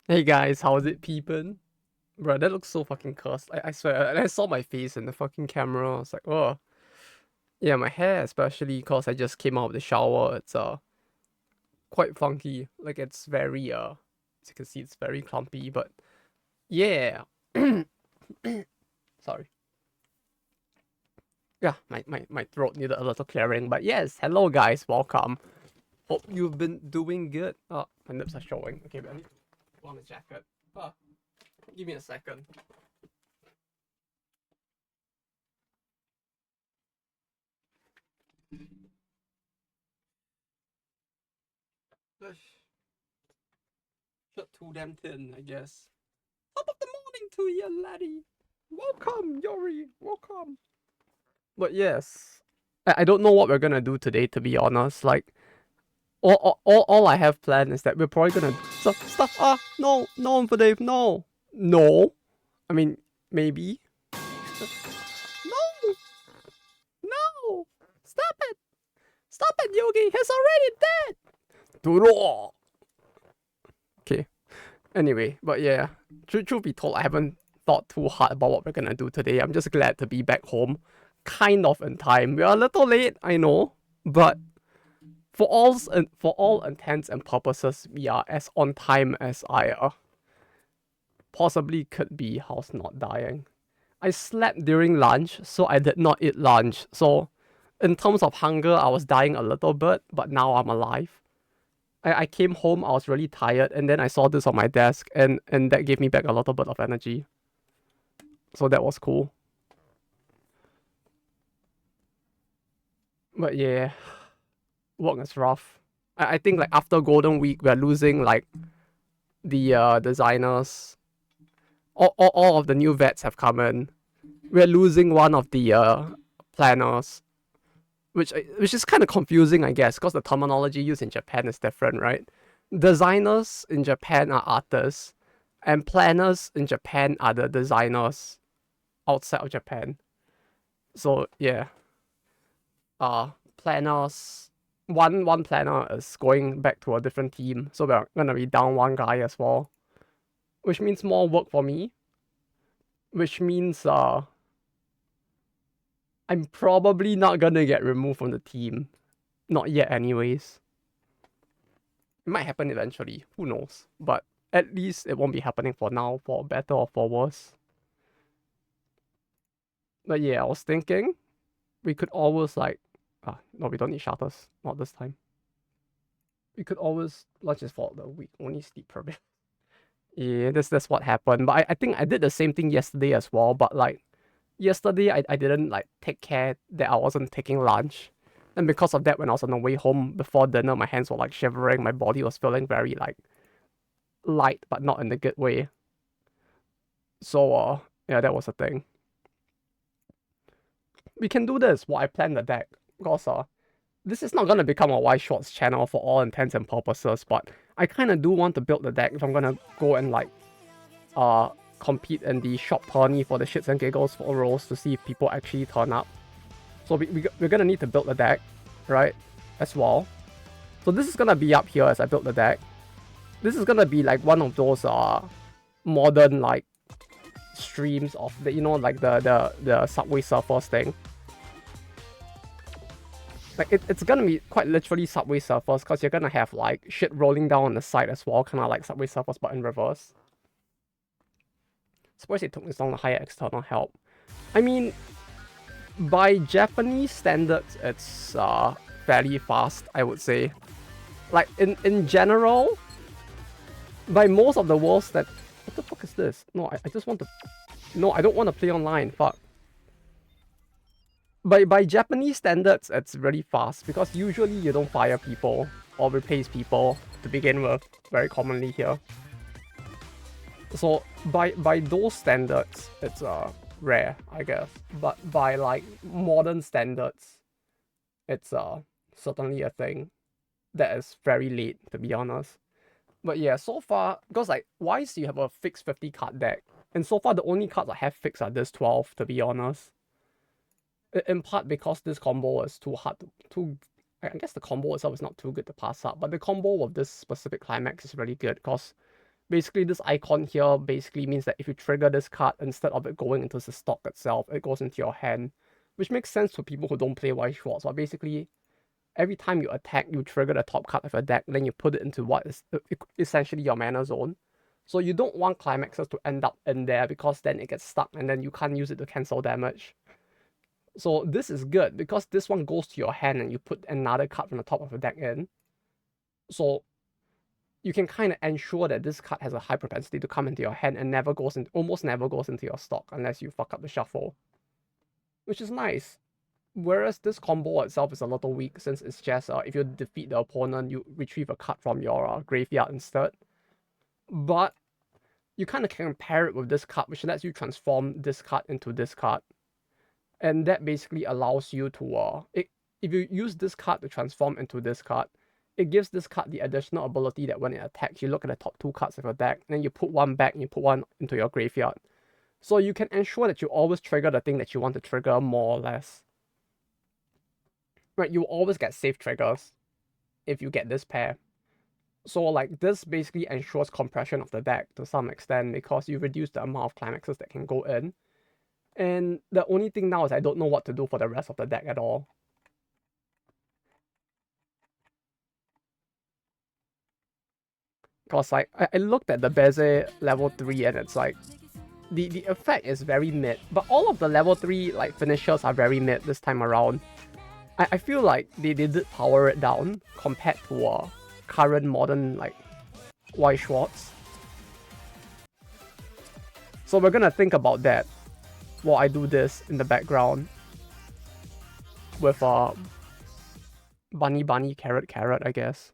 Hey guys, how's it peeping? Bro, that looks so fucking cursed. I swear, and I saw my face in the fucking camera. I was like, oh. Yeah, my hair especially, cause I just came out of the shower. It's quite funky. Like it's very as you can see, it's very clumpy. But yeah, sorry. Yeah, my throat needed a little clearing. But yes, hello guys, welcome. Hope you've been doing good. Oh, my nips are showing. Okay, but I need to put on a jacket. Ah, give me a second. Shut too damn thin, I guess. Top of the morning to you, laddie. Welcome, Yori. Welcome. But yes, I don't know what we're gonna do today, to be honest. Like, all I have planned is that we're probably gonna stuff. Ah, no, no, for Dave, no, no. I mean, maybe. No, no. Stop it. Stop it, Yogi. He's already dead. Duro. Okay. Anyway, but yeah, truth be told, I haven't thought too hard about what we're gonna do today. I'm just glad to be back home, kind of in time. We are a little late, I know, but for all intents and purposes, we are as on time as I possibly could be. House not dying. I slept during lunch, so I did not eat lunch. So, in terms of hunger, I was dying a little bit, but now I'm alive. I came home, I was really tired, and then I saw this on my desk, and that gave me back a little bit of energy. So that was cool. But yeah, work is rough. I think like after Golden Week, we're losing like the designers. All of the new vets have come in. We're losing one of the planners, which is kind of confusing, I guess, because the terminology used in Japan is different, right? Designers in Japan are artists, and planners in Japan are the designers outside of Japan. So yeah, planners. One planner is going back to a different team, so we're gonna be down one guy as well, which means more work for me. Which means I'm probably not gonna get removed from the team. Not yet, anyways. It might happen eventually. Who knows? But at least it won't be happening for now, for better or for worse. But yeah, I was thinking we could always like, no, we don't need shutters. Not this time. We could always lunch is for the week only sleep per bit. Yeah, that's what happened. But I think I did the same thing yesterday as well. But like yesterday, I didn't like take care that I wasn't taking lunch. And because of that, when I was on the way home before dinner, my hands were like shivering. My body was feeling very like light, but not in the good way. So yeah, that was a thing. We can do this while I plan the deck. Because this is not gonna become a Weiss Schwarz channel for all intents and purposes, but I kinda do want to build the deck if I'm gonna go and like compete in the shop tourney for the shits and giggles for rolls to see if people actually turn up. So we're gonna need to build the deck, right? As well. So this is gonna be up here as I build the deck. This is gonna be like one of those modern like streams of the like the Subway Surfers thing. Like it's gonna be quite literally Subway Surfers because you're gonna have like shit rolling down on the side as well, kind of like Subway Surfers but in reverse. Suppose it took this long to hire external help. I mean, by Japanese standards, it's fairly fast, I would say. Like in general, by most of the worlds that what the fuck is this? No, I just want to. No, I don't want to play online. Fuck. By Japanese standards, it's really fast because usually you don't fire people or replace people to begin with. Very commonly here. So by those standards, it's rare, I guess. But by like modern standards, it's certainly a thing that is very late, to be honest. But yeah, so far, because like Weiss, you have a fixed 50 card deck, and so far the only cards I have fixed are this 12, to be honest. In part because this combo is too hard to I guess the combo itself is not too good to pass up, but the combo of this specific climax is really good because Basically, this icon here basically means that if you trigger this card, instead of it going into the stock itself, it goes into your hand, which makes sense for people who don't play Weiss Schwarz. But basically, every time you attack, you trigger the top card of your deck, then you put it into what is essentially your mana zone. So you don't want climaxes to end up in there because then it gets stuck and then you can't use it to cancel damage. So this is good because this one goes to your hand and you put another card from the top of the deck in. So you can kind of ensure that this card has a high propensity to come into your hand and almost never goes into your stock unless you fuck up the shuffle, which is nice. Whereas this combo itself is a little weak since it's just if you defeat the opponent, you retrieve a card from your graveyard instead. But you kind of can pair it with this card, which lets you transform this card into this card. And that basically allows you to, if you use this card to transform into this card, it gives this card the additional ability that when it attacks, you look at the top 2 cards of your deck, and then you put one back and you put one into your graveyard. So you can ensure that you always trigger the thing that you want to trigger more or less. Right, you always get safe triggers if you get this pair. So like this basically ensures compression of the deck to some extent because you reduce the amount of climaxes that can go in. And the only thing now is I don't know what to do for the rest of the deck at all. Because like I looked at the Beze level 3 and it's like the effect is very mid, but all of the level 3 like finishers are very mid this time around. I feel like they did power it down compared to current modern like Weiss Schwarz. So we're gonna think about that while I do this in the background with bunny carrot I guess.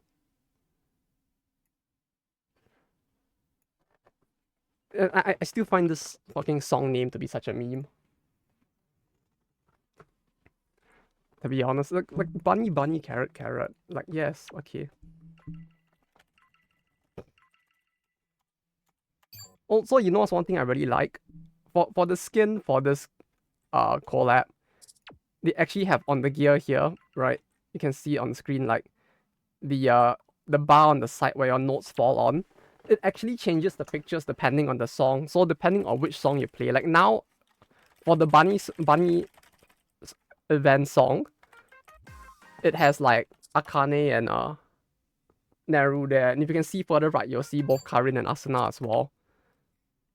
I still find this fucking song name to be such a meme. To be honest, like bunny carrot. Like yes, okay. Also, you know what's one thing I really like? For the skin for this collab, they actually have on the gear here, right? You can see on the screen like the bar on the side where your notes fall on. It actually changes the pictures depending on the song. So depending on which song you play, like now for the bunny event song, it has like Akane and Naru there. And if you can see further right, you'll see both Karin and Asuna as well.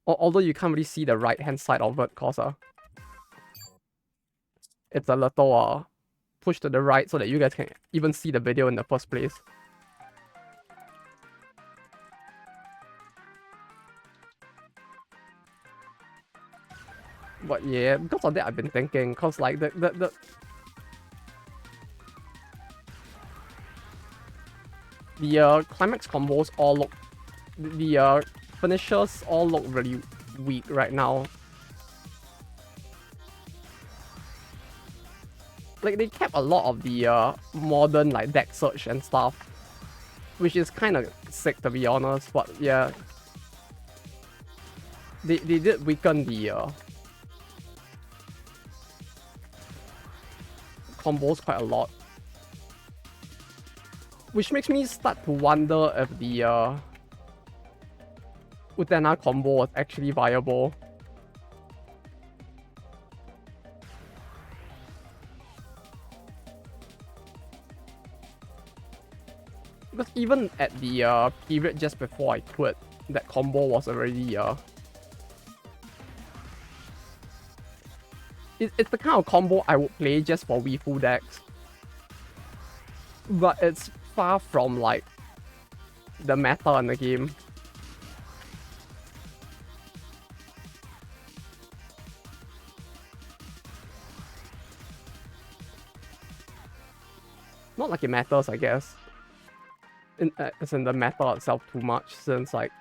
Although you can't really see the right hand side of it because it's a little push to the right so that you guys can even see the video in the first place. But yeah, because of that I've been thinking, cause like the climax combos all look, the finishers all look really weak right now. Like they kept a lot of the modern like deck search and stuff, which is kind of sick to be honest. But yeah, they did weaken the combos quite a lot, which makes me start to wonder if the Utena combo was actually viable. Because even at the period just before I quit, that combo was already it's the kind of combo I would play just for Weifu decks. But it's far from like the meta in the game. Not like it matters, I guess. It's in the meta itself too much, since like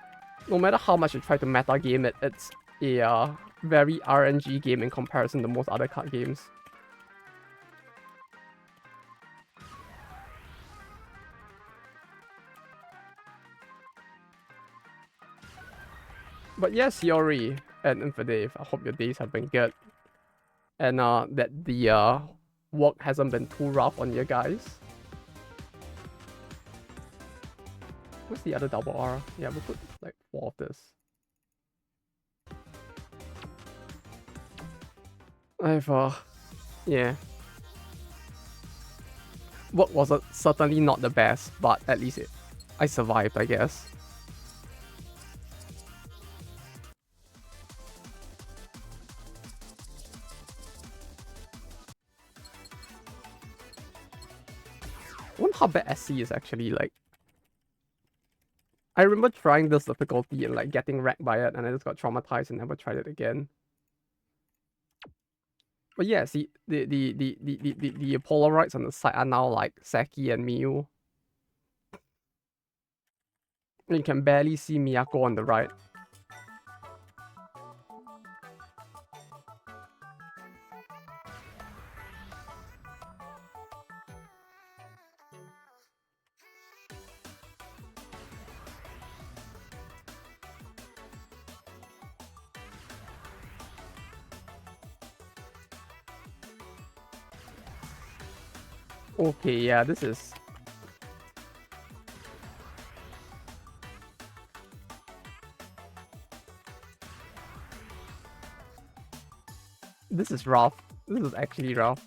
no matter how much you try to meta game it, it's a very RNG game in comparison to most other card games. But yes, Yori and Infidave, I hope your days have been good. And that the work hasn't been too rough on you guys. What's the other double R? Yeah, we'll put like 4 of this. I've yeah. Work was certainly not the best, but at least I survived, I guess. I wonder how bad SC is actually like. I remember trying this difficulty and like getting wrecked by it, and I just got traumatized and never tried it again. But yeah, see, the Polaroids on the side are now like Seki and Miyu. And you can barely see Miyako on the right. Okay, yeah, this is... This is rough. This is actually rough.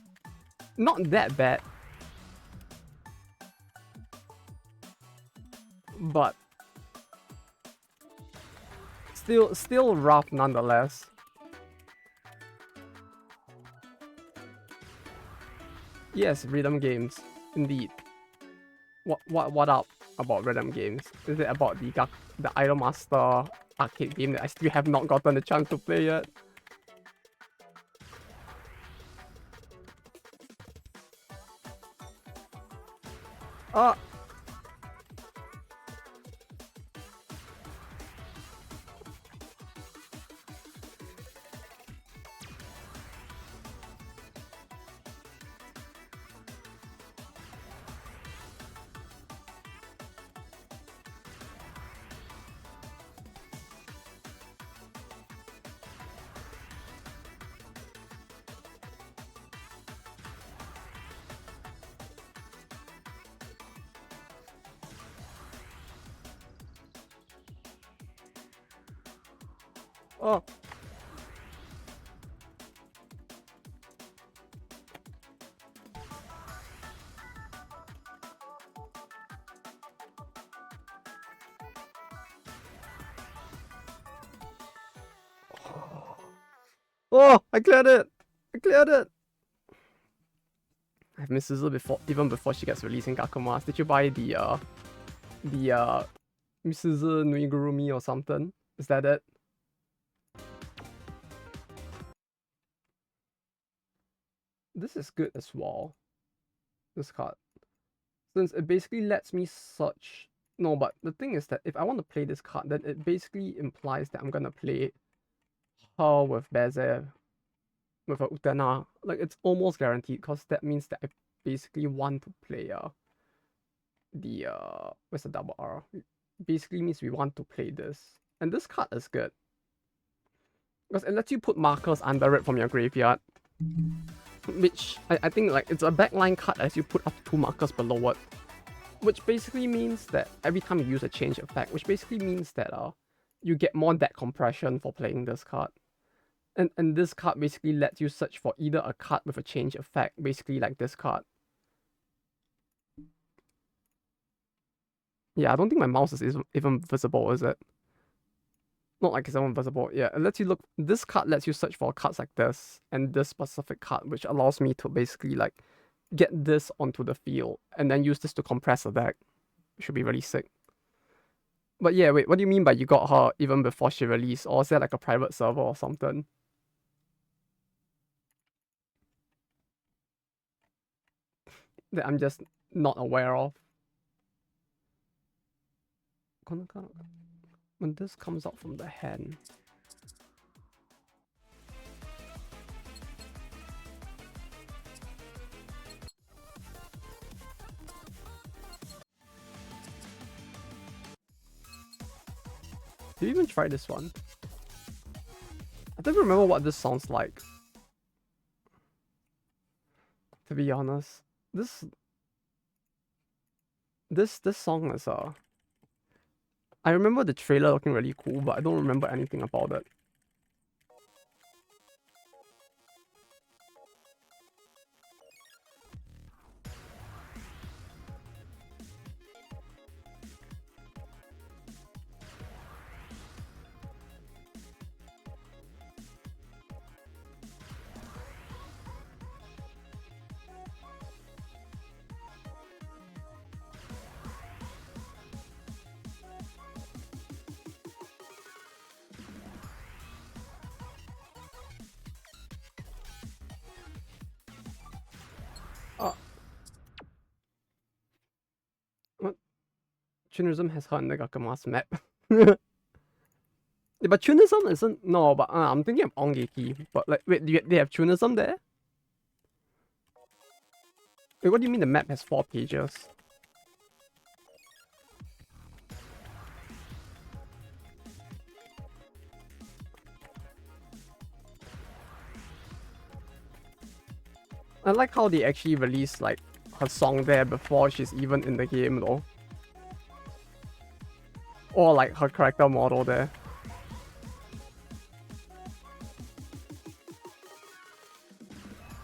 Not that bad. But... Still rough nonetheless. Yes, rhythm games. Indeed. What up about rhythm games? Is it about the Idolmaster arcade game that I still have not gotten the chance to play yet? Uh... Oh. Oh, I cleared it! I cleared it! I've missed Suzu even before she gets released in Gakumas. Did you buy the Misuzu Nuigurumi or something? Is that it? This is good as well. This card. Since it basically lets me search... No, but the thing is that if I want to play this card, then it basically implies that I'm gonna play her with Bezer, with a Utena. Like, it's almost guaranteed, because that means that I basically want to play where's the double R? It basically means we want to play this. And this card is good. Because it lets you put markers under it from your graveyard. Which, I think, like, it's a backline card as you put up 2 markers below it. Which basically means that every time you use a change effect, which basically means that you get more deck compression for playing this card. And this card basically lets you search for either a card with a change effect, basically like this card. Yeah, I don't think my mouse is even visible, is it? Not like it's even visible. Yeah, it lets you look... This card lets you search for cards like this, and this specific card, which allows me to basically, like, get this onto the field, and then use this to compress a deck. It should be really sick. But yeah, wait, what do you mean by you got her even before she released? Or is there like a private server or something? That I'm just not aware of. When this comes out from the hand... Did you even try this one? I don't remember what this sounds like. To be honest. This song is I remember the trailer looking really cool, but I don't remember anything about it. What? Tunism has her in the Gakama's map. Yeah, but Tunism isn't... No, but I'm thinking of Ongeki. But like, wait, they have Tunism there? Wait, what do you mean the map has 4 pages? I like how they actually released like her song there before she's even in the game though. Or like her character model there.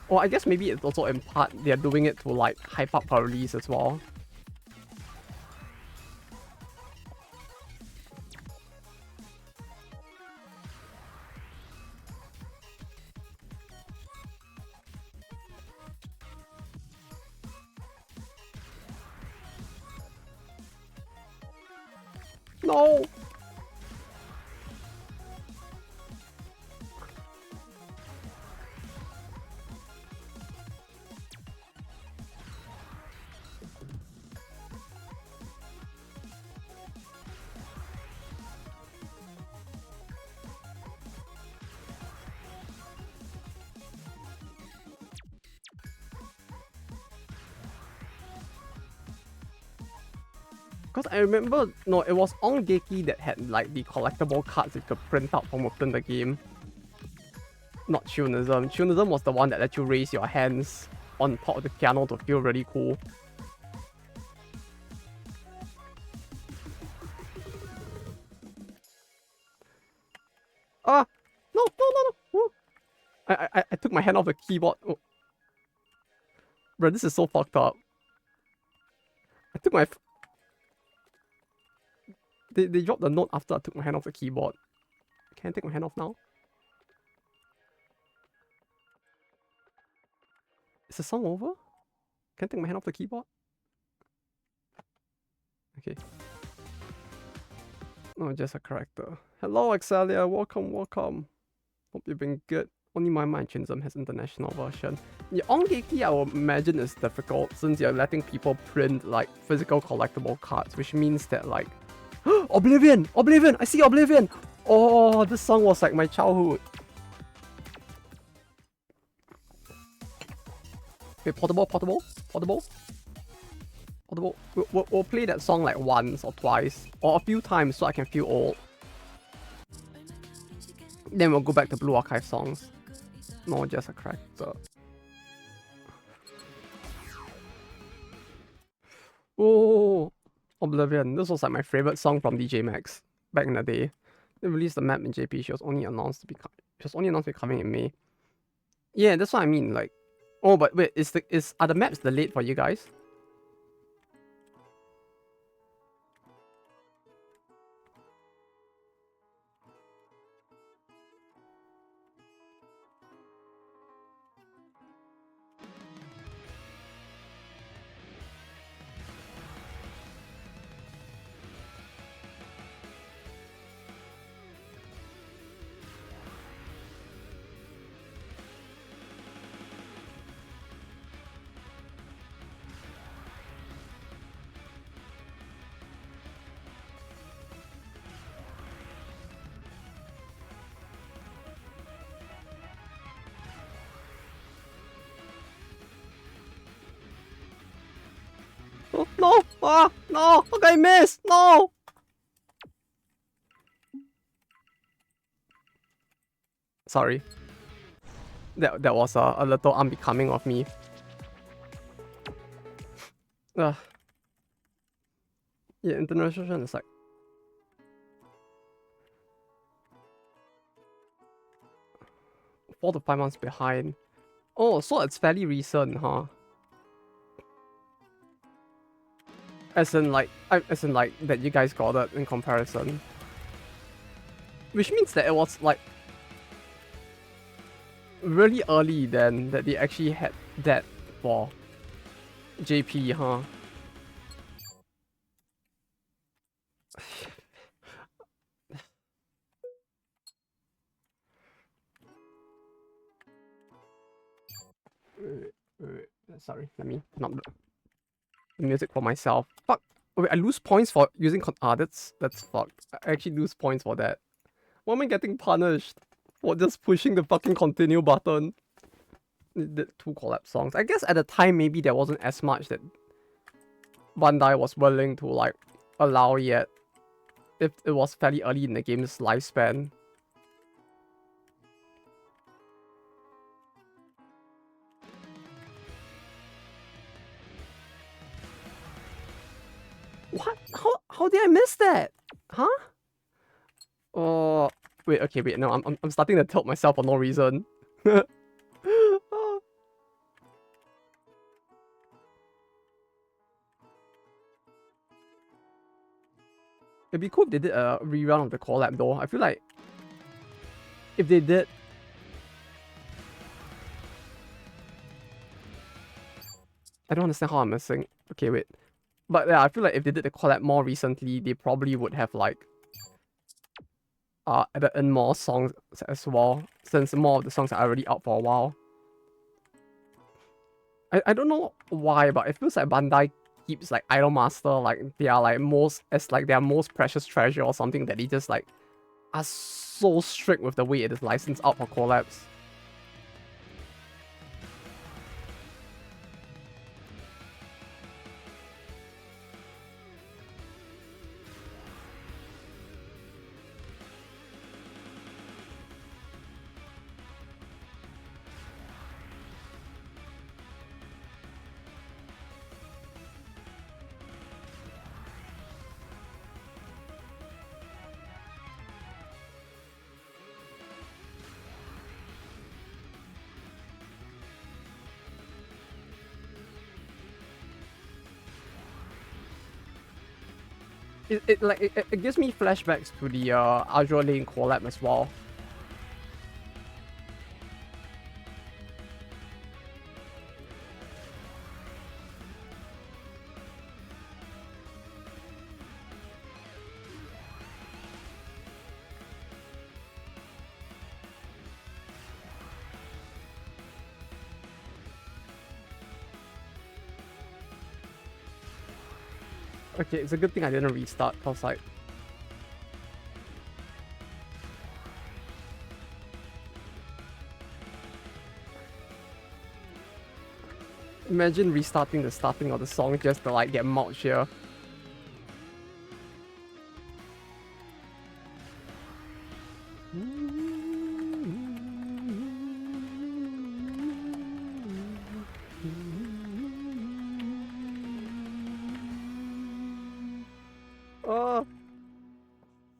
Or I guess maybe it's also in part they're doing it to like hype up her release as well. No! Because I remember, no, it was Ongeki that had like the collectible cards you could print out from within the game. Not Tunism. Tunism was the one that let you raise your hands on top of the piano to feel really cool. Ah! No, no, no, no! Ooh. I took my hand off the keyboard. Oh. Bro, this is so fucked up. I took my... They dropped the note after I took my hand off the keyboard. Can I take my hand off now? Is the song over? Can I take my hand off the keyboard? Okay. No, just a character. Hello, Excelia. Welcome, welcome. Hope you've been good. Only my mind Chinsum has international version. Yeah, Ongeki I would imagine is difficult since you're letting people print like physical collectible cards, which means that like Oblivion! Oblivion! I see Oblivion! Oh, this song was like my childhood. Okay, portable. We'll play that song like once or twice or a few times so I can feel old. Then we'll go back to Blue Archive songs. No, just a character. Oh, Oblivion. This was like my favorite song from DJ Max back in the day. They released the map in JP. She was only announced to be coming in May. Yeah, that's what I mean. Like, oh, but wait, are the maps delayed for you guys? Oh, no! Ah, no! Okay, miss! No! Sorry. That was a little unbecoming of me. Yeah, international is like... 4 to 5 months behind. Oh, so it's fairly recent, huh? As in like that you guys got it in comparison. Which means that it was like really early then that they actually had that for JP, huh? Sorry, let me not the music for myself. Fuck. Wait, I lose points for using that's fucked. I actually lose points for that. Why am I getting punished for just pushing the fucking continue button? The 2 collab songs. I guess at the time maybe there wasn't as much that Bandai was willing to like allow yet. If it was fairly early in the game's lifespan. What? How did I miss that? Huh? Oh, wait. Okay, wait. No, I'm starting to tilt myself for no reason. It'd be cool if they did a rerun of the collab though. I feel like if they did, I don't understand how I'm missing. Okay, wait. But yeah, I feel like if they did the collab more recently, they probably would have like added in more songs as well, since more of the songs are already out for a while. I don't know why, but it feels like Bandai keeps like Idolmaster like they are like most as like their most precious treasure or something, that they just like are so strict with the way it is licensed out for collabs. It gives me flashbacks to the Azure Lane collab as well. Okay, it's a good thing I didn't restart, cause like imagine restarting the starting of the song just to like get mulch here.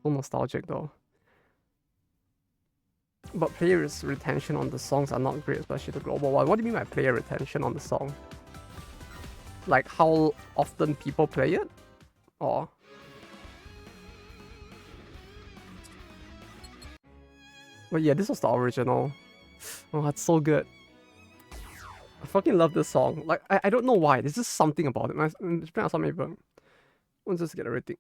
So nostalgic though. But player retention on the songs are not great, especially the global one. What do you mean by player retention on the song? Like how often people play it? Or... But yeah, this was the original. Oh, that's so good. I fucking love this song. Like, I don't know why. There's just something about it. Depending on some people. Let's just get a rating.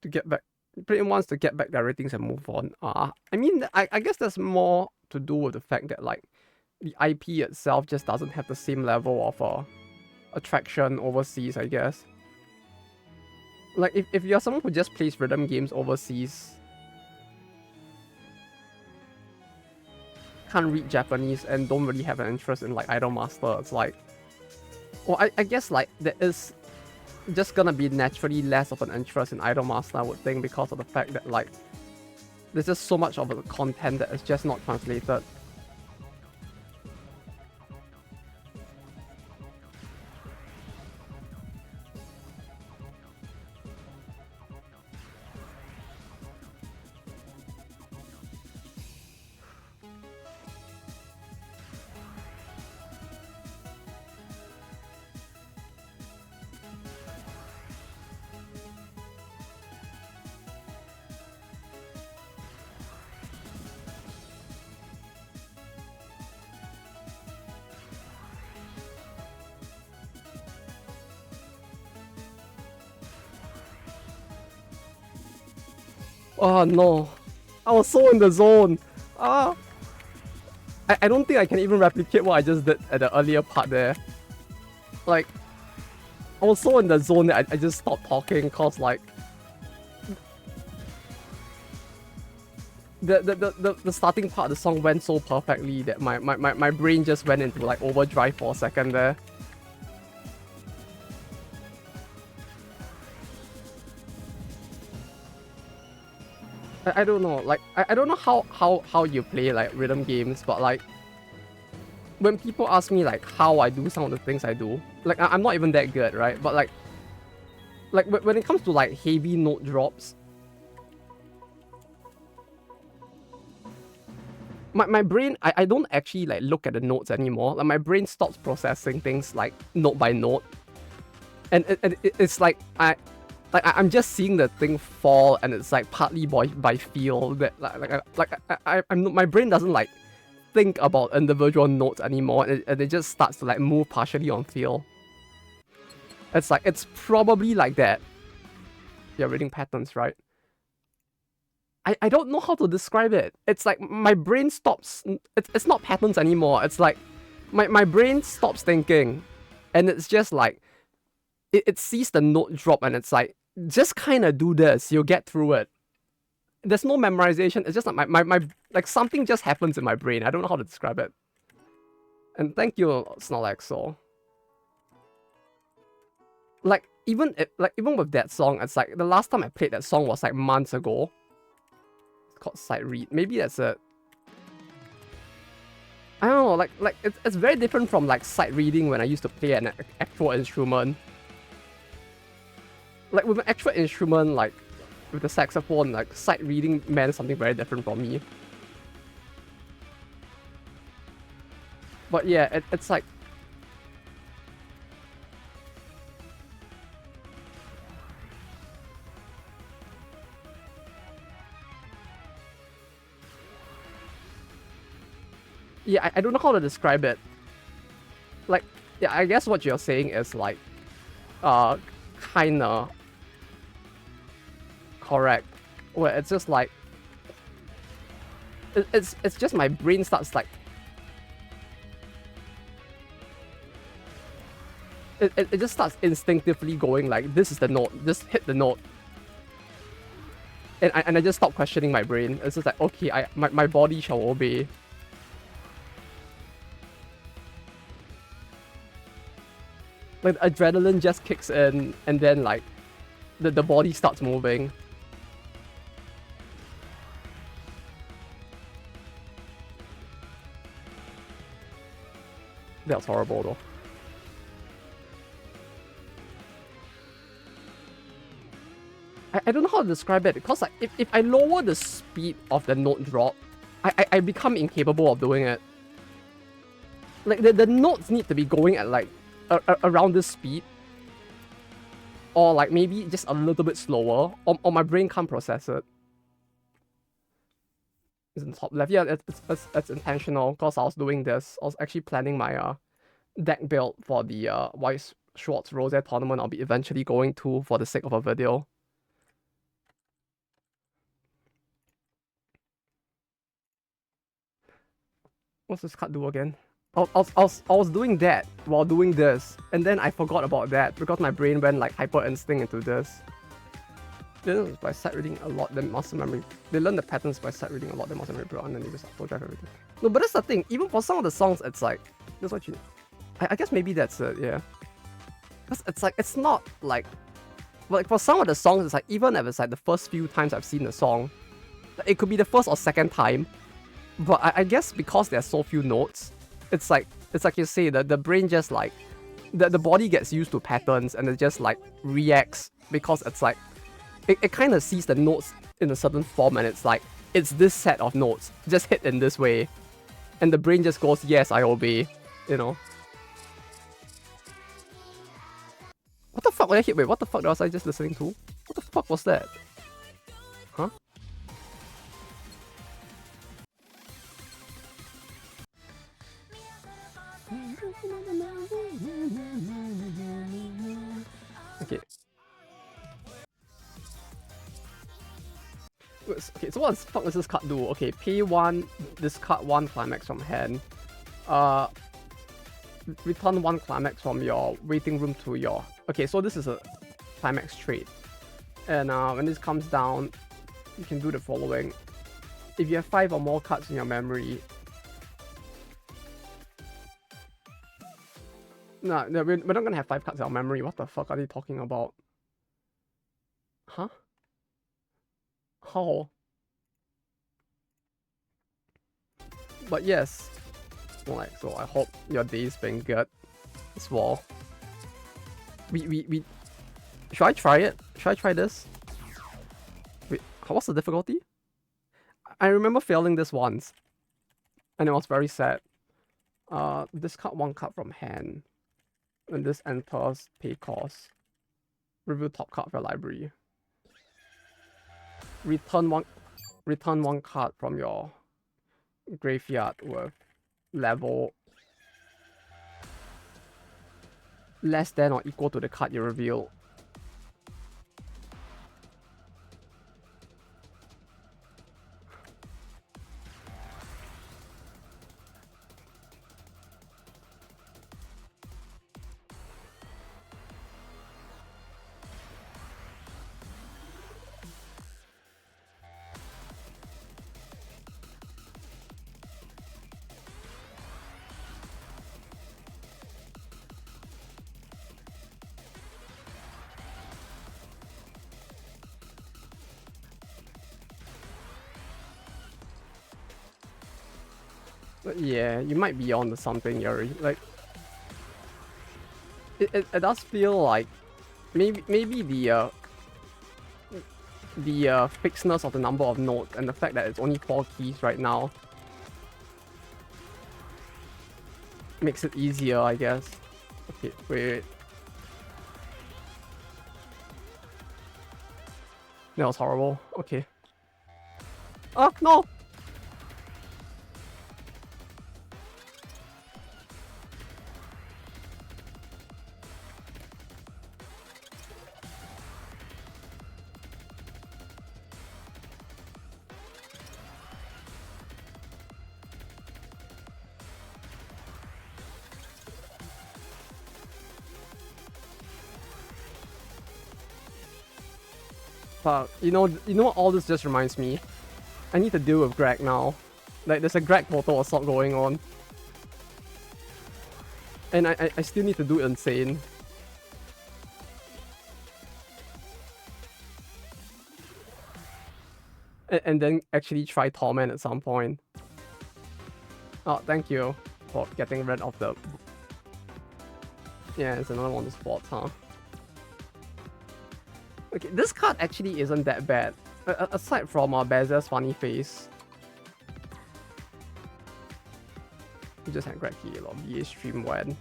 To get back. Pretty wants to get back their ratings and move on. I mean, I guess there's more to do with the fact that, like, the IP itself just doesn't have the same level of attraction overseas, I guess. Like, if you're someone who just plays rhythm games overseas, can't read Japanese and don't really have an interest in like Idolmaster, it's like, well, I guess like there is just gonna be naturally less of an interest in Idolmaster, I would think, because of the fact that like there's just so much of the content that is just not translated. Oh no. I was so in the zone. Ah. I don't think I can even replicate what I just did at the earlier part there. Like, I was so in the zone that I just stopped talking cause like the starting part of the song went so perfectly that my brain just went into like overdrive for a second there. I don't know, like I don't know how you play like rhythm games, but like when people ask me like how I do some of the things I do, like I'm not even that good, right? But like when it comes to like heavy note drops, my brain I don't actually like look at the notes anymore. Like my brain stops processing things like note by note, and it's like I'm just seeing the thing fall, and it's like partly by feel that I'm my brain doesn't like think about individual notes anymore, and it just starts to like move partially on feel. It's like it's probably like that. You're reading patterns, right? I don't know how to describe it. It's like my brain stops. It's not patterns anymore. It's like my brain stops thinking, and it's just like it sees the note drop, and it's like just kind of do this. You'll get through it. There's no memorization. It's just like my like something just happens in my brain. I don't know how to describe it. And thank you, Snorlaxo. Like even with that song, it's like the last time I played that song was like months ago. It's called Sight Read. Maybe that's it. I don't know, like it's very different from like sight reading when I used to play an actual instrument. Like with an actual instrument, like with the saxophone, like sight reading meant something very different from me. But yeah, it's like yeah, I don't know how to describe it. Like, yeah, I guess what you're saying is like, kinda correct. Where it's just like, it's just my brain starts like, it just starts instinctively going like, this is the note, just hit the note. And I just stop questioning my brain. It's just like, okay, my body shall obey. Like adrenaline just kicks in, and then like the body starts moving. That was horrible though. I don't know how to describe it, because like if I lower the speed of the note drop, I become incapable of doing it. Like the notes need to be going at like around this speed, or like maybe just a little bit slower, or my brain can't process it. It's in the top left. Yeah, it's intentional, because I was doing this. I was actually planning my deck build for the Weiss Schwarz Rose tournament I'll be eventually going to for the sake of a video. What's this card do again? I was doing that while doing this, and then I forgot about that because my brain went like hyper instinct into this. They learn by sight reading a lot, then muscle memory. They learn the patterns by sight reading a lot, then muscle memory, and then they just auto drive everything. No, but that's the thing. Even for some of the songs, it's like that's what you. I guess maybe that's it. Yeah. Because it's like it's not like for some of the songs, it's like even if it's like the first few times I've seen the song, it could be the first or second time. But I guess because there's so few notes, it's like you say, the brain just like the body gets used to patterns, and it just like reacts, because it's like it kind of sees the notes in a certain form, and it's like it's this set of notes just hit in this way, and the brain just goes, yes, I obey, you know. What the fuck was I hit? Wait, what the fuck was I just listening to? What the fuck was that? Huh? Okay. Okay, so what the fuck does this card do? Okay, pay 1, discard 1 climax from hand. Uh, return 1 climax from your waiting room to your... Okay, so this is a climax trade. And when this comes down, you can do the following. If you have 5 or more cards in your memory... No, we're not gonna have 5 cards in our memory. What the fuck are they talking about? Huh? How? But yes, like, so I hope your day's been good as well. We should I try it? Should I try this? Wait, what's the difficulty? I remember failing this once, and it was very sad. Discard 1 card from hand. When this enters, pay cost. Review top card of your library. Return 1 card from your graveyard with level less than or equal to the card you reveal. But yeah, you might be on to something, Yuri. Like, it does feel like maybe the fixedness of the number of notes and the fact that it's only 4 keys right now makes it easier, I guess. Okay, wait. That was horrible. Okay. Oh, no! Fuck. You know what all this just reminds me? I need to deal with Greg now. Like, there's a Greg photo assault going on. And I still need to do insane. And then actually try Torment at some point. Oh, thank you for getting rid of the... Yeah, it's another one of the spots, huh? Okay, this card actually isn't that bad. Aside from Bezer's funny face. You just had Greg here, or BA stream when.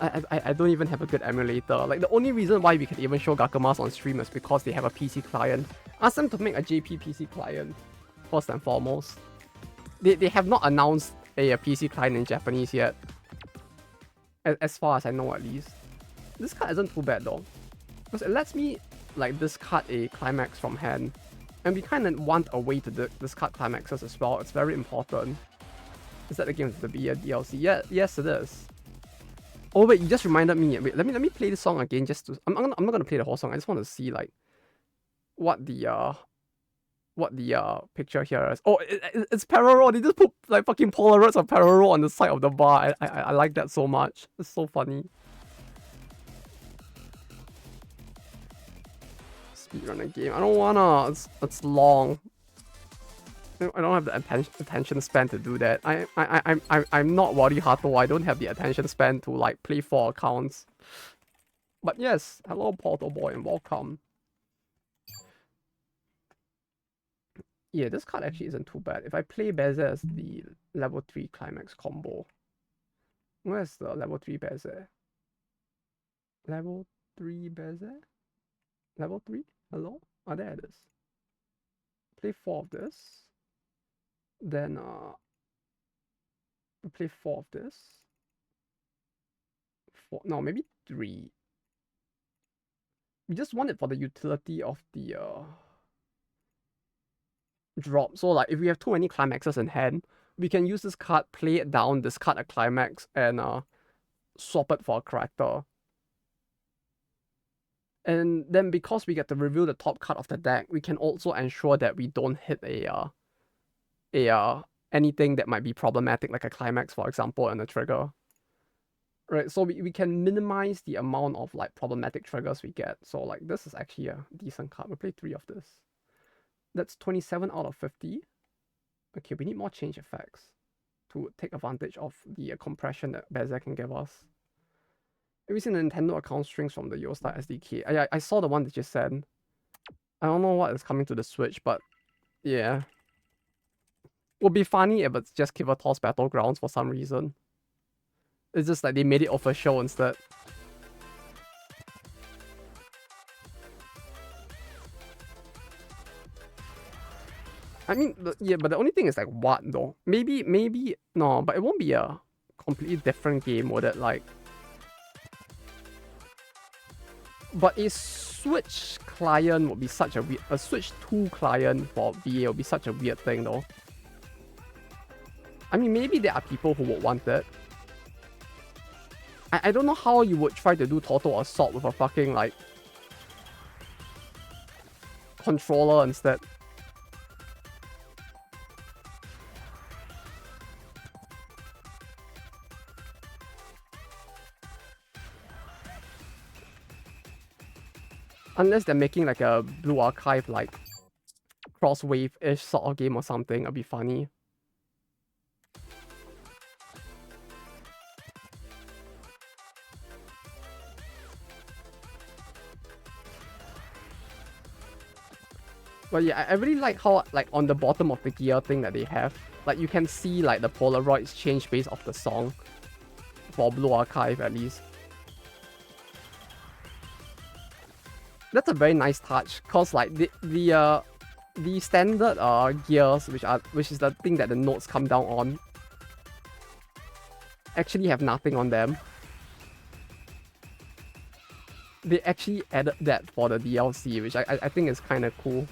I don't even have a good emulator. Like, the only reason why we can even show Gakumas on stream is because they have a PC client. Ask them to make a JP PC client, first and foremost. They have not announced a PC client in Japanese yet. As far as I know, at least. This card isn't too bad though, because it lets me like discard a climax from hand, and we kind of want a way to discard climaxes as well. It's very important. Is that the game to be a DLC? Yeah, yes it is. Oh wait, you just reminded me. Wait, let me play the song again. Just to I'm not gonna play the whole song. I just want to see like what the picture here is. Oh, it's Parallel. They just put like fucking Polaroids of Parallel on the side of the bar. I like that so much. It's so funny. Speedrun a game. I don't wanna. It's long. I don't have the attention span to do that. I'm not Wadi Hato. I don't have the attention span to like play 4 accounts. But yes, hello Portal Boy and welcome. Yeah, this card actually isn't too bad. If I play Bezer as the level 3 climax combo. Where's the level 3 Bezer? Level 3 Bezer? Level 3? Hello? Oh, there it is. Play 4 of this. Then we play 4 of this. 4, no, maybe 3. we just want it for the utility of the drop. So like if we have too many climaxes in hand, we can use this card, play it down, discard a climax, and swap it for a character. And then because we get to reveal the top card of the deck, we can also ensure that we don't hit a anything that might be problematic, like a climax, for example, and a trigger. Right, so we can minimize the amount of like problematic triggers we get. So like this is actually a decent card. We'll play 3 of this. That's 27 out of 50. Okay, we need more change effects to take advantage of the compression that Bezier can give us. Have you seen the Nintendo account strings from the Eurostar SDK? I saw the one that you sent. I don't know what is coming to the Switch, but yeah. Would be funny if it's just Kivatos Battlegrounds for some reason. It's just like they made it official instead. I mean, yeah, but the only thing is like what though? Maybe, no, but it won't be a completely different game, would it? Like, but a Switch client would be such a weird, a Switch 2 client for VA would be such a weird thing though. I mean, maybe there are people who would want it. I don't know how you would try to do total assault with a fucking like controller instead. Unless they're making like a Blue Archive like cross-wave-ish sort of game or something, it'd be funny. But yeah, I really like how like on the bottom of the gear thing that they have, like you can see like the Polaroids change based off the song. For Blue Archive at least. That's a very nice touch, cause like the standard gears, which is the thing that the notes come down on, actually have nothing on them. They actually added that for the DLC, which I think is kind of cool.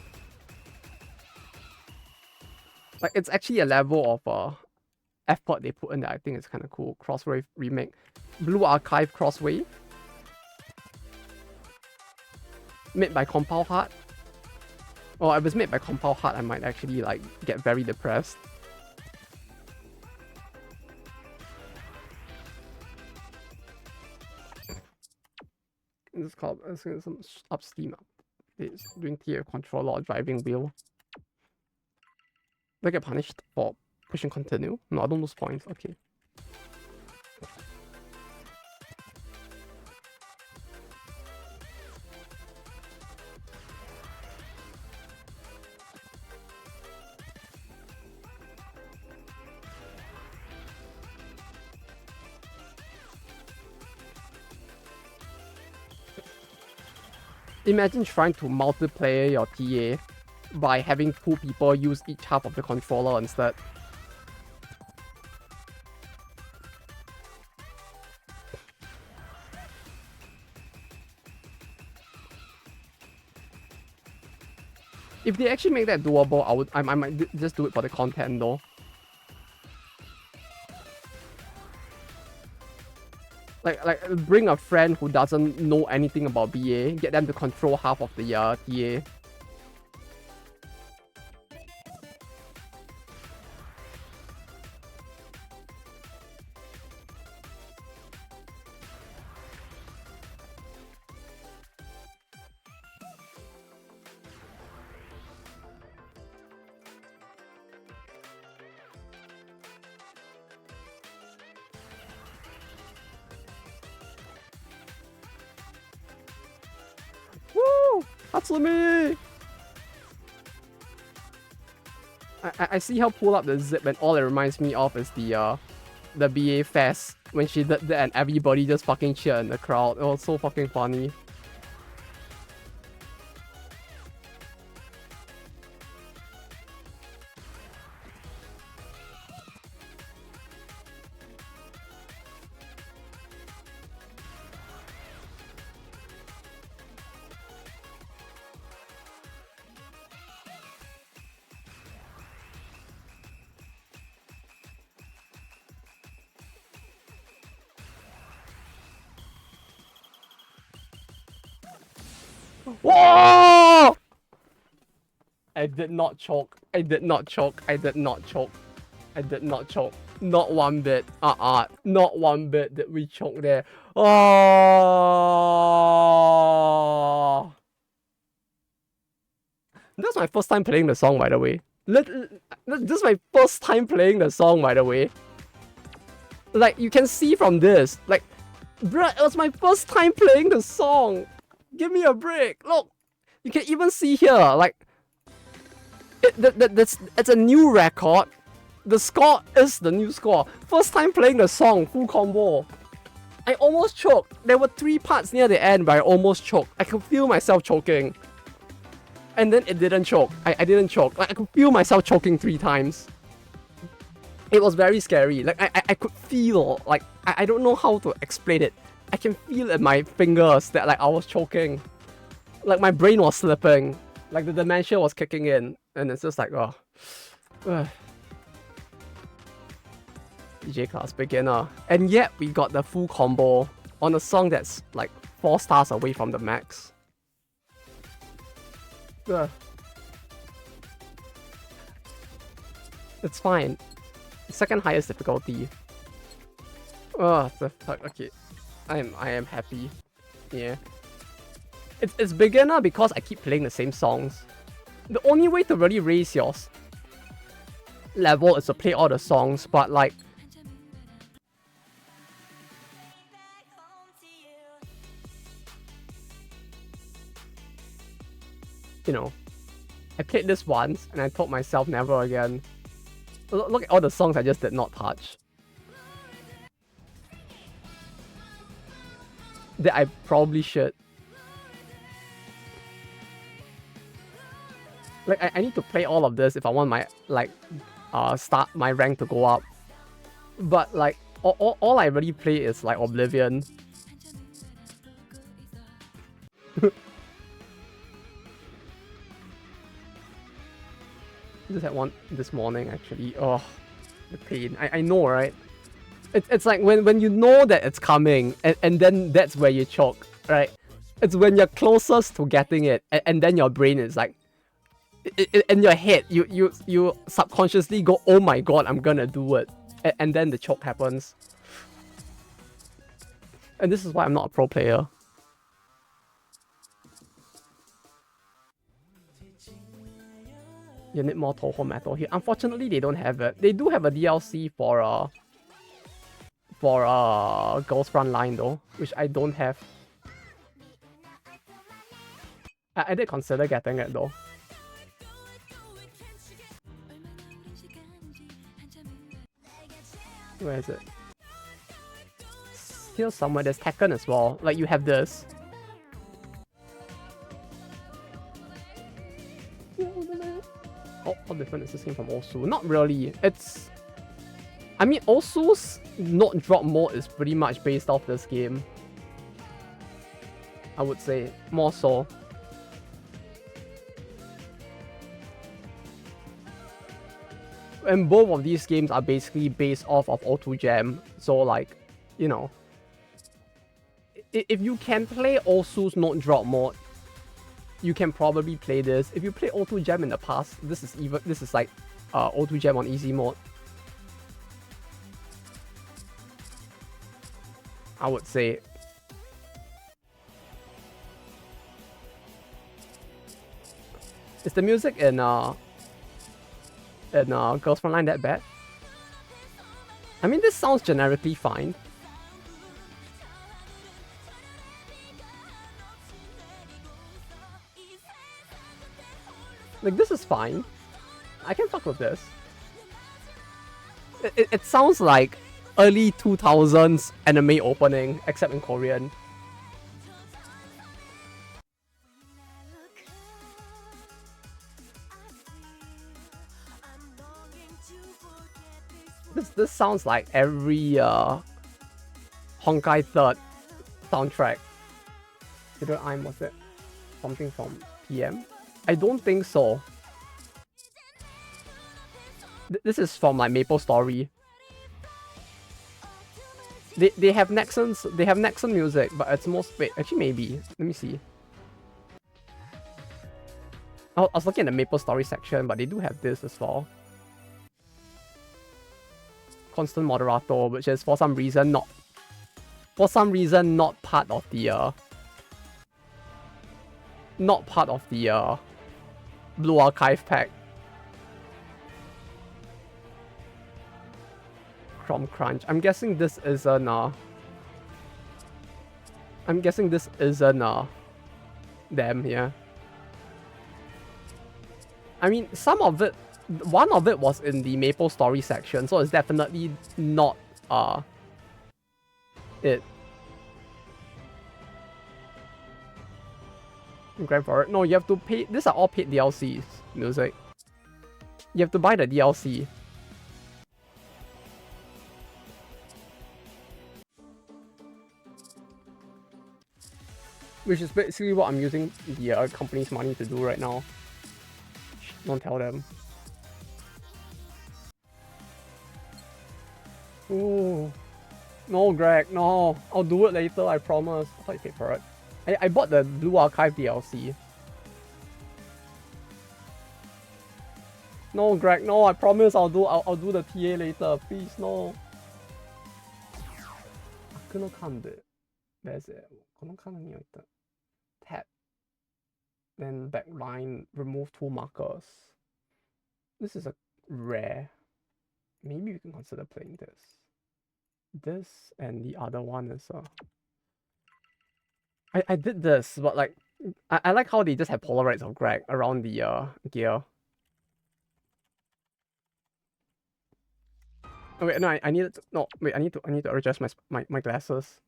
Like it's actually a level of effort they put in there. I think it's kind of cool. Crosswave remake, Blue Archive Crosswave, made by Compile Heart. Oh, if it's made by Compile Heart, I might actually like get very depressed. It's called some up Steam up. It's doing tier controller or driving wheel. Do I get punished for pushing continue? No, I don't lose points. Okay. Imagine trying to multiplayer your TA by having 2 people use each half of the controller instead. If they actually make that doable, I might just do it for the content though. Like bring a friend who doesn't know anything about BA, get them to control half of the TA. Woo! Hatsumi! I see her pull up the zip and all it reminds me of is the BA fest when she did that and everybody just fucking cheered in the crowd. It was so fucking funny. Whoa! I did not choke. I did not choke. I did not choke. I did not choke. Not one bit. Not one bit did we choke there. Oh! That's my first time playing the song, by the way. This is my first time playing the song, by the way. Like, you can see from this. Like, bruh, it was my first time playing the song. Give me a break. Look, you can even see here, like, it's a new record. The score is the new score. First time playing the song, full combo. I almost choked. There were 3 parts near the end, but I almost choked. I could feel myself choking. And then it didn't choke. I didn't choke. Like, I could feel myself choking 3 times. It was very scary. Like, I could feel, like, I don't know how to explain it. I can feel in my fingers that, like, I was choking. Like, my brain was slipping. Like, the dementia was kicking in. And it's just like, oh. DJ class beginner. And yet, we got the full combo on a song that's, like, 4 stars away from the max. It's fine. Second highest difficulty. Oh, the fuck. Okay. I am happy. Yeah. It's beginner because I keep playing the same songs. The only way to really raise your level is to play all the songs, but like, you know, I played this once and I told myself never again. Look at all the songs I just did not touch. That I probably should. Like, I need to play all of this if I want my, like, start my rank to go up. But, like, all I really play is, like, Oblivion. Just had one this morning, actually. Oh, the pain. I know, right? It's like when you know that it's coming, and then that's where you choke, right? It's when you're closest to getting it, and then your brain is like, in your head, you subconsciously go, oh my god, I'm gonna do it. And then the choke happens. And this is why I'm not a pro player. You need more Toho metal here. Unfortunately, they don't have it. They do have a DLC for Girls Frontline though, which I don't have. I did consider getting it though. Where is it? Here somewhere. There's Tekken as well. Like, you have this. How different is this game from Osu? Not really. It's... I mean, Osu's not drop mode is pretty much based off this game. I would say. More so. And both of these games are basically based off of O2 Jam. So, like, you know. If you can play Osu's not drop mode, you can probably play this. If you play O2 Jam in the past, this is like O2 Jam on easy mode. I would say. Is the music in Girls Frontline that bad? I mean, this sounds generically fine. Like, this is fine. I can fuck with this. It sounds like early 2000s anime opening, except in Korean. This sounds like every Honkai 3rd soundtrack. I'm, was it something from PM? I don't think so. This is from like Maple Story. They have Nexon music, but it's most... Wait, actually maybe. Let me see. I was looking at the Maple Story section, but they do have this as well. Constant Moderato, which is for some reason not part of the Blue Archive pack. Chrome Crunch. I'm guessing this isn't them here. I mean, one of it was in the Maple Story section, so it's definitely not it. Grab for it. No, you have to pay. These are all paid DLCs. Music. You have to buy the DLC. Which is basically what I'm using the company's money to do right now. Don't tell them. Ooh. No, Greg, no. I'll do it later, I promise. I thought you paid for it. I bought the Blue Archive DLC. No, Greg, no, I promise I'll do the TA later. Please, no. 悪の幹部。There's it. このカードに置いた。Tab. Then backline, remove two markers. This is a rare. Maybe we can consider playing this. This and the other one is I did this, but like I like how they just have Polaroids of Greg around the gear. Oh wait, no, I need to I need to adjust my glasses.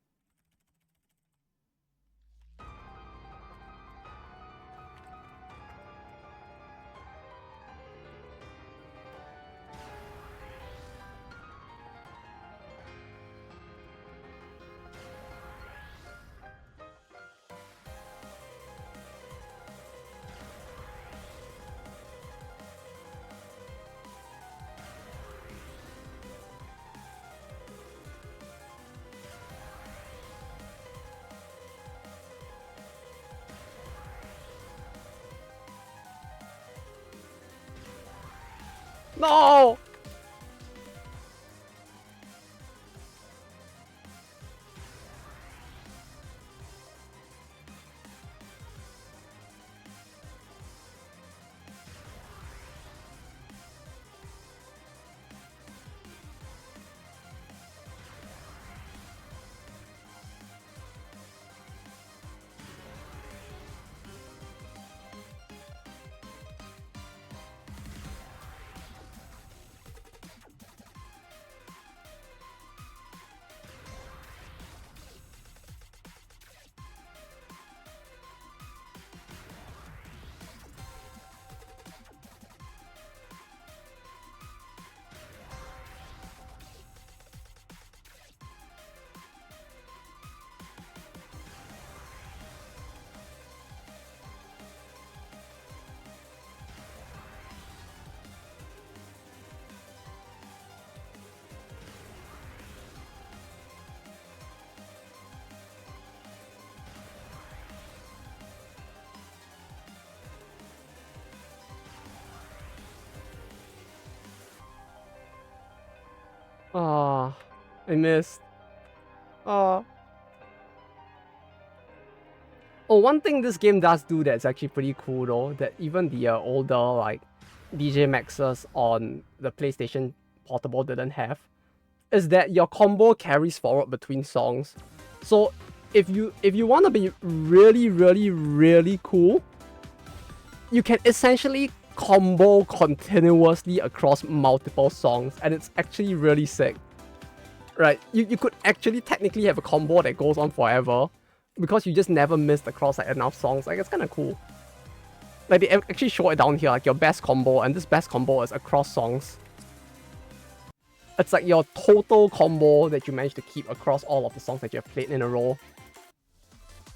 No! Ah, I missed. Ah. Oh, one thing this game does do that's actually pretty cool though, that even the older like DJ Maxes on the PlayStation Portable didn't have, is that your combo carries forward between songs. So if you want to be really cool, you can essentially combo continuously across multiple songs, and it's actually really sick. Right, you could actually technically have a combo that goes on forever because you just never missed across like enough songs. Like, it's kind of cool. Like, they actually show it down here, like your best combo, and this best combo is across songs. It's like your total combo that you managed to keep across all of the songs that you have played in a row.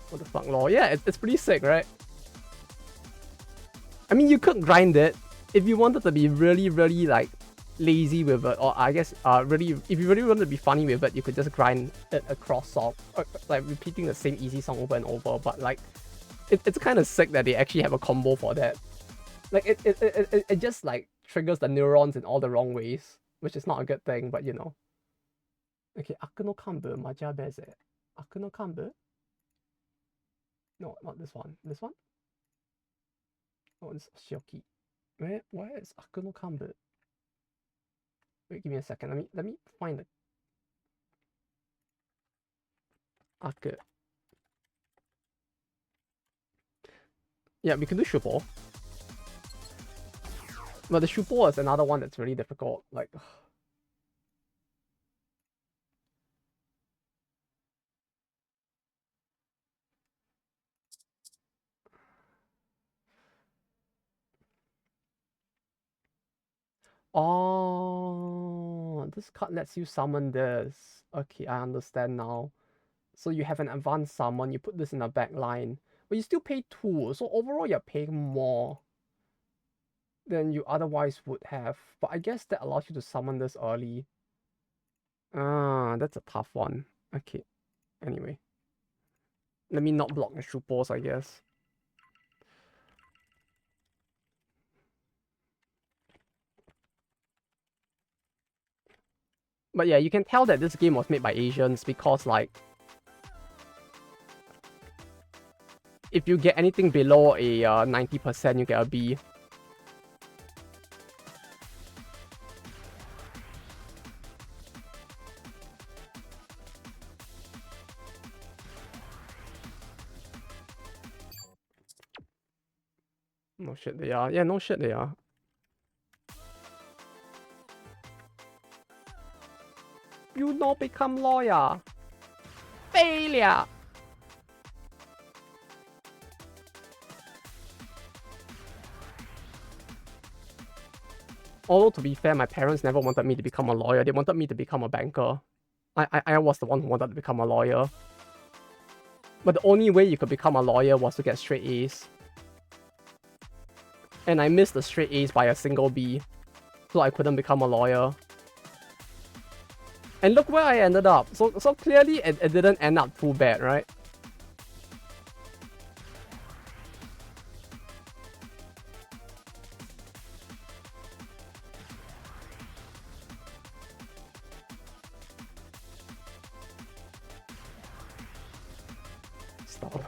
What the fuck, lol? Yeah, it's pretty sick, right? I mean, you could grind it if you wanted to be really like lazy with it, or I guess if you really wanted to be funny with it, you could just grind it across song, like repeating the same easy song over and over. But like, it's kind of sick that they actually have a combo for that. Like it just like triggers the neurons in all the wrong ways, which is not a good thing, but you know. Okay, Aku no Kanbu, Majabeze. Aku no Kanbu? No, not this one. This one? Oh, it's Shioki. Where is Aku no Kanbu? Wait, give me a second. Let me find the Aku. Yeah, we can do Shupo. But the Shupo is another one that's really difficult. Like, oh, this card lets you summon this. Okay, I understand now. So you have an advanced summon, you put this in the back line, but you still pay 2. So overall, you're paying more than you otherwise would have. But I guess that allows you to summon this early. Ah, that's a tough one. Okay, anyway. Let me not block the Shupos, I guess. But yeah, you can tell that this game was made by Asians because, like, if you get anything below a 90%, you get a B. No shit, they are. Yeah, no shit, they are. You not become lawyer. Failure. Although, to be fair, my parents never wanted me to become a lawyer. They wanted me to become a banker. I was the one who wanted to become a lawyer. But the only way you could become a lawyer was to get straight A's. And I missed the straight A's by a single B. So I couldn't become a lawyer. And look where I ended up. So clearly it didn't end up too bad, right? Stop.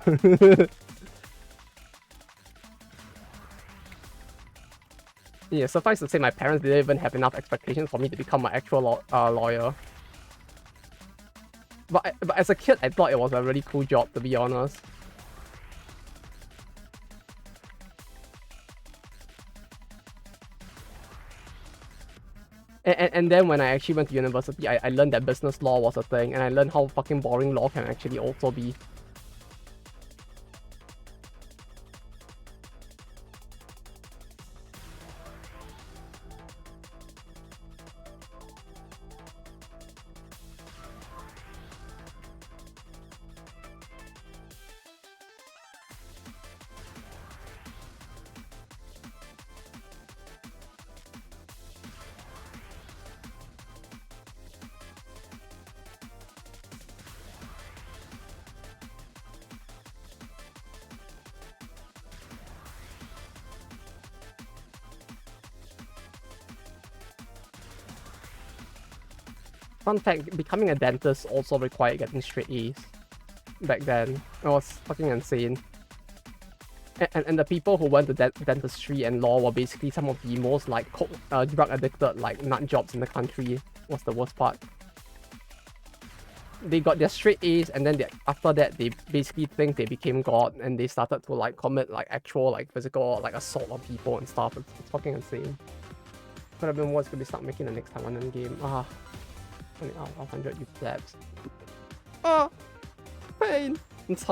Yeah, suffice to say, my parents didn't even have enough expectations for me to become an actual lawyer. But as a kid, I thought it was a really cool job, to be honest. And then when I actually went to university, I learned that business law was a thing, and I learned how fucking boring law can actually also be. Fun fact, becoming a dentist also required getting straight A's back then. It was fucking insane. And the people who went to dentistry and law were basically some of the most like drug addicted like nut jobs in the country. What's the worst part? They got their straight A's, and then after that they basically think they became god, and they started to like commit like actual like physical like assault on people and stuff. It's fucking insane. Could have been worse. Could be start making the next time on the game. Ah, 20 out of 100, you plebs. Ah, pain. That's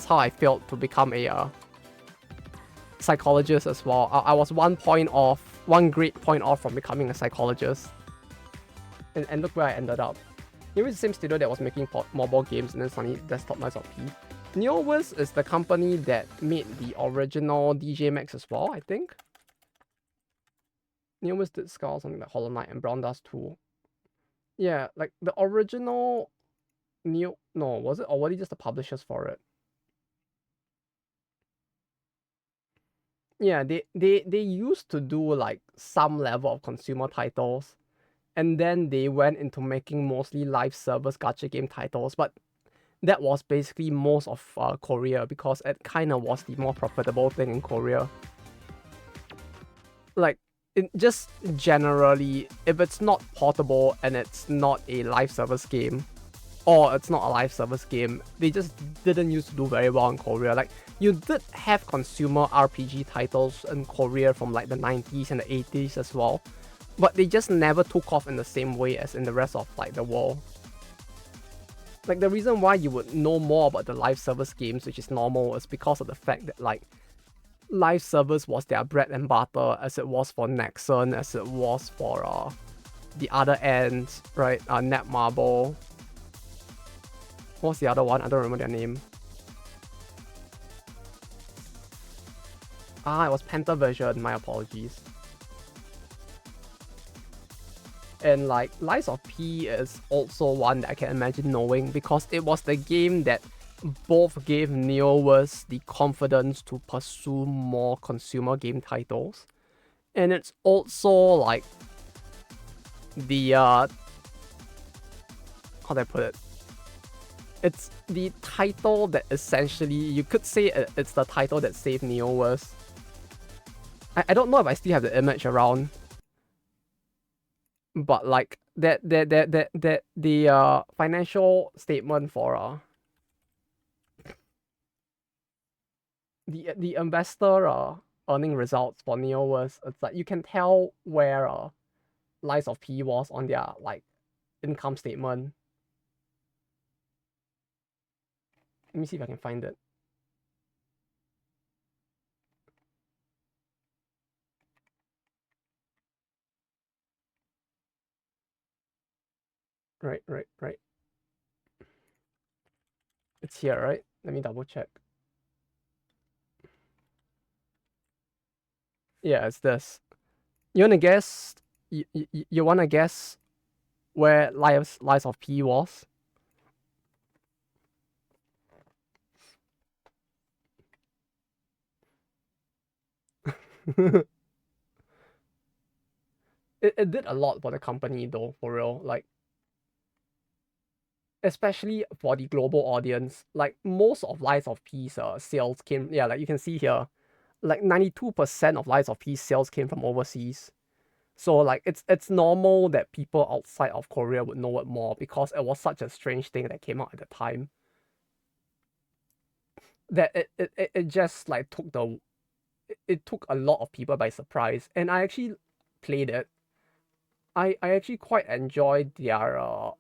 how I failed to become a psychologist as well. I was one grade point off from becoming a psychologist. And look where I ended up. It was the same studio that was making mobile games, and then suddenly Desktop Knights of P. Weiss is the company that made the original DJ Max as well, I think. Weiss did Skull, something like Hollow Knight, and Brown Dust 2. Yeah, like the original no, was it, or were they just the publishers for it? Yeah, they used to do like some level of consumer titles, and then they went into making mostly live service gacha game titles, but that was basically most of Korea because it kind of was the more profitable thing in Korea. Like, just generally, if it's not portable and it's not a live service game, or it's not a live service game, they just didn't used to do very well in Korea. Like, you did have consumer RPG titles in Korea from like the 90s and the 80s as well, but they just never took off in the same way as in the rest of like the world. Like, the reason why you would know more about the live service games, which is normal, is because of the fact that like live service was their bread and butter, as it was for Nexon, as it was for the other end, right? Netmarble. What's the other one? I don't remember their name. It was Pentavision. My apologies. And like Lies of P is also one that I can imagine knowing because it was the game that both gave NeoWorks the confidence to pursue more consumer game titles. And it's also like the how do I put it? It's the title that essentially you could say it's the title that saved NeoWorks. I don't know if I still have the image around, but like that the financial statement for the investor earning results for NeoWorks, it's like you can tell where Lies of P was on their like income statement. Let me see if I can find it. Right. It's here, right? Let me double check. Yeah, it's this. You wanna guess? You wanna guess where Lies of P was? It did a lot for the company though, for real. Like, especially for the global audience. Like most of Lies of P's sales came, yeah, like you can see here, like 92% of Lies of P's sales came from overseas. So like it's normal that people outside of Korea would know it more because it was such a strange thing that came out at the time. That it just like it took a lot of people by surprise. And I actually played it. I actually quite enjoyed their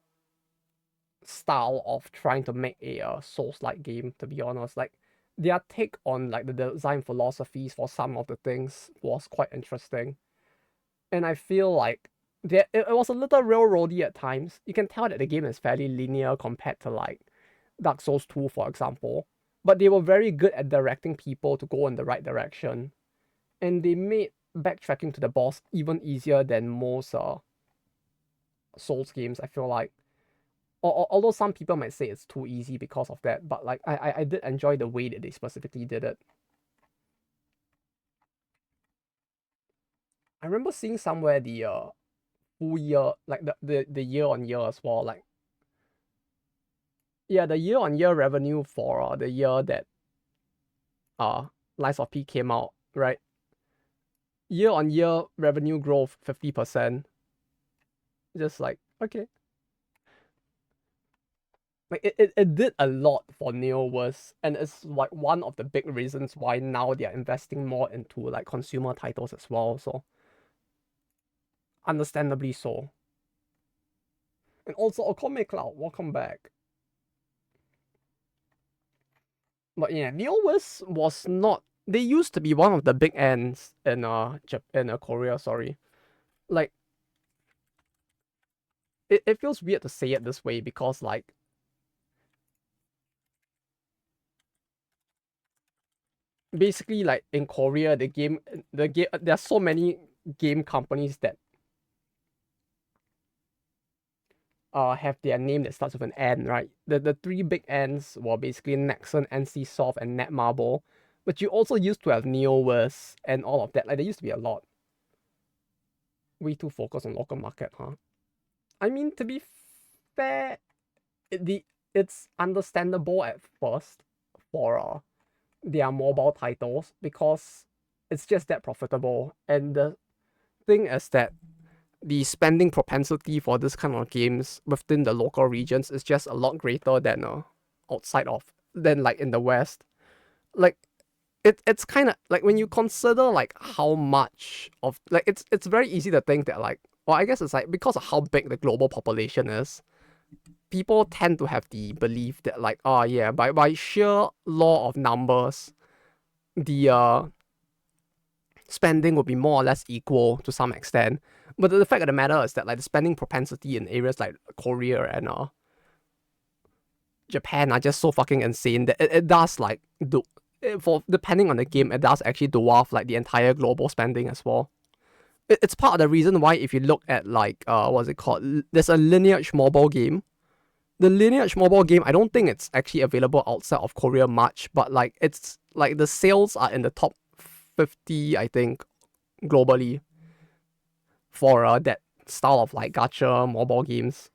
style of trying to make a Souls-like game, to be honest. Like their take on like the design philosophies for some of the things was quite interesting. And I feel like it was a little railroady at times. You can tell that the game is fairly linear compared to like Dark Souls 2, for example. But they were very good at directing people to go in the right direction. And they made backtracking to the boss even easier than most Souls games, I feel like. Although some people might say it's too easy because of that, but like I did enjoy the way that they specifically did it. I remember seeing somewhere the full year, like the year on year as well. Like, yeah, the year on year revenue for the year that uh Lies of P came out, right? Year on year revenue growth 50%. Just like, okay. Like it did a lot for NeoWorks, and it's like one of the big reasons why now they're investing more into like consumer titles as well. So understandably so. And also Okome Cloud, welcome back. But yeah, NeoWorks was not, they used to be one of the big ends in Korea, sorry. Like it feels weird to say it this way because like basically like in Korea the game there are so many game companies that have their name that starts with an N, right? The three big N's were basically Nexon, NC Soft, and Netmarble, But you also used to have Neo-Weiss and all of that. Like, there used to be a lot. Way too focused on local market, huh? I mean, to be fair, it's understandable at first for their mobile titles because it's just that profitable. And the thing is that the spending propensity for this kind of games within the local regions is just a lot greater than than like in the West. Like it's kind of like when you consider like how much of like it's very easy to think that like, well, I guess it's like because of how big the global population is, people tend to have the belief that like, oh yeah, by sheer law of numbers, the spending will be more or less equal to some extent. But the fact of the matter is that like the spending propensity in areas like Korea and Japan are just so fucking insane that it does like for depending on the game, it does actually dwarf like the entire global spending as well. It's part of the reason why if you look at like what's it called? There's a Lineage mobile game. The Lineage mobile game, I don't think it's actually available outside of Korea much, but like it's like the sales are in the top 50, I think, globally for that style of like gacha mobile games.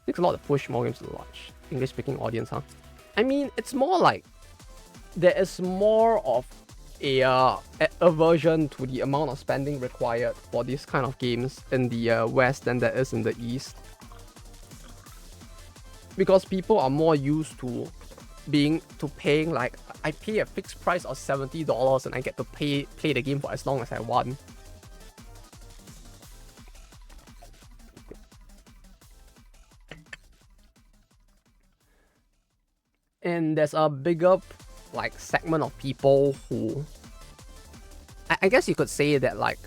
Takes a lot to push more games to the large English-speaking audience, huh? I mean, it's more like there is more of a aversion to the amount of spending required for these kind of games in the West than there is in the East. Because people are more used to paying like, I pay a fixed price of $70 and I get to play the game for as long as I want. And there's a bigger like segment of people who I guess you could say that like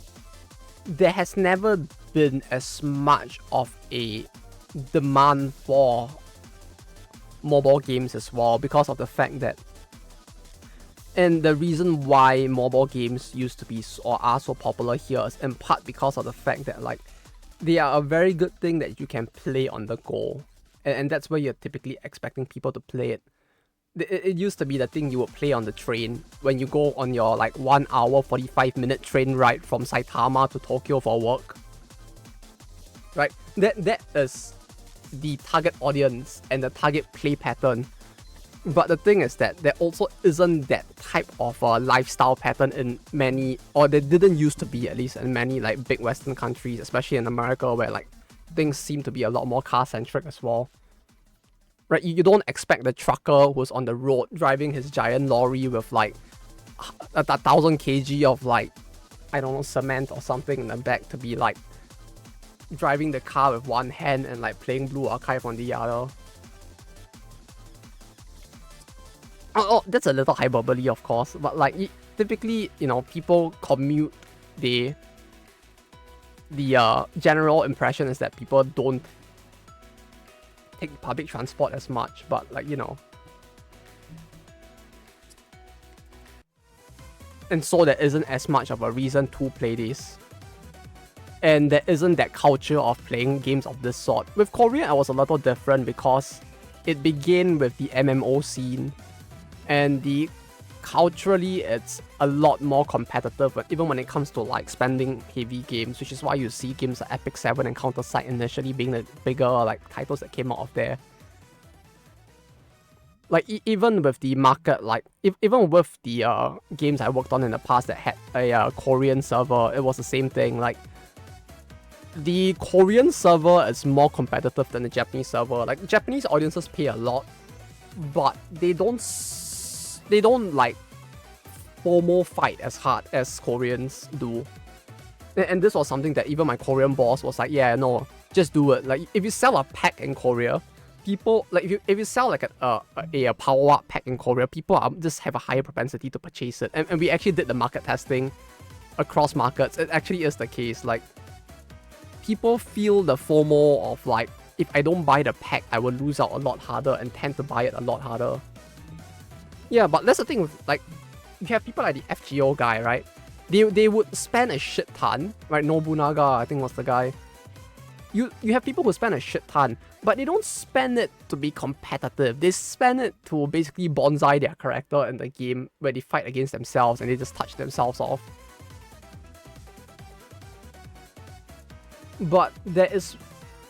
there has never been as much of a demand for mobile games as well because of the fact that, and the reason why mobile games used to be or are so popular here is in part because of the fact that like they are a very good thing that you can play on the go, and that's where you're typically expecting people to play it. It used to be the thing you would play on the train when you go on your like 1 hour 45-minute train ride from Saitama to Tokyo for work. Right? That is the target audience and the target play pattern. But the thing is that there also isn't that type of lifestyle pattern in many, or there didn't used to be at least in many like big Western countries, especially in America where like things seem to be a lot more car-centric as well. Right, you don't expect the trucker who's on the road driving his giant lorry with like 1,000 kg of like, I don't know, cement or something in the back to be like driving the car with one hand and like playing Blue Archive on the other. Oh, that's a little hyperbole, of course, but like typically, you know, people commute. The general impression is that people don't take public transport as much, but like, you know. And so there isn't as much of a reason to play this. And there isn't that culture of playing games of this sort. With Korea, it was a little different because it began with the MMO scene. And culturally, it's a lot more competitive, but even when it comes to like spending heavy games, which is why you see games like Epic 7 and Counter-Strike initially being the bigger like titles that came out of there. Like even with the market, like even with the games I worked on in the past that had a Korean server, it was the same thing. Like the Korean server is more competitive than the Japanese server. Like Japanese audiences pay a lot, but they don't like FOMO fight as hard as Koreans do. And this was something that even my Korean boss was like, yeah, no, just do it. Like if you sell a pack in Korea, people like if you sell like a power up pack in Korea, people just have a higher propensity to purchase it. And we actually did the market testing across markets. It actually is the case. Like people feel the FOMO of like, if I don't buy the pack, I will lose out a lot harder and tend to buy it a lot harder. Yeah, but that's the thing with like, you have people like the FGO guy, right? They would spend a shit ton, right? Nobunaga, I think was the guy. you have people who spend a shit ton, but they don't spend it to be competitive. They spend it to basically bonsai their character in the game where they fight against themselves and they just touch themselves off. But there is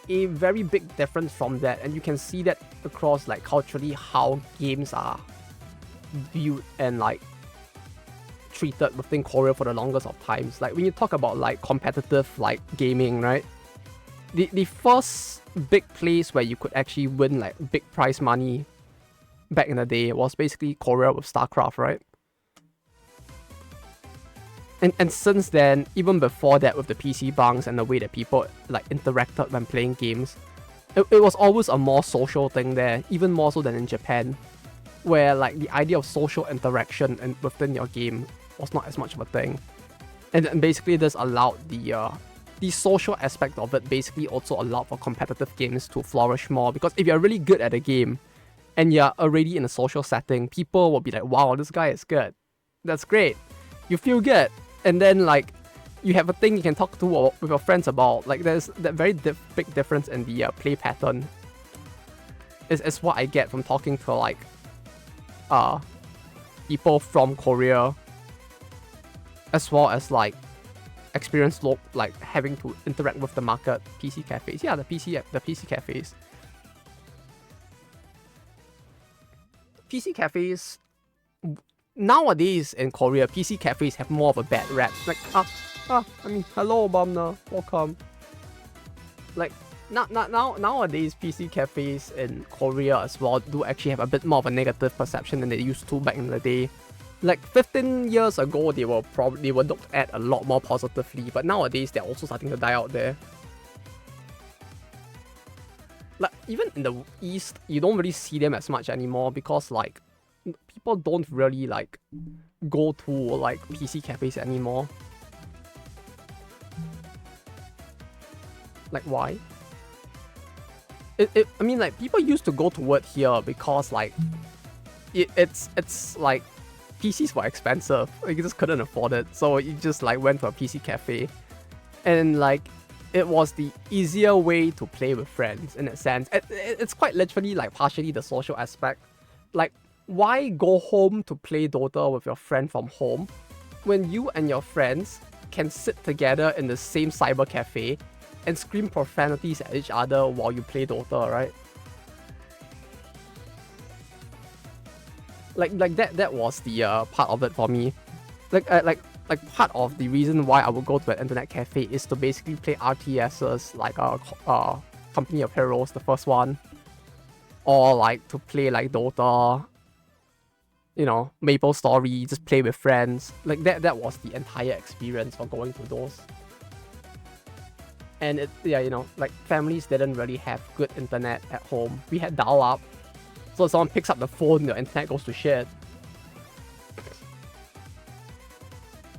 a very big difference from that, and you can see that across like culturally how games are viewed and like treated within Korea for the longest of times. Like when you talk about like competitive like gaming, right? The first big place where you could actually win like big prize money back in the day was basically Korea with StarCraft, right? And since then, even before that with the PC bunks and the way that people like interacted when playing games, it was always a more social thing there, even more so than in Japan, where like the idea of social interaction and within your game was not as much of a thing. And basically this allowed the social aspect of it basically also allowed for competitive games to flourish more, because if you're really good at a game and you're already in a social setting, people will be like, wow, this guy is good. That's great. You feel good. And then like you have a thing you can talk to with your friends about. Like there's that very big difference in the play pattern. Is what I get from talking to like people from Korea, as well as like experience like having to interact with the market PC cafes. Yeah, the PC cafes. PC cafes nowadays in Korea, PC cafes have more of a bad rap. Like I mean, hello Bamna, welcome. Like nowadays PC cafes in Korea as well do actually have a bit more of a negative perception than they used to back in the day. Like 15 years ago, they were looked at a lot more positively, but nowadays they're also starting to die out there. Like even in the East, you don't really see them as much anymore because like people don't really like go to like PC cafes anymore. Like why? I mean like people used to go to it here because like it's like PCs were expensive. Like, you just couldn't afford it, so you just like went to a PC cafe, and like it was the easier way to play with friends in a sense. It's quite literally like partially the social aspect. Like, why go home to play Dota with your friend from home when you and your friends can sit together in the same cyber cafe and scream profanities at each other while you play Dota, right? Like that was the part of it for me. Like part of the reason why I would go to an internet cafe is to basically play RTSs like Company of Heroes, the first one, or like to play like Dota, you know, Maple Story, just play with friends. Like that was the entire experience for going to those. And you know, like families didn't really have good internet at home. We had dial-up. So if someone picks up the phone, the internet goes to shit.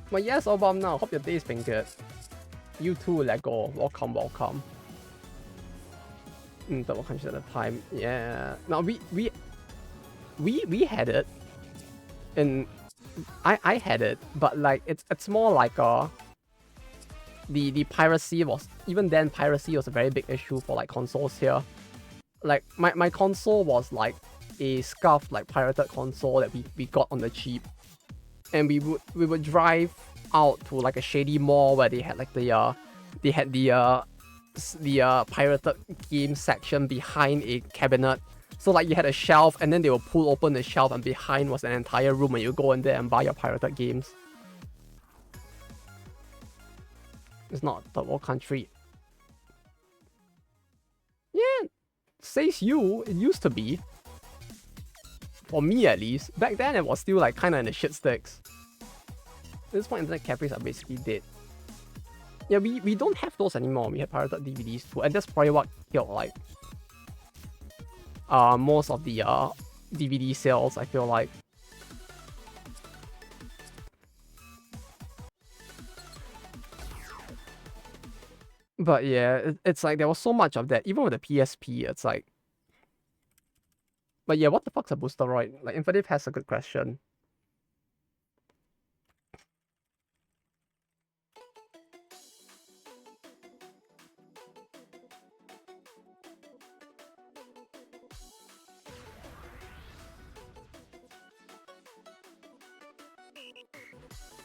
But yes, Obam now. Hope your day's been good. You too, Lego. Welcome, welcome. Double countries at a time. Yeah. Now we had it. And I had it, but like it's more like the piracy was, even then piracy was a very big issue for like consoles here. Like my console was like a scuffed like pirated console that we got on the cheap, and we would drive out to like a shady mall where they had like the pirated game section behind a cabinet. So like you had a shelf, and then they will pull open the shelf, and behind was an entire room, and you go in there and buy your pirated games. It's not third world country. Yeah, says you. It used to be. For me at least. Back then it was still like kind of in the shit sticks. At this point, internet cafes are basically dead. Yeah, we don't have those anymore. We have pirated DVDs too, and that's probably what killed like most of the DVD sales, I feel like. But yeah, it's like there was so much of that. Even with the PSP, it's like... But yeah, what the fuck's a boosteroid? Like, Infinitive has a good question.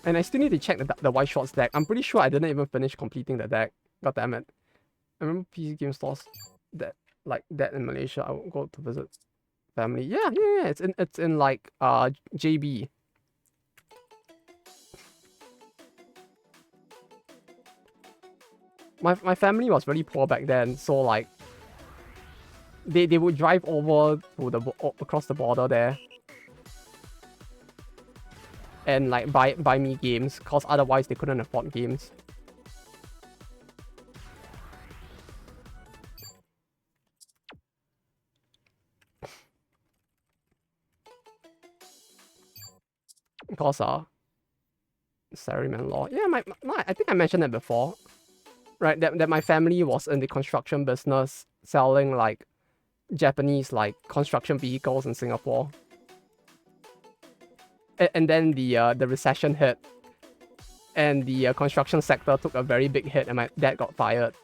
And I still need to check the Weiss Schwarz deck. I'm pretty sure I didn't even finish completing the deck. God damn it. I remember PC game stores that like that in Malaysia. I will go to visit family. Yeah. It's in like JB. My family was really poor back then, so like they would drive over to the across the border there and like buy me games, cause otherwise they couldn't afford games. Cause salaryman law. Yeah, I think I mentioned that before, right? That my family was in the construction business, selling like Japanese like construction vehicles in Singapore. And then the recession hit, and the construction sector took a very big hit, and my dad got fired.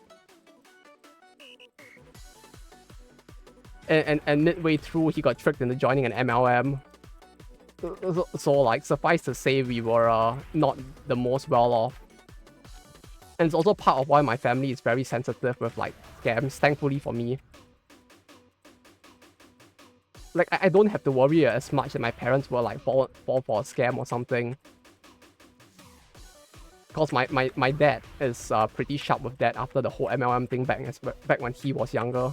And midway through, he got tricked into joining an MLM. So like, suffice to say, we were not the most well off. And it's also part of why my family is very sensitive with like scams, thankfully for me. Like, I don't have to worry as much that my parents will like fall for a scam or something. Because my dad is pretty sharp with that after the whole MLM thing back when he was younger.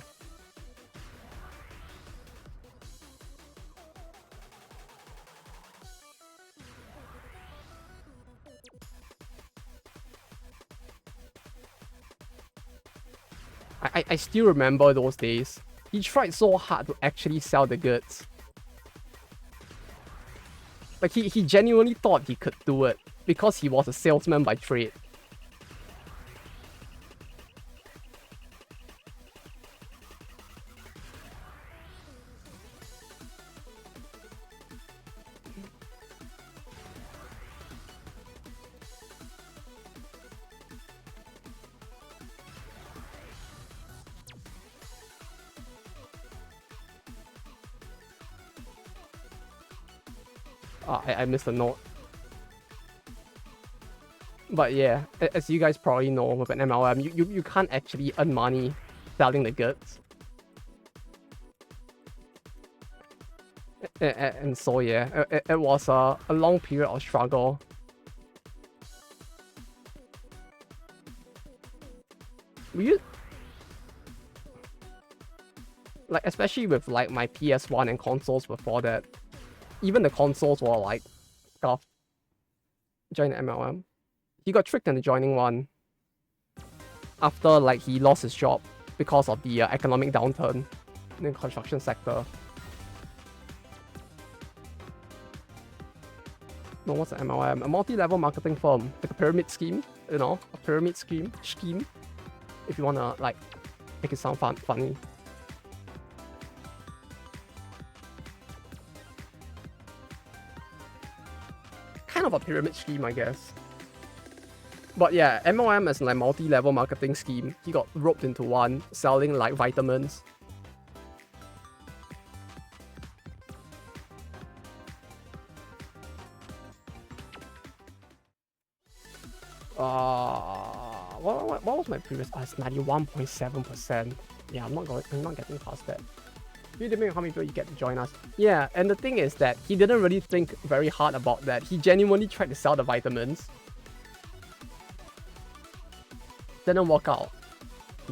I still remember those days. He tried so hard to actually sell the goods. Like, he genuinely thought he could do it because he was a salesman by trade. I missed a note. But yeah, as you guys probably know, with an MLM, you can't actually earn money selling the goods. And so yeah, it was a long period of struggle. Like, especially with like my PS1 and consoles before that, even the consoles were like scuffed. Join the MLM. He got tricked into joining one after like he lost his job because of the economic downturn in the construction sector. No, what's an MLM? A multi-level marketing firm, like a pyramid scheme, you know, a pyramid scheme. If you wanna like make it sound funny. Kind of a pyramid scheme, I guess. But yeah, MLM is like multi-level marketing scheme. He got roped into one, selling like vitamins. What was my previous? It's 91.7%. Yeah, I'm not getting past that. You didn't know how many people you get to join us. Yeah, and the thing is that he didn't really think very hard about that. He genuinely tried to sell the vitamins. Didn't work out.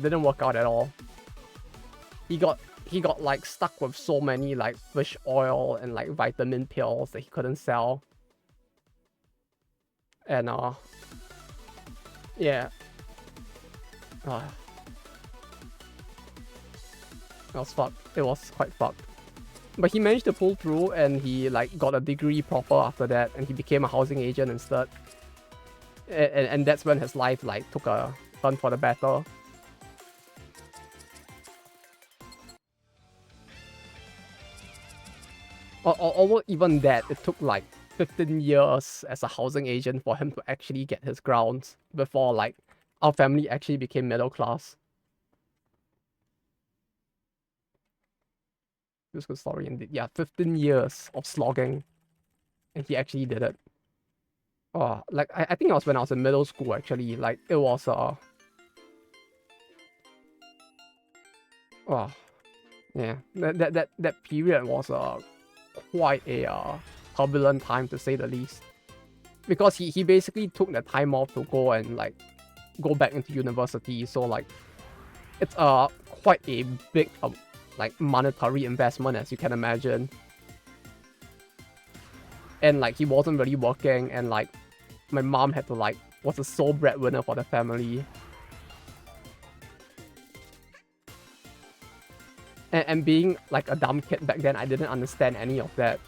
Didn't work out at all. He got like stuck with so many like fish oil and like vitamin pills that he couldn't sell. And yeah. It was fucked. It was quite fucked. But he managed to pull through, and he like got a degree proper after that, and he became a housing agent instead. And that's when his life like took a turn for the better. Or even that, it took like 15 years as a housing agent for him to actually get his grounds before like our family actually became middle class. It was a good story indeed. Yeah, 15 years of slogging, and he actually did it. like I think it was when I was in middle school actually. Like it was oh yeah, that period was quite a turbulent time to say the least. Because he basically took the time off to go and like go back into university, so like it's quite a big like monetary investment, as you can imagine. And like he wasn't really working, and like my mom had to like was the sole breadwinner for the family. And being like a dumb kid back then, I didn't understand any of that.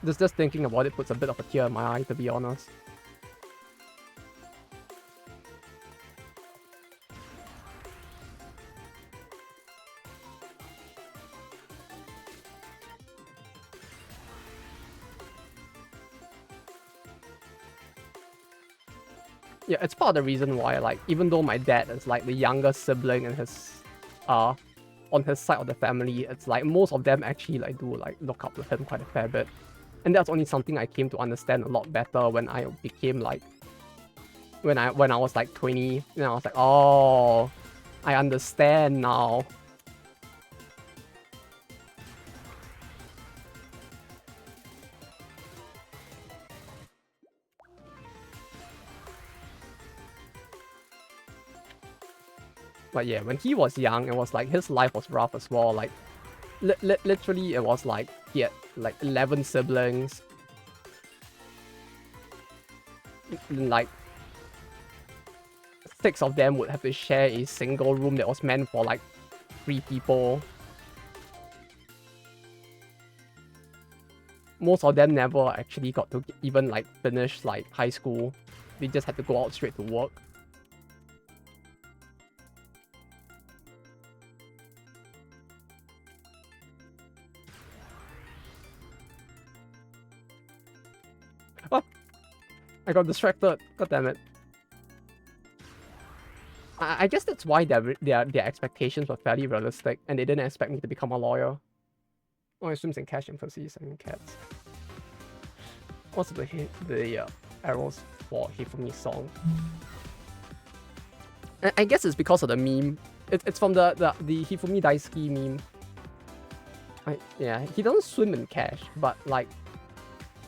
Just thinking about it puts a bit of a tear in my eye, to be honest. Yeah, it's part of the reason why, like, even though my dad is like the younger sibling in his on his side of the family, it's like most of them actually like do like look up to him quite a fair bit. And that's only something I came to understand a lot better when I became like when I was like 20, and I was like, oh, I understand now. But yeah, when he was young, it was like his life was rough as well. Like, literally, it was like he had like 11 siblings. Like, 6 of them would have to share a single room that was meant for like 3 people. Most of them never actually got to even like finish like high school. They just had to go out straight to work. I got distracted. God damn it. I guess that's why their expectations were fairly realistic, and they didn't expect me to become a lawyer. Oh, I assume in cash emphases and cats. What's the arrows for Hifumi song? I guess it's because of the meme. It's from the Hifumi Daisuki meme. Yeah, he doesn't swim in cash, but like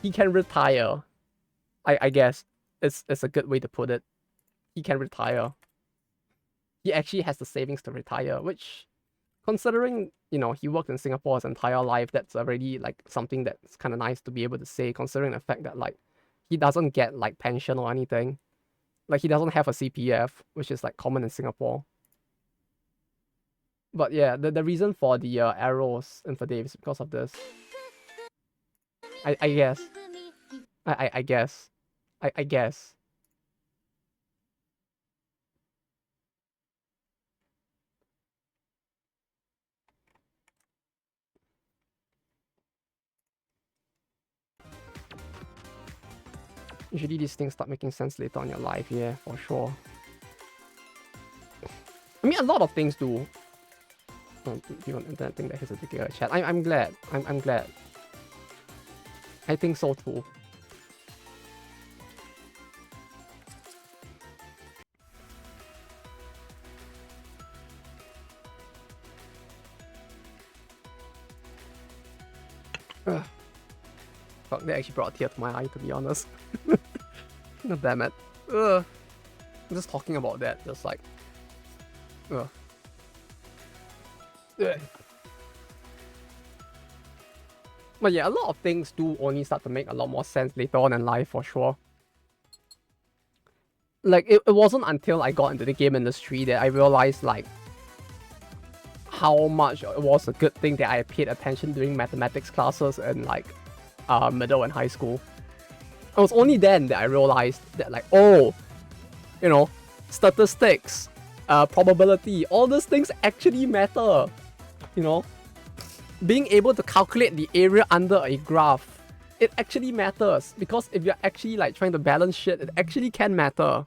he can retire. I guess it's a good way to put it. He can retire. He actually has the savings to retire, which, considering, you know, he worked in Singapore his entire life, that's already like something that's kind of nice to be able to say, considering the fact that like he doesn't get like pension or anything. Like he doesn't have a CPF, which is like common in Singapore. But yeah, the reason for the arrows in Dave is because of this. I guess. I guess. I guess. Usually these things start making sense later on in your life, yeah, for sure. I mean, a lot of things do. You want internet thing that has a bigger chat. I'm glad. I'm glad. I think so too. Fuck, that actually brought a tear to my eye, to be honest. God damn it. Just talking about that, just like... Ugh. But yeah, a lot of things do only start to make a lot more sense later on in life, for sure. Like, it wasn't until I got into the game industry that I realized, like, how much it was a good thing that I paid attention during mathematics classes in, like, middle and high school. It was only then that I realized that, like, oh, you know, statistics, probability, all these things actually matter, you know? Being able to calculate the area under a graph, it actually matters, because if you're actually, like, trying to balance shit, it actually can matter.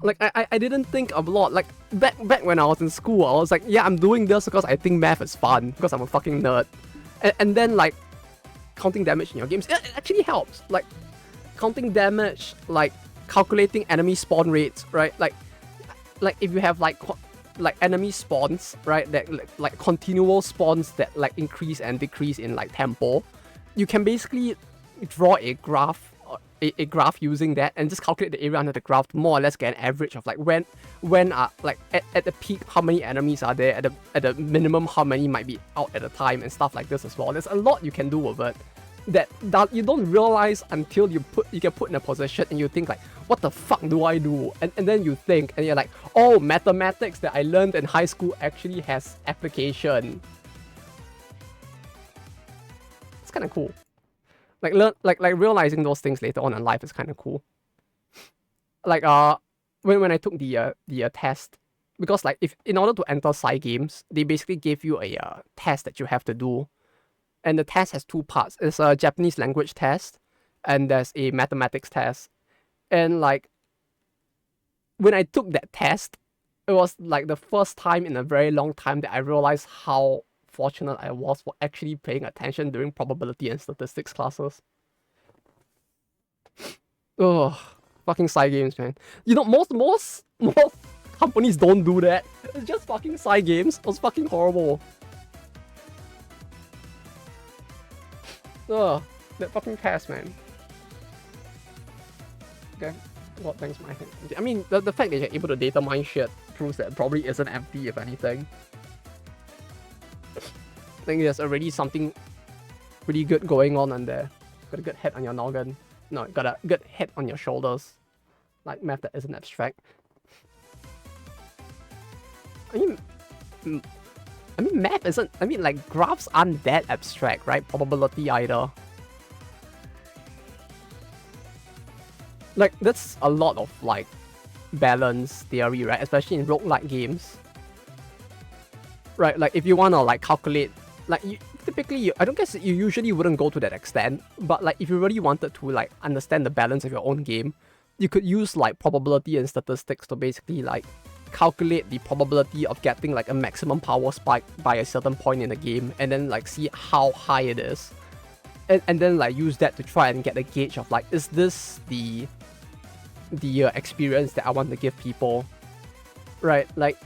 Like, I didn't think a lot. Like, back when I was in school, I was like, yeah, I'm doing this because I think math is fun, because I'm a fucking nerd. And then like counting damage in your games, it actually helps. Like counting damage, like calculating enemy spawn rates, right? Like if you have like enemy spawns, right? That like continual spawns that like increase and decrease in like tempo, you can basically draw a graph. A graph using that and just calculate the area under the graph to more or less get an average of like when are like at the peak how many enemies are there, at the minimum how many might be out at a time and stuff like this as well. There's a lot you can do with it that you don't realize until you get put in a position and you think like, what the fuck do I do? And then you think and you're like, oh, mathematics that I learned in high school actually has application. It's kind of cool. Like realizing those things later on in life is kind of cool. Like when I took the test, because like if in order to enter Psy games, they basically gave you a test that you have to do, and the test has two parts. It's a Japanese language test, and there's a mathematics test. And like when I took that test, it was like the first time in a very long time that I realized how fortunate I was for actually paying attention during probability and statistics classes. Ugh, fucking Psy games, man. You know, most companies don't do that. It's just fucking Psy games. It was fucking horrible. Ugh, that fucking test, man. Okay, well, thanks, my thing. I mean, the fact that you're able to data mine shit proves that it probably isn't empty, if anything. I think there's already something pretty good going on there. Got a good head on your noggin. No, got a good head on your shoulders. Like math that isn't abstract. I mean math isn't, I mean like graphs aren't that abstract, right? Probability either. Like that's a lot of like balance theory, right? Especially in roguelike games. Right, like if you wanna like calculate, like typically, I don't guess you usually wouldn't go to that extent, but like if you really wanted to like understand the balance of your own game, you could use like probability and statistics to basically like calculate the probability of getting like a maximum power spike by a certain point in the game, and then like see how high it is, and then like use that to try and get a gauge of like, is this the experience that I want to give people, right? Like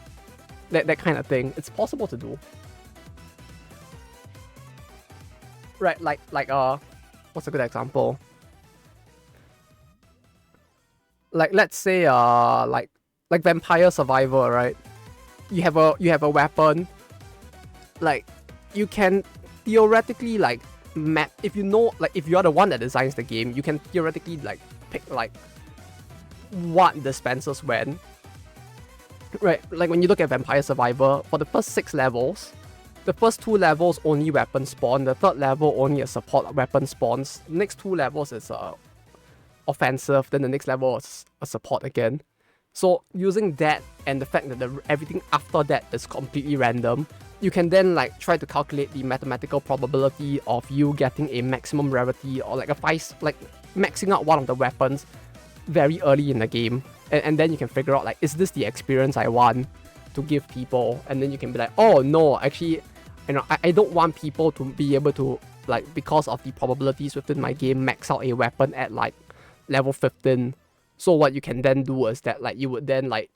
that kind of thing. It's possible to do. Right, like what's a good example? Like let's say like Vampire Survivor, right? You have a weapon. Like you can theoretically like map, if you know, like if you're the one that designs the game, you can theoretically like pick like what dispensers when. Right, like when you look at Vampire Survivor, for the first 6 levels, the first 2 levels only weapon spawn, the 3rd level only a support weapon spawns, the next 2 levels is offensive, then the next level is a support again. So using that and the fact that everything after that is completely random, you can then like try to calculate the mathematical probability of you getting a maximum rarity or like like maxing out one of the weapons very early in the game. And then you can figure out like, is this the experience I want to give people? And then you can be like, oh no, actually, you know, I don't want people to be able to, like, because of the probabilities within my game, max out a weapon at like level 15. So what you can then do is that like you would then like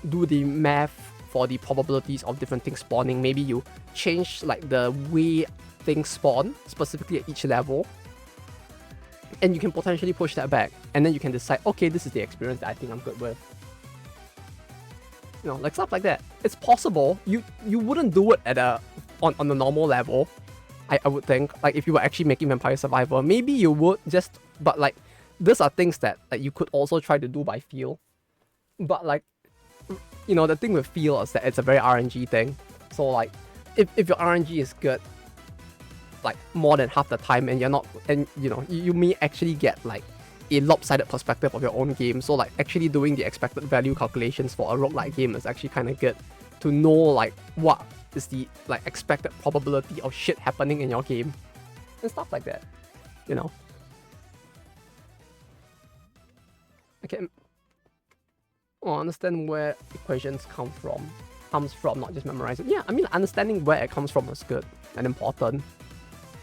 do the math for the probabilities of different things spawning. Maybe you change like the way things spawn specifically at each level, and you can potentially push that back, and then you can decide, okay, this is the experience that I think I'm good with. You know, like stuff like that. It's possible. You wouldn't do it at on the normal level, I would think. Like if you were actually making Vampire Survivor, maybe you would just, but like these are things that like you could also try to do by feel. But like, you know, the thing with feel is that it's a very RNG thing. So like if your RNG is good like more than half the time, and you're not, and you know, you may actually get like a lopsided perspective of your own game. So like actually doing the expected value calculations for a roguelike game is actually kind of good to know like what is the like expected probability of shit happening in your game and stuff like that, you know. Okay. Oh, understand where equations comes from, not just memorizing. Yeah, I mean, understanding where it comes from is good and important.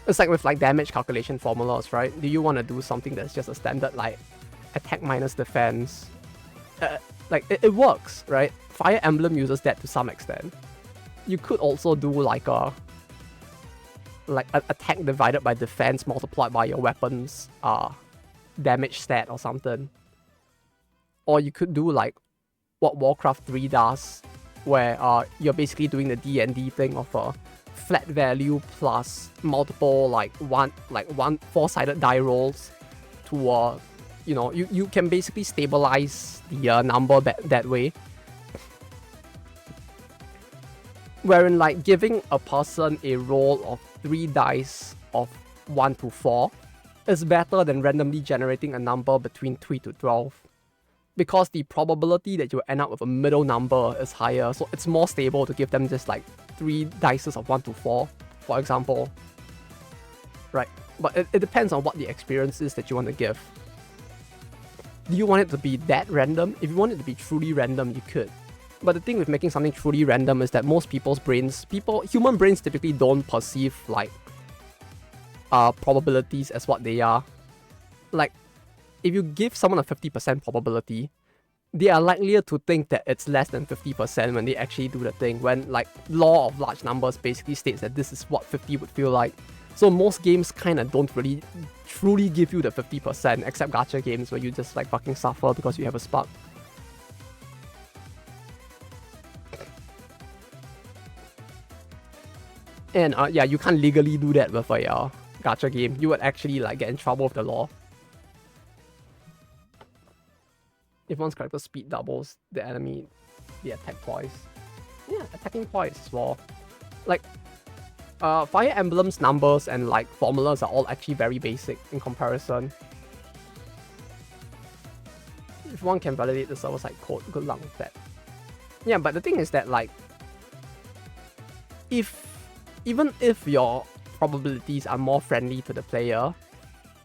It's like with like damage calculation formulas, right? Do you want to do something that's just a standard like attack minus defense? Like it works, right? Fire Emblem uses that to some extent. You could also do like a attack divided by defense multiplied by your weapon's damage stat or something. Or you could do like what Warcraft 3 does, where you're basically doing the D&D thing of a flat value plus multiple like one four-sided die rolls to you know, you can basically stabilize the number that way. Wherein like giving a person a roll of 3 dice of 1 to 4 is better than randomly generating a number between 3 to 12. Because the probability that you end up with a middle number is higher, so it's more stable to give them just like 3 dices of 1 to 4, for example. Right, but it depends on what the experience is that you want to give. Do you want it to be that random? If you want it to be truly random, you could. But the thing with making something truly random is that most people's brains, human brains typically don't perceive like probabilities as what they are. Like, if you give someone a 50% probability, they are likelier to think that it's less than 50% when they actually do the thing, when like law of large numbers basically states that this is what 50 would feel like. So most games kind of don't really truly give you the 50%, except gacha games where you just like fucking suffer because you have a spark. And yeah, you can't legally do that with a gacha game. You would actually like get in trouble with the law. If one's character speed doubles the enemy, they attack twice. Yeah, attacking twice as well. Like, Fire Emblem's numbers and like formulas are all actually very basic in comparison. If one can validate the server-side code, good luck with that. Yeah, but the thing is that like, even if your probabilities are more friendly to the player,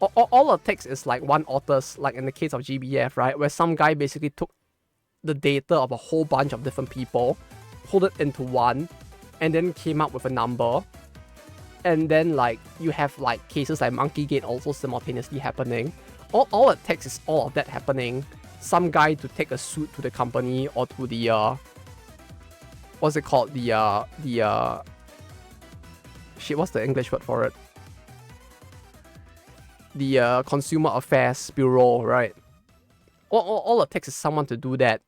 all it takes is like one author's, like in the case of GBF, right, where some guy basically took the data of a whole bunch of different people, pulled it into one, and then came up with a number. And then like you have like cases like Monkey Gate also simultaneously happening. All it takes is all of that happening. Some guy to take a suit to the company or to the what's it called? Shit, what's the English word for it? The Consumer Affairs Bureau, right? All it takes is someone to do that,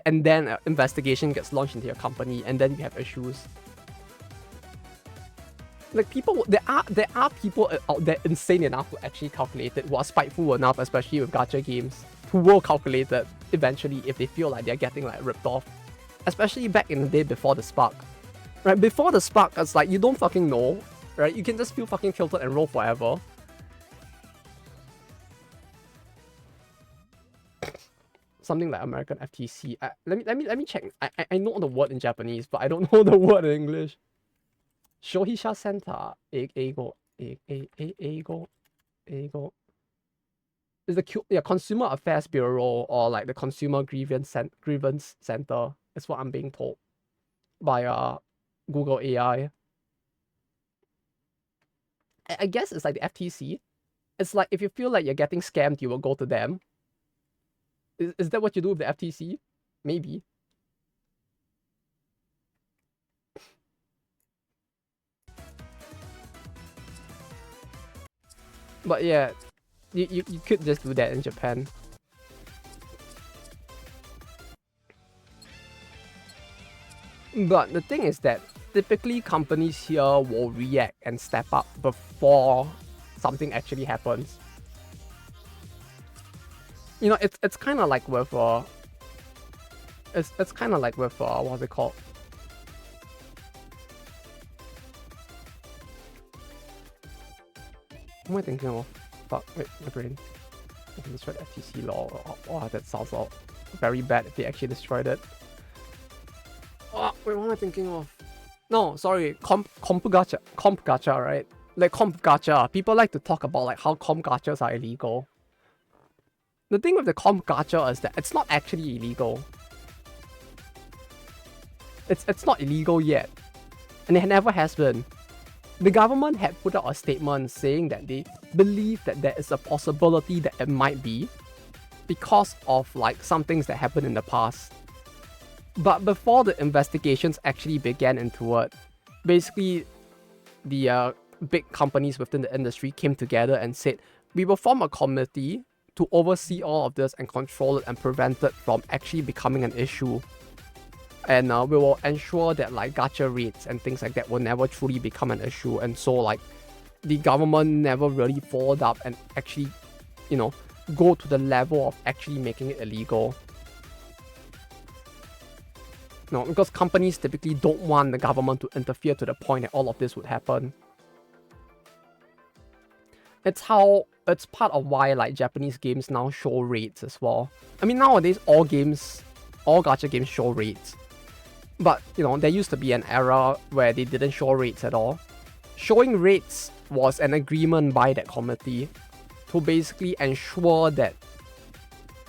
and then an investigation gets launched into your company, and then you have issues. Like people, there are people out there insane enough to actually calculate it, who are spiteful enough, especially with gacha games, who will calculate it eventually if they feel like they're getting like ripped off. Especially back in the day before the spark. Right, before the spark, it's like you don't fucking know, right? You can just feel fucking tilted and roll forever. Something like American FTC. Let me check. I know the word in Japanese, but I don't know the word in English. Shohisha Center. Eigo. Is the Consumer Affairs Bureau or like the Consumer Grievance Center is what I'm being told by Google AI. I guess it's like the FTC. It's like if you feel like you're getting scammed, you will go to them. Is that what you do with the FTC? Maybe. But yeah, you could just do that in Japan. But the thing is that typically companies here will react and step up before something actually happens. You know, it's kind of like with it's kind of like with what's it called? What am I thinking of? Fuck, wait, my brain. I can destroy the FTC law. Oh, that sounds all very bad if they actually destroyed it. Oh, wait, what am I thinking of? No, sorry, comp gacha, right? Like comp gacha. People like to talk about like how comp gachas are illegal. The thing with the comp gacha is that it's not actually illegal. It's not illegal yet. And it never has been. the government had put out a statement saying that they believe that there is a possibility that it might be because of like some things that happened in the past. But before the investigations actually began into it, basically the big companies within the industry came together and said, we will form a committee to oversee all of this and control it and prevent it from actually becoming an issue. And we will ensure that like gacha rates and things like that will never truly become an issue. And so like the government never really followed up and actually, you know, go to the level of actually making it illegal. No, because companies typically don't want the government to interfere to the point that all of this would happen. It's part of why like Japanese games now show rates as well. I mean, nowadays all gacha games show rates. But, you know, there used to be an era where they didn't show rates at all. Showing rates was an agreement by that committee to basically ensure that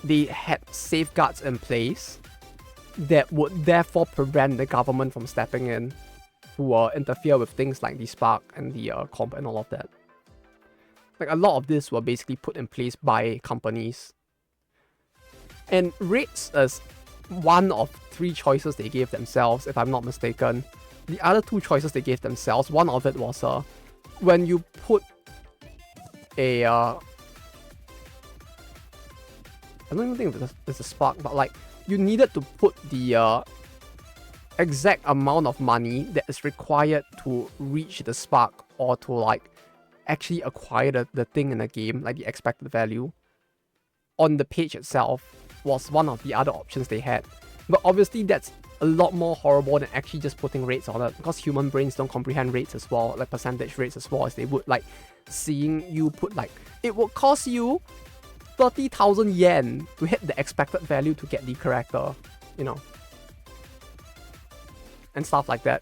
they had safeguards in place that would therefore prevent the government from stepping in to interfere with things like the Spark and the comp and all of that. Like, a lot of this were basically put in place by companies. And rates is one of 3 choices they gave themselves, if I'm not mistaken. The other 2 choices they gave themselves, one of it was when you put a I don't even think it's a Spark, but like you needed to put the exact amount of money that is required to reach the Spark or to like actually acquire the thing in the game, like the expected value, on the page itself was one of the other options they had. But obviously that's a lot more horrible than actually just putting rates on it, because human brains don't comprehend rates as well, like percentage rates as well as they would like seeing you put like, it would cost you 30,000 yen to hit the expected value to get the character, you know, and stuff like that.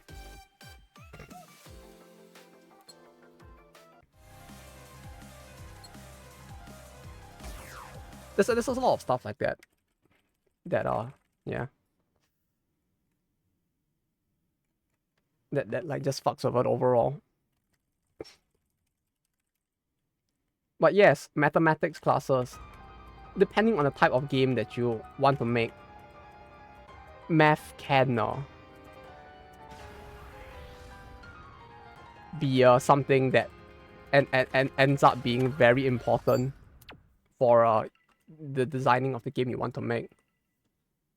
There's a lot of stuff like that yeah, that like just fucks with it overall. But yes, mathematics classes, depending on the type of game that you want to make, math can be something that and ends up being very important for the designing of the game you want to make.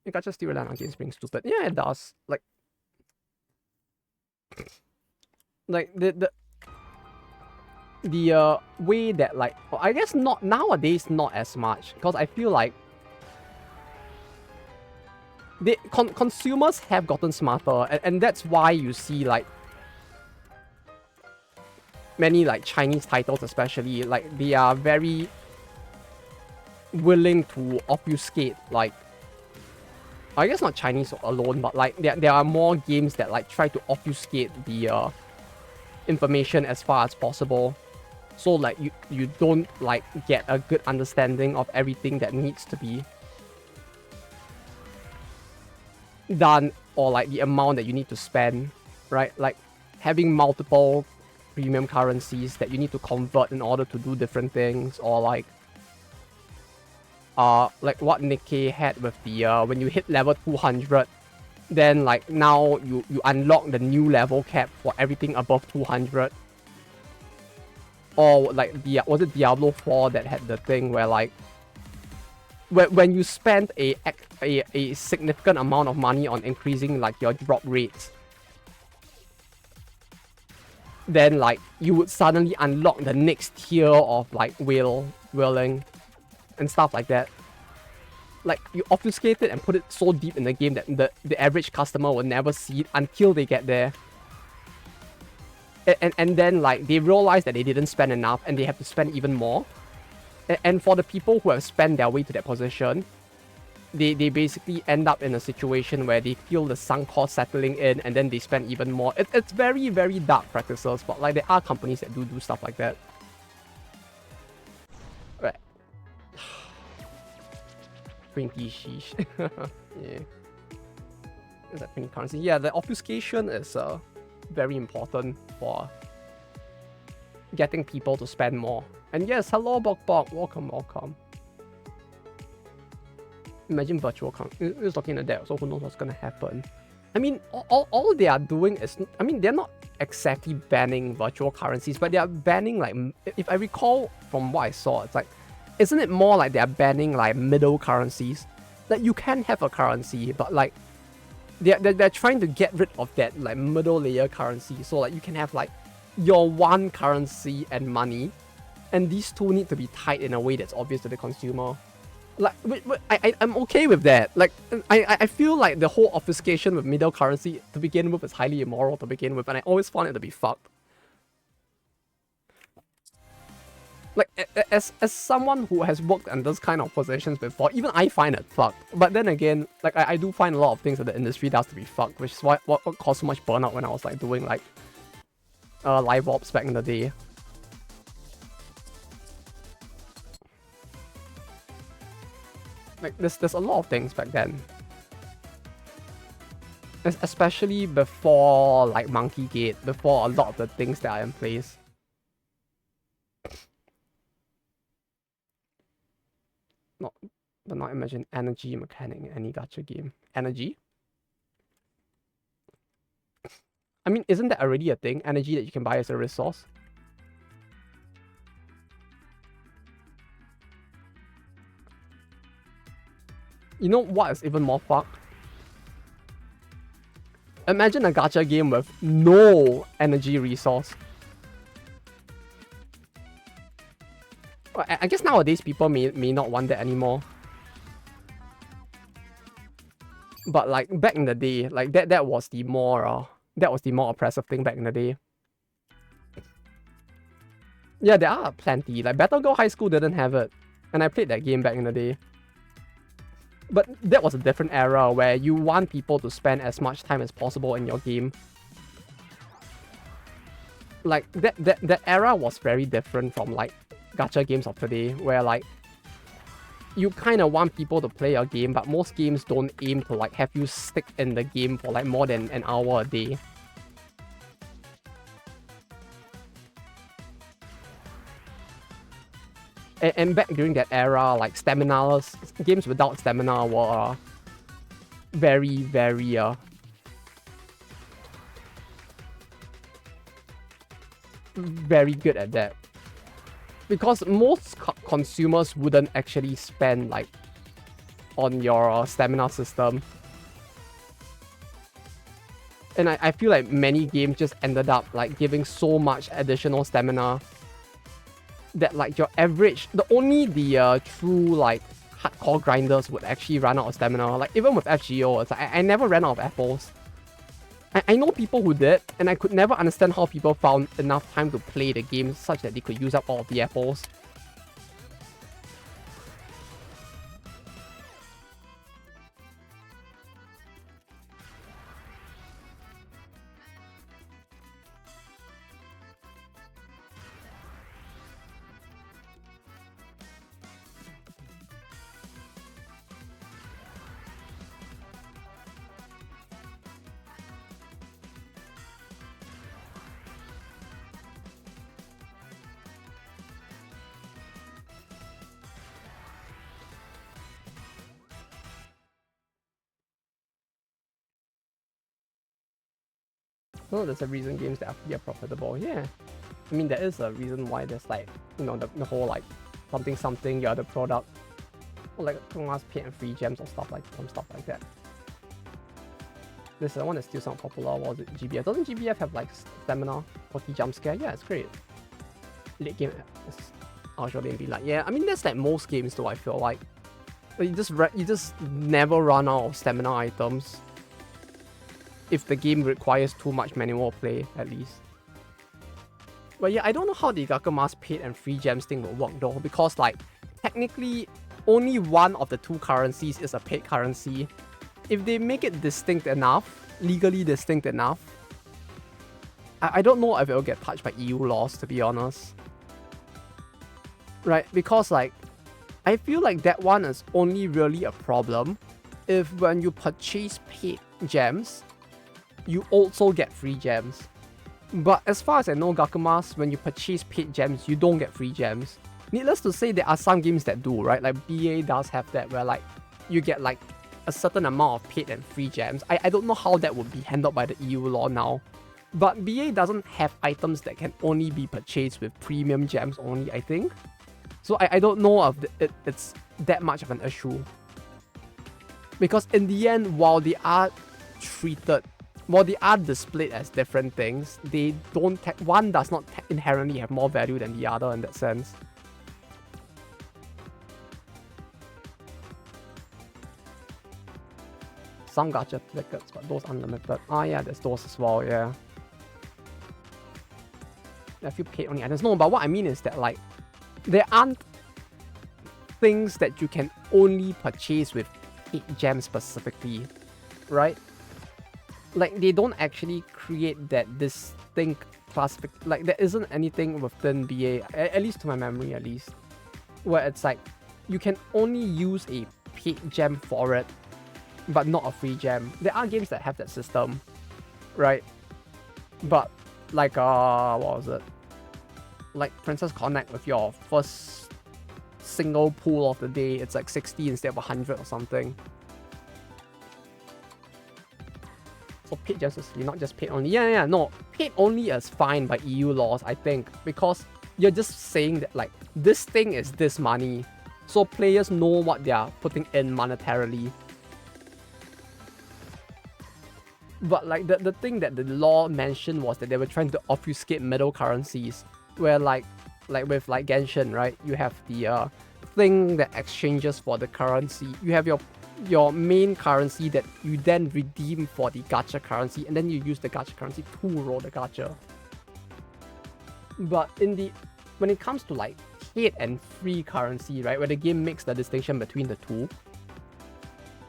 You got just rely on games being stupid. Yeah, it does. Like the way that like, I guess not nowadays, not as much, because I feel like consumers have gotten smarter, and that's why you see like many like Chinese titles especially, like they are very willing to obfuscate, like, I guess not Chinese alone, but like there are more games that like try to obfuscate the information as far as possible, so like you don't like get a good understanding of everything that needs to be done, or like the amount that you need to spend, right? Like having multiple premium currencies that you need to convert in order to do different things, or like what Nikkei had with the when you hit level 200, then like now you unlock the new level cap for everything above 200. Or like was it Diablo 4 that had the thing where like when you spend a significant amount of money on increasing like your drop rates, then like you would suddenly unlock the next tier of like whaling and stuff like that. Like you obfuscate it and put it so deep in the game that the average customer will never see it until they get there. And then like they realize that they didn't spend enough and they have to spend even more. And for the people who have spent their way to that position, they basically end up in a situation where they feel the sunk cost settling in, and then they spend even more. It's very, very dark practices, but like there are companies that do stuff like that. Right. 20 sheesh. Yeah. Is that 20 currency? Yeah, the obfuscation is very important for getting people to spend more. And yes, hello Bok Bok, welcome, welcome. Imagine virtual currency. We're talking about that, so who knows what's gonna happen. I mean, all they are doing is, I mean, they're not exactly banning virtual currencies, but they are banning, like, if I recall from what I saw, it's like, isn't it more like they're banning, like, middle currencies? Like, you can have a currency, but, like, they're trying to get rid of that, like, middle layer currency. So, like, you can have, like, your one currency and money, and these two need to be tied in a way that's obvious to the consumer. Like, I'm okay with that. Like, I feel like the whole obfuscation with middle currency to begin with is highly immoral to begin with, and I always found it to be fucked. Like, as someone who has worked in those kind of positions before, even I find it fucked. But then again, like, I do find a lot of things that the industry does to be fucked, which is what caused so much burnout when I was, like, doing, like, live ops back in the day. Like, there's a lot of things back then. Especially before, like, Monkey Gate, before a lot of the things that are in place. But not imagine energy mechanic in any gacha game. Energy? I mean, isn't that already a thing? Energy that you can buy as a resource? You know what is even more fucked? Imagine a gacha game with no energy resource. Well, I guess nowadays people may not want that anymore. But like back in the day, like that was the more oppressive thing back in the day. Yeah, there are plenty. Like Battle Girl High School didn't have it, and I played that game back in the day. But that was a different era where you want people to spend as much time as possible in your game. Like that era was very different from like gacha games of today, where like you kind of want people to play your game, but most games don't aim to like have you stick in the game for like more than an hour a day. And back during that era, like stamina-less games without stamina were very, very very good at that. Because most consumers wouldn't actually spend like on your stamina system. And I feel like many games just ended up like giving so much additional stamina that like your average, only the true like hardcore grinders would actually run out of stamina. Like even with FGO, it's like I never ran out of apples. I know people who did, and I could never understand how people found enough time to play the game such that they could use up all of the apples. So there's a reason games that are profitable. Yeah, I mean there is a reason why there's like, you know, the whole like something you're the product, or like class paid and free gems or stuff like that. This one that still sounds popular. Was it GBF? Doesn't GBF have like stamina, 40 jump scare? Yeah, it's great. Late game, I'll surely be like, yeah. I mean that's like most games though. I feel like you just never run out of stamina items. If the game requires too much manual play, at least. But yeah, I don't know how the Gakuma's paid and free gems thing will work though, because like, technically, only one of the two currencies is a paid currency. If they make it distinct enough, legally distinct enough, I don't know if it will get touched by EU laws, to be honest. Right, because like, I feel like that one is only really a problem if when you purchase paid gems, you also get free gems. But as far as I know, Gakumas, when you purchase paid gems, you don't get free gems. Needless to say, there are some games that do, right? Like BA does have that, where like you get like a certain amount of paid and free gems. I don't know how that would be handled by the EU law now. But BA doesn't have items that can only be purchased with premium gems only, I think. So I don't know if it's that much of an issue. Because in the end, while they are displayed as different things, they don't. One does not inherently have more value than the other in that sense. Some gacha tickets, but those unlimited. Ah, yeah, there's those as well. Yeah. A few paid only items. No, but what I mean is that like there aren't things that you can only purchase with paid gems specifically, right? Like they don't actually create that distinct classification. Like there isn't anything within BA, at least to my memory, at least, where it's like you can only use a paid gem for it, but not a free gem. There are games that have that system, right? But like what was it? Like Princess Connect with your first single pool of the day, it's like 60 instead of 100 or something. So paid gems is not just paid only. Yeah, no. Paid only is fine by EU laws, I think, because you're just saying that like this thing is this money. So players know what they are putting in monetarily. But like the thing that the law mentioned was that they were trying to obfuscate middle currencies. Where like with like Genshin, right? You have the thing that exchanges for the currency. You have your main currency that you then redeem for the gacha currency, and then you use the gacha currency to roll the gacha. But when it comes to like paid and free currency, right, where the game makes the distinction between the two,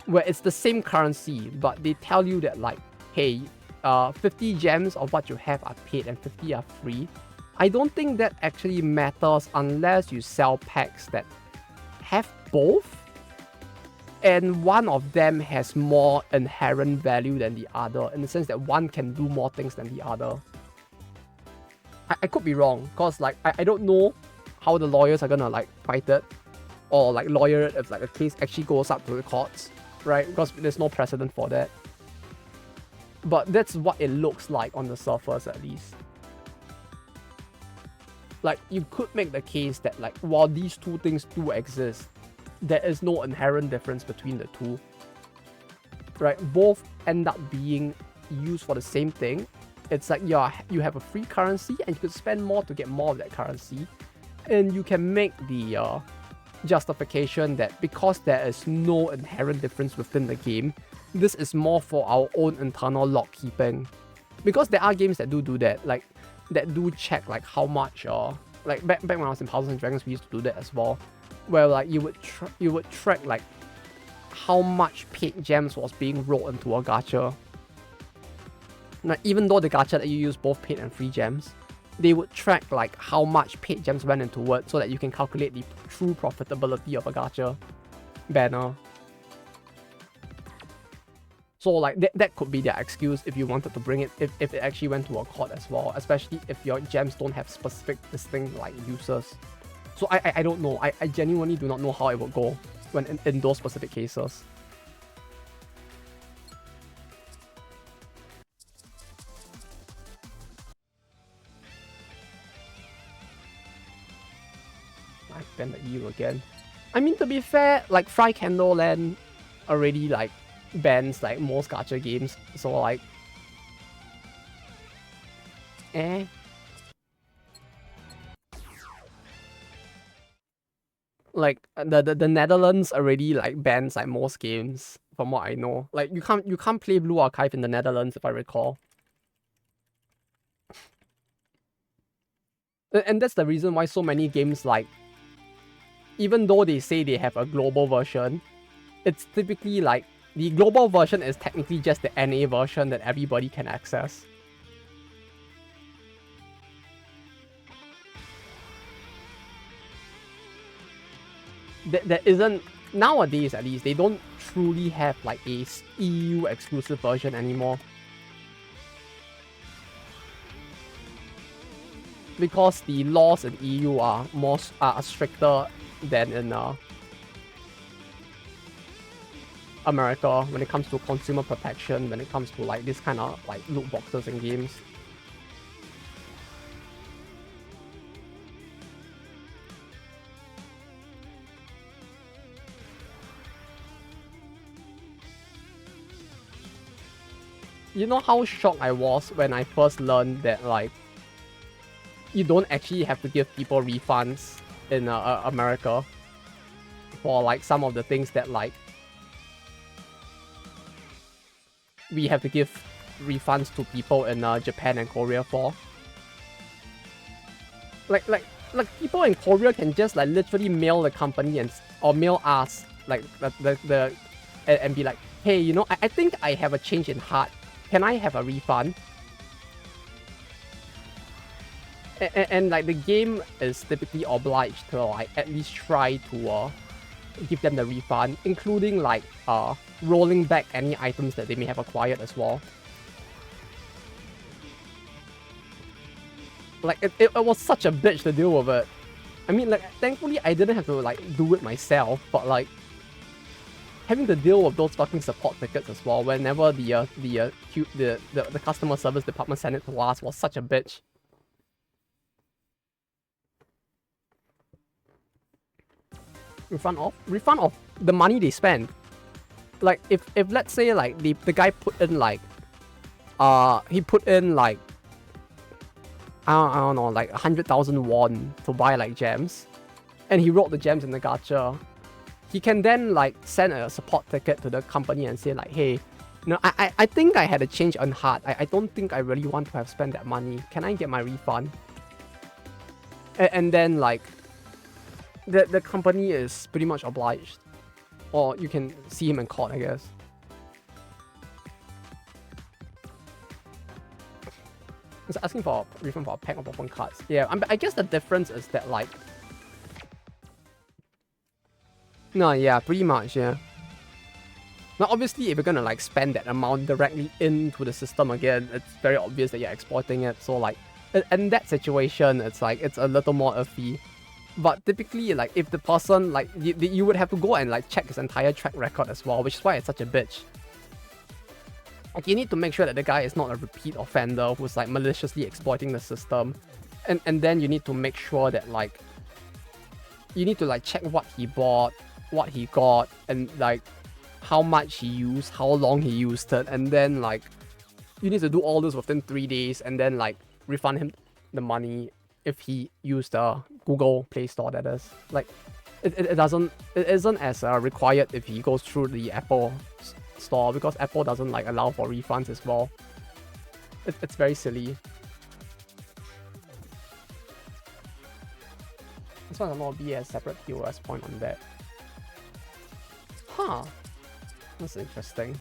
where it's the same currency, but they tell you that like, hey, 50 gems of what you have are paid and 50 are free. I don't think that actually matters unless you sell packs that have both, and one of them has more inherent value than the other, in the sense that one can do more things than the other. I could be wrong, because like I don't know how the lawyers are gonna like fight it, or like lawyer it if like a case actually goes up to the courts, right? Because there's no precedent for that. But that's what it looks like on the surface, at least. Like, you could make the case that like while these two things do exist, there is no inherent difference between the two, right? Both end up being used for the same thing. It's like you have a free currency and you could spend more to get more of that currency, and you can make the justification that because there is no inherent difference within the game, this is more for our own internal lock keeping. Because there are games that do that, like that do check like how much like back when I was in Houses and Dragons, we used to do that as well, where like you would track like how much paid gems was being rolled into a gacha. Now, even though the gacha that you use both paid and free gems, they would track like how much paid gems went into it, so that you can calculate the true profitability of a gacha banner. So like that could be their excuse if you wanted to bring it, if it actually went to a court as well, especially if your gems don't have specific distinct like uses. So I don't know. I genuinely do not know how it would go when in those specific cases. I banned the EU again. I mean, to be fair, like Fry Candle Land already like bans like most gacha games, so like like the Netherlands already like bans like most games from what I know. Like you can't play Blue Archive in the Netherlands, if I recall. And that's the reason why so many games, like, even though they say they have a global version, it's typically like the global version is technically just the NA version that everybody can access. There isn't, nowadays at least, they don't truly have like a EU exclusive version anymore. because the laws in EU are are stricter than in America when it comes to consumer protection, when it comes to like this kind of like loot boxes in games. You know how shocked I was when I first learned that like you don't actually have to give people refunds in America for like some of the things that like we have to give refunds to people in Japan and Korea for. Like people in Korea can just like literally mail the company or mail us like and be like, hey, you know, I think I have a change in heart. Can I have a refund? And like the game is typically obliged to like at least try to give them the refund, including like rolling back any items that they may have acquired as well. Like it was such a bitch to deal with it. I mean, like thankfully I didn't have to like do it myself, but like having to deal with those fucking support tickets as well whenever the customer service department sent it to us was such a bitch. Refund off the money they spend. Like if let's say like the guy put in like he put in like I don't know like 100,000 won to buy like gems, and he rolled the gems in the gacha, he can then like send a support ticket to the company and say like, hey, you know, I think I had a change on heart. I don't think I really want to have spent that money. Can I get my refund? And then like the company is pretty much obliged, or you can see him in court, I guess. He's asking for a refund for a pack of open cards. Yeah, I guess the difference is that like, no, yeah, pretty much, yeah. Now, obviously, if you're gonna like spend that amount directly into the system again, it's very obvious that you're exploiting it. So like, in that situation, it's like it's a little more iffy. But typically, like if the person like you would have to go and like check his entire track record as well, which is why it's such a bitch. Like you need to make sure that the guy is not a repeat offender who's like maliciously exploiting the system, and then you need to make sure that like you need to like check what he bought, what he got, and like how much he used, how long he used it, and then like you need to do all this within 3 days, and then like refund him the money if he used the Google Play Store, that is. Like it isn't as required if he goes through the Apple Store, because Apple doesn't like allow for refunds as well. It's very silly. This one will be a separate POS point on that. Huh. That's interesting.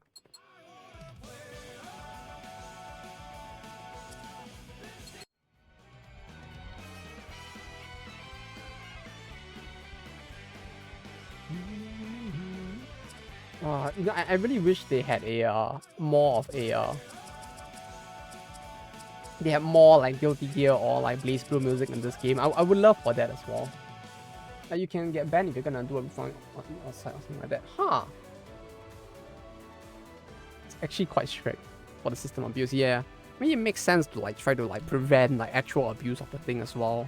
You know, I really wish they had a more of a they have more like Guilty Gear or like Blaze Blue music in this game. I would love for that as well. Like you can get banned if you're gonna do a refund outside or something like that. Huh. It's actually quite strict for the system abuse. Yeah. I mean, it makes sense to like try to like prevent like actual abuse of the thing as well.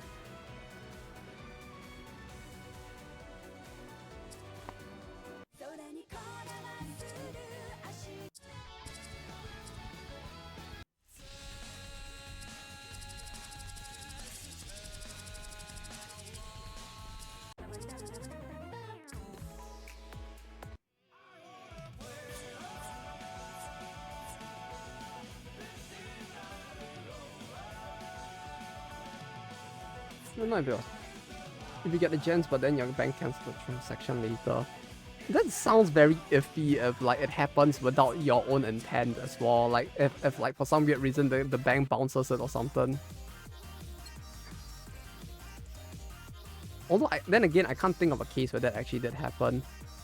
No, if you get the gems, but then your bank cancels the transaction later. That sounds very iffy if like it happens without your own intent as well. Like if like for some weird reason the bank bounces it or something. Although then again, I can't think of a case where that actually did happen.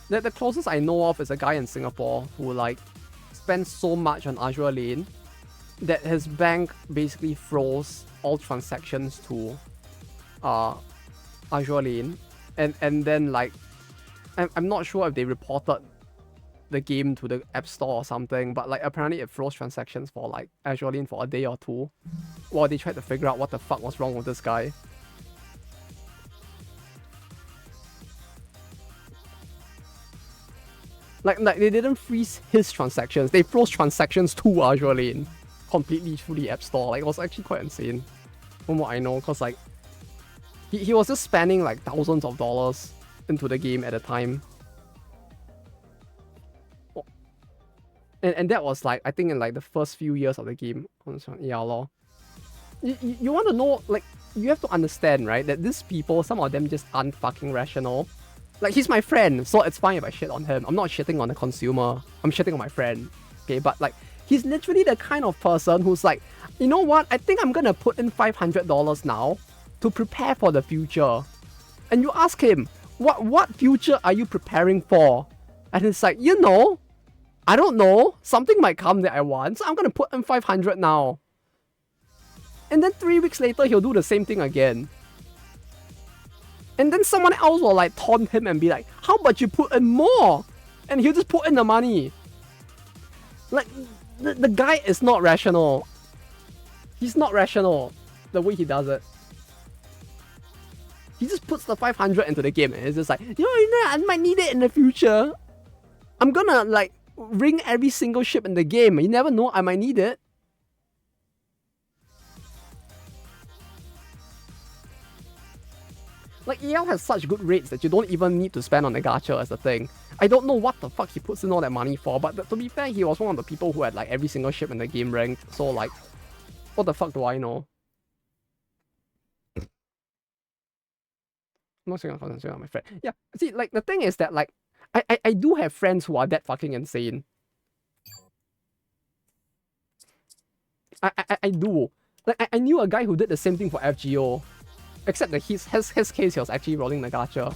The closest I know of is a guy in Singapore who like spent so much on Azure Lane that his bank basically froze all transactions to Azure Lane, and then like I'm not sure if they reported the game to the App Store or something, but like apparently it froze transactions for like Azure Lane for a day or two while they tried to figure out what the fuck was wrong with this guy. Like they didn't freeze his transactions, they froze transactions to Azure Lane completely through the App Store. Like, it was actually quite insane from what I know, because like he was just spending like thousands of dollars into the game at a time. And that was like, I think in like the first few years of the game. Yeah, lor. You want to know, like, you have to understand, right, that these people, some of them just aren't fucking rational. Like, he's my friend, so it's fine if I shit on him. I'm not shitting on the consumer. I'm shitting on my friend. Okay, but like, he's literally the kind of person who's like, you know what? I think I'm gonna put in $500 now to prepare for the future. And you ask him, what future are you preparing for? And it's like, you know, I don't know. Something might come that I want, so I'm gonna put in 500 now. And then 3 weeks later, he'll do the same thing again. And then someone else will like taunt him and be like, how about you put in more? And he'll just put in the money. Like, the guy is not rational. He's not rational the way he does it. He just puts the 500 into the game and it's just like, you know, I might need it in the future. I'm gonna like ring every single ship in the game. You never know, I might need it. Like, EL has such good rates that you don't even need to spend on the gacha as a thing. I don't know what the fuck he puts in all that money for, but to be fair, he was one of the people who had like every single ship in the game ranked, so like, what the fuck do I know? I'm not saying I'm my friend. Yeah, see, like, the thing is that, like, I do have friends who are that fucking insane. I do. Like, I knew a guy who did the same thing for FGO. Except that his case, he was actually rolling the gacha.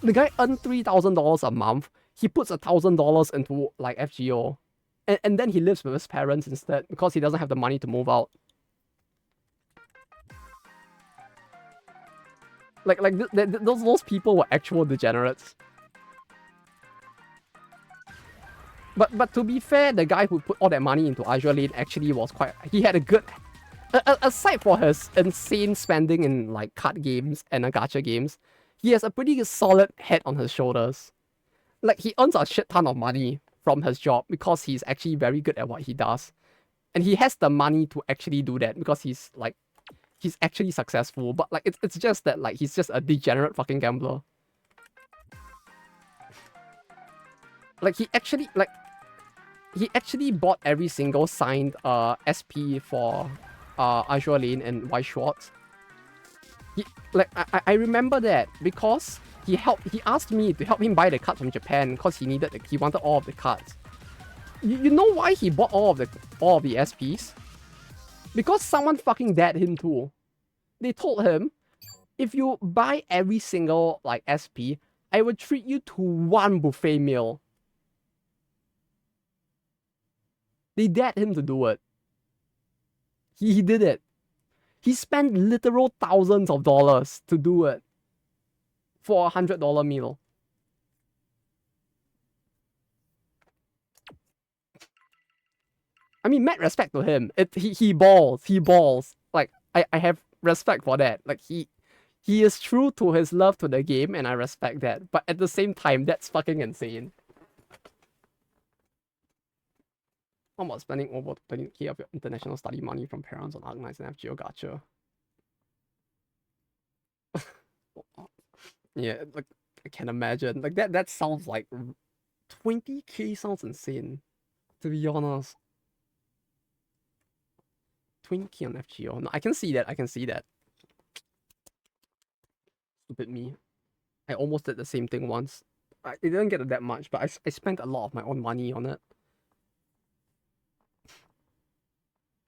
The guy earned $3,000 a month. He puts $1,000 into like FGO. And then he lives with his parents instead because he doesn't have the money to move out. Like those people were actual degenerates. But to be fair, the guy who put all that money into Azure Lane actually was quite... He had a good... Aside for his insane spending in like card games and gacha games, he has a pretty solid head on his shoulders. Like, he earns a shit ton of money from his job because he's actually very good at what he does. And he has the money to actually do that because he's actually successful. But like, it's just that like he's just a degenerate fucking gambler. Like, he actually bought every single signed SP for Azure Lane and Weiss Schwarz. I remember that because he asked me to help him buy the cards from Japan because he wanted all of the cards. You know why he bought all of the SPs? Because someone fucking dared him too. They told him, if you buy every single like SP, I will treat you to one buffet meal. They dared him to do it. He did it. He spent literal thousands of dollars to do it for $100 meal. I mean, mad respect to him. He balls. Like, I have respect for that. Like, he is true to his love to the game, and I respect that. But at the same time, that's fucking insane. How about spending over 20k of your international study money from parents on Arknights and FGO gacha? Yeah, like, I can imagine. Like, that sounds like... 20k sounds insane, to be honest. 20k on FGO. No, I can see that. Stupid me. I almost did the same thing once. It didn't get that much, but I spent a lot of my own money on it.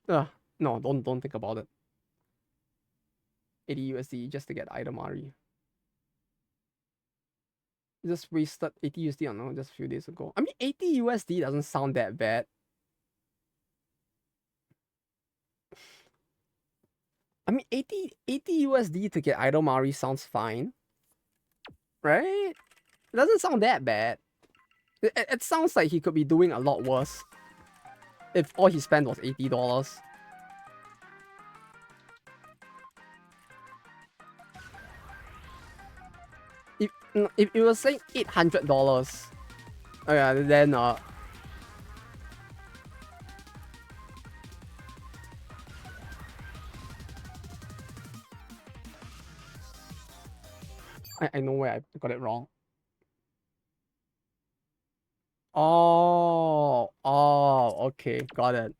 No, don't think about it. 80 USD just to get item Ari. Just wasted 80 USD on just a few days ago. I mean, 80 USD doesn't sound that bad. I mean, 80 USD to get Idol Mari sounds fine, right? It doesn't sound that bad. It sounds like he could be doing a lot worse if all he spent was $80. If it was saying $800, oh yeah, then I know where I got it wrong. Okay, got it.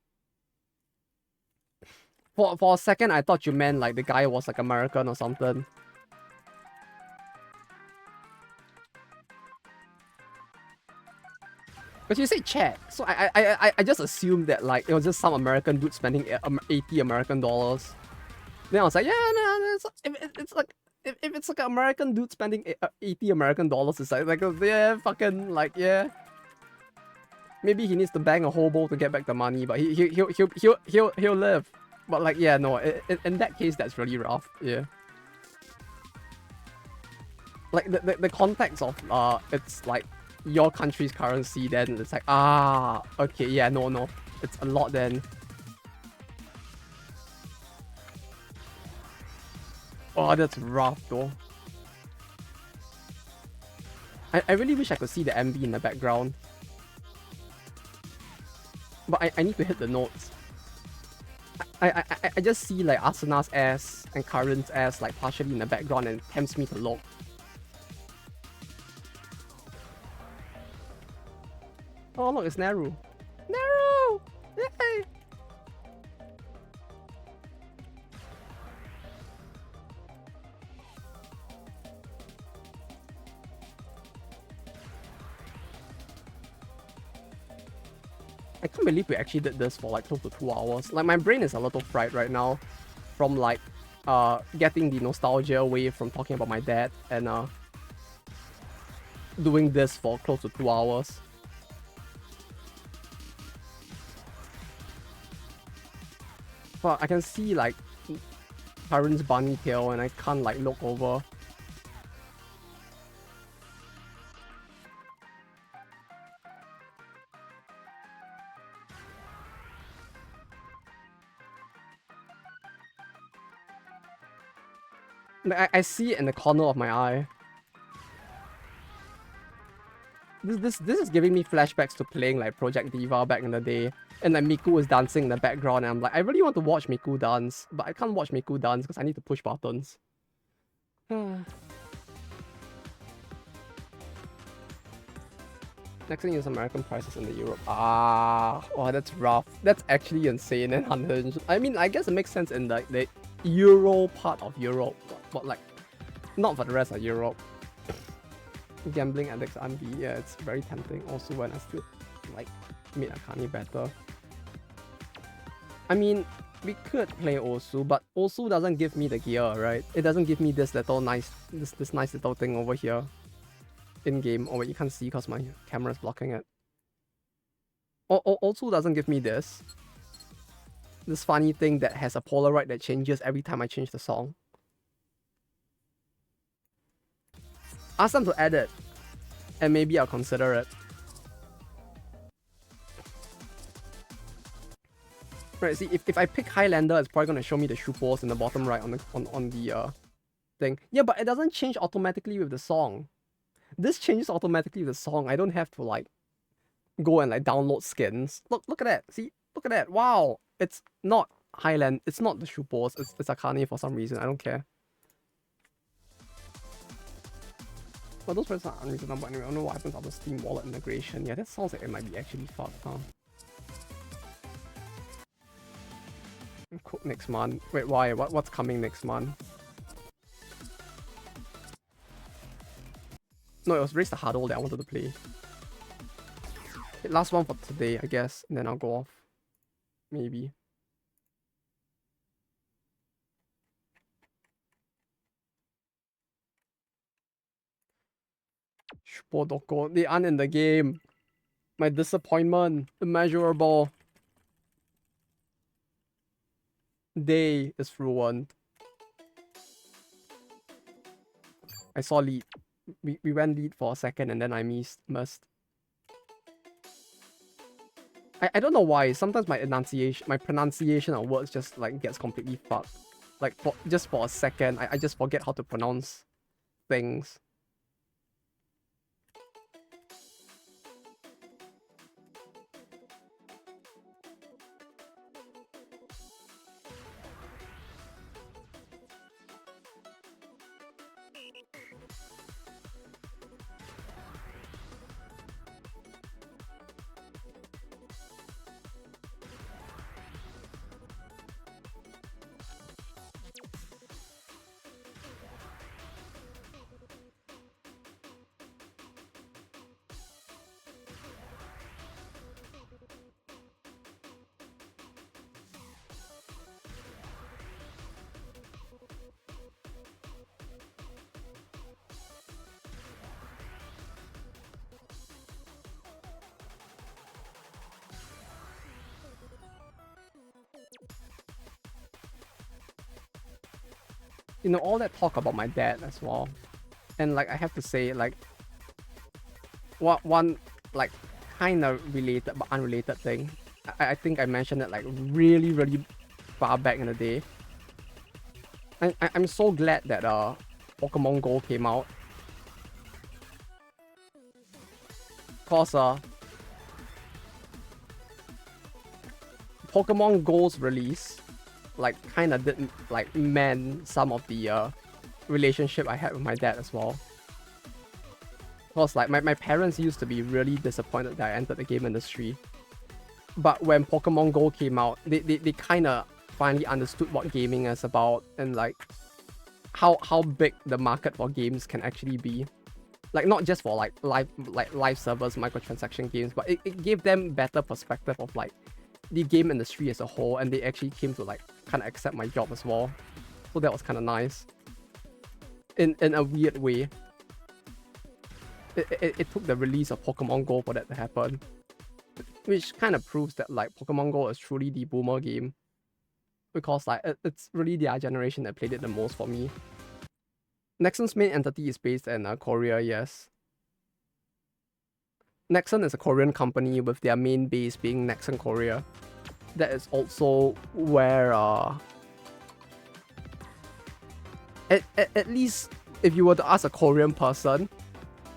For a second, I thought you meant like the guy was like American or something. But you say Czech, so I just assumed that like it was just some American dude spending 80 American dollars. Then I was like, yeah, no, it's like if it's like an American dude spending 80 American dollars, it's like yeah, fucking like yeah. Maybe he needs to bang a hobo to get back the money, but he'll live. But like yeah, no, in that case that's really rough. Yeah. Like the context of it's like your country's currency, then it's like okay, yeah, no, it's a lot then. Oh, that's rough though. I really wish I could see the MV in the background. But I need to hit the notes. I just see like Asana's ass and Karin's ass like partially in the background and it tempts me to look. Oh look, it's Naru. Naru! Yay! I can't believe we actually did this for like close to 2 hours. Like my brain is a little fried right now from like getting the nostalgia wave from talking about my dad and doing this for close to 2 hours. But I can see like Karen's bunny tail and I can't like look over. I see it in the corner of my eye. This is giving me flashbacks to playing like Project Diva back in the day. And like Miku was dancing in the background and I'm like, I really want to watch Miku dance, but I can't watch Miku dance because I need to push buttons. Next thing is American prices in the Europe. Oh, that's rough. That's actually insane and unhinged. I mean, I guess it makes sense in like the Euro part of Europe, but like not for the rest of Europe. Gambling addicts Anvi, yeah, it's very tempting. Also, when I still like made Akane better. I mean, we could play Osu, but Osu doesn't give me the gear, right? It doesn't give me this little nice, this nice little thing over here in game. Oh wait, you can't see because my camera is blocking it. Osu doesn't give me this funny thing that has a Polaroid that changes every time I change the song. Ask them to add it, and maybe I'll consider it. Right, see, if I pick Highlander, it's probably gonna show me the shoe balls in the bottom right on the thing. Yeah, but it doesn't change automatically with the song. This changes automatically with the song. I don't have to like go and like download skins. Look at that. See, look at that. Wow, it's not Highland. It's not the shoe balls. It's Akane for some reason. I don't care. But those prices are unreasonable anyway. I don't know what happens after Steam Wallet integration. Yeah, that sounds like it might be actually fucked, huh? Cook next month. Wait, why? What's coming next month? No, it was Race the Huddle that I wanted to play. Okay, last one for today, I guess. And then I'll go off. Maybe. Shupodoko. They aren't in the game. My disappointment. Immeasurable. Day is ruined. I saw lead. We went lead for a second and then I missed. I don't know why. Sometimes my pronunciation of words just like gets completely fucked. Like just for a second, I just forget how to pronounce things. You know, all that talk about my dad as well. And like I have to say, like one like kind of related but unrelated thing. I think I mentioned it like really far back in the day. I'm so glad that Pokemon Go came out. Cause Pokemon Go's release like kind of didn't like mend some of the relationship I had with my dad as well. Because like my parents used to be really disappointed that I entered the game industry. But when Pokemon Go came out, they kind of finally understood what gaming is about and like how big the market for games can actually be. Like not just for like live servers, microtransaction games, but it gave them better perspective of like the game industry as a whole, and they actually came to like kind of accept my job as well. So that was kind of nice. In a weird way. It took the release of Pokemon Go for that to happen. Which kind of proves that like Pokemon Go is truly the boomer game. Because like it's really their generation that played it the most for me. Nexon's main entity is based in Korea, yes. Nexon is a Korean company with their main base being Nexon, Korea. That is also where at least if you were to ask a Korean person,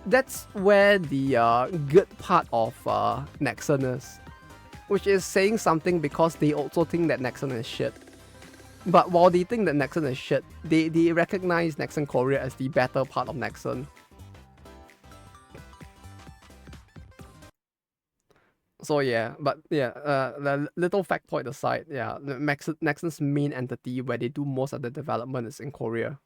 that's where the good part of Nexon is. Which is saying something because they also think that Nexon is shit. But while they think that Nexon is shit, they recognize Nexon Korea as the better part of Nexon. So yeah, but yeah, the little factoid aside, yeah, Nexon's main entity where they do most of the development is in Korea.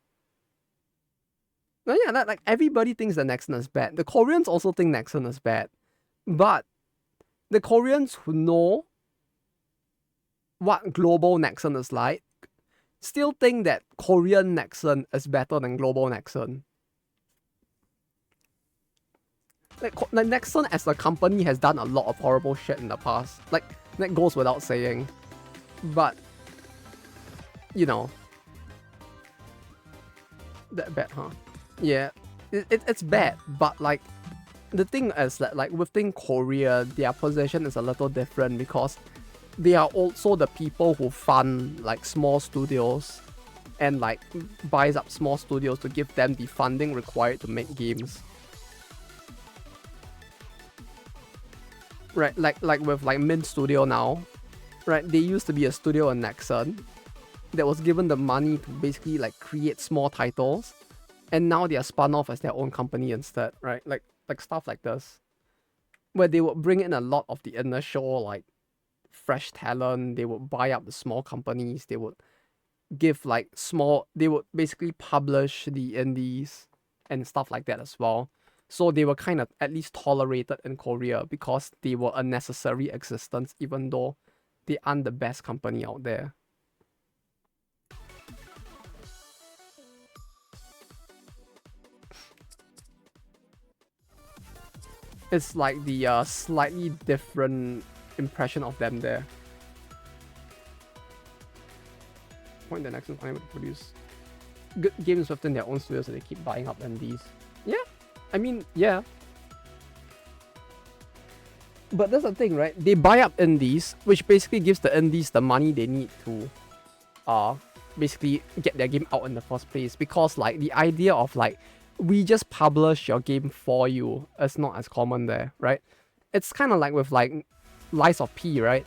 Now, yeah, like everybody thinks that Nexon is bad. The Koreans also think Nexon is bad. But the Koreans who know what global Nexon is like still think that Korean Nexon is better than global Nexon. Like Nexon as a company has done a lot of horrible shit in the past. Like, that goes without saying. But, you know. That bad, huh? Yeah. It's bad, but like, the thing is that like within Korea, their position is a little different because they are also the people who fund like small studios and like buys up small studios to give them the funding required to make games. Right, like with like Mint Studio now, right? They used to be a studio in Nexon that was given the money to basically like create small titles, and now they are spun off as their own company instead, right? Like stuff like this, where they would bring in a lot of the initial like fresh talent. They would buy up the small companies. They would give like they would basically publish the indies and stuff like that as well. So they were kind of at least tolerated in Korea because they were a necessary existence, even though they aren't the best company out there. It's like the slightly different impression of them there. Point the next unable to produce. good games within their own studios, so they keep buying up indies. Yeah, I mean, yeah. But that's the thing, right? They buy up indies, which basically gives the indies the money they need to basically get their game out in the first place. Because like the idea of like we just publish your game for you is not as common there, right? It's kind of like with like Lies of P, right?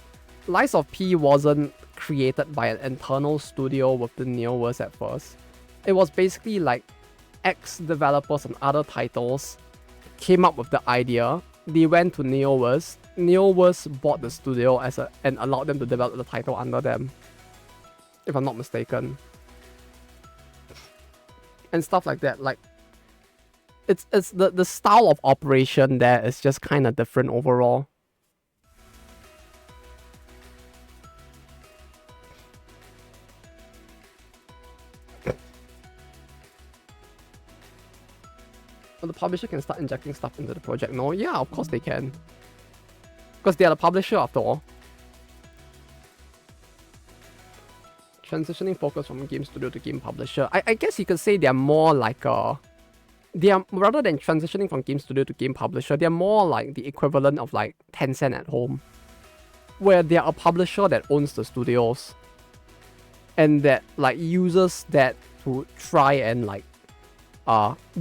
Lies of P wasn't created by an internal studio within Neoverse at first. It was basically like ex-developers on other titles came up with the idea. They went to Neoverse. Neoverse bought the studio and allowed them to develop the title under them, if I'm not mistaken. And stuff like that. Like, it's the style of operation there is just kind of different overall. Well, the publisher can start injecting stuff into the project. No, yeah, of course they can. Because they are the publisher after all. Transitioning focus from game studio to game publisher. I guess you could say they're more like a... rather than transitioning from game studio to game publisher, they're more like the equivalent of like Tencent at home. Where they're a publisher that owns the studios. And that like uses that to try and like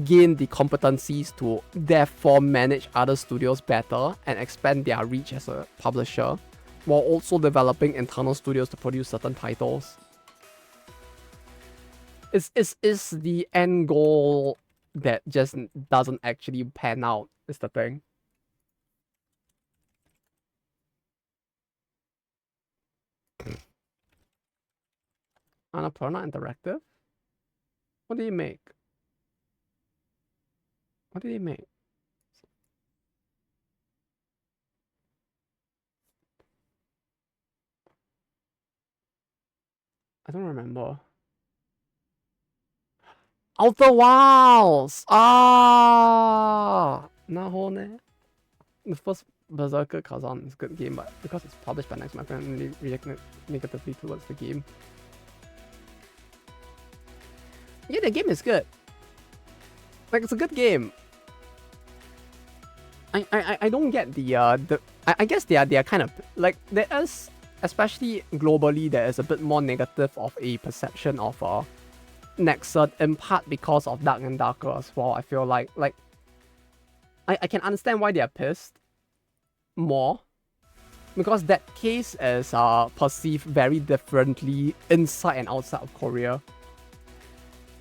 gain the competencies to therefore manage other studios better and expand their reach as a publisher, while also developing internal studios to produce certain titles. Is the end goal that just doesn't actually pan out, is the thing. Annapurna Interactive? What do you make? What did he make? I don't remember. Outer Wilds! Ah! Nahone. The first Berserker Kazan is a good game, but because it's published by Next, my friend reacted negatively towards the game. Yeah, the game is good. Like, it's a good game. I don't get the I guess they are kind of like, there is, especially globally, there is a bit more negative of a perception of Nexon, in part because of Dark and Darker as well. I feel like I can understand why they are pissed more, because that case is perceived very differently inside and outside of Korea.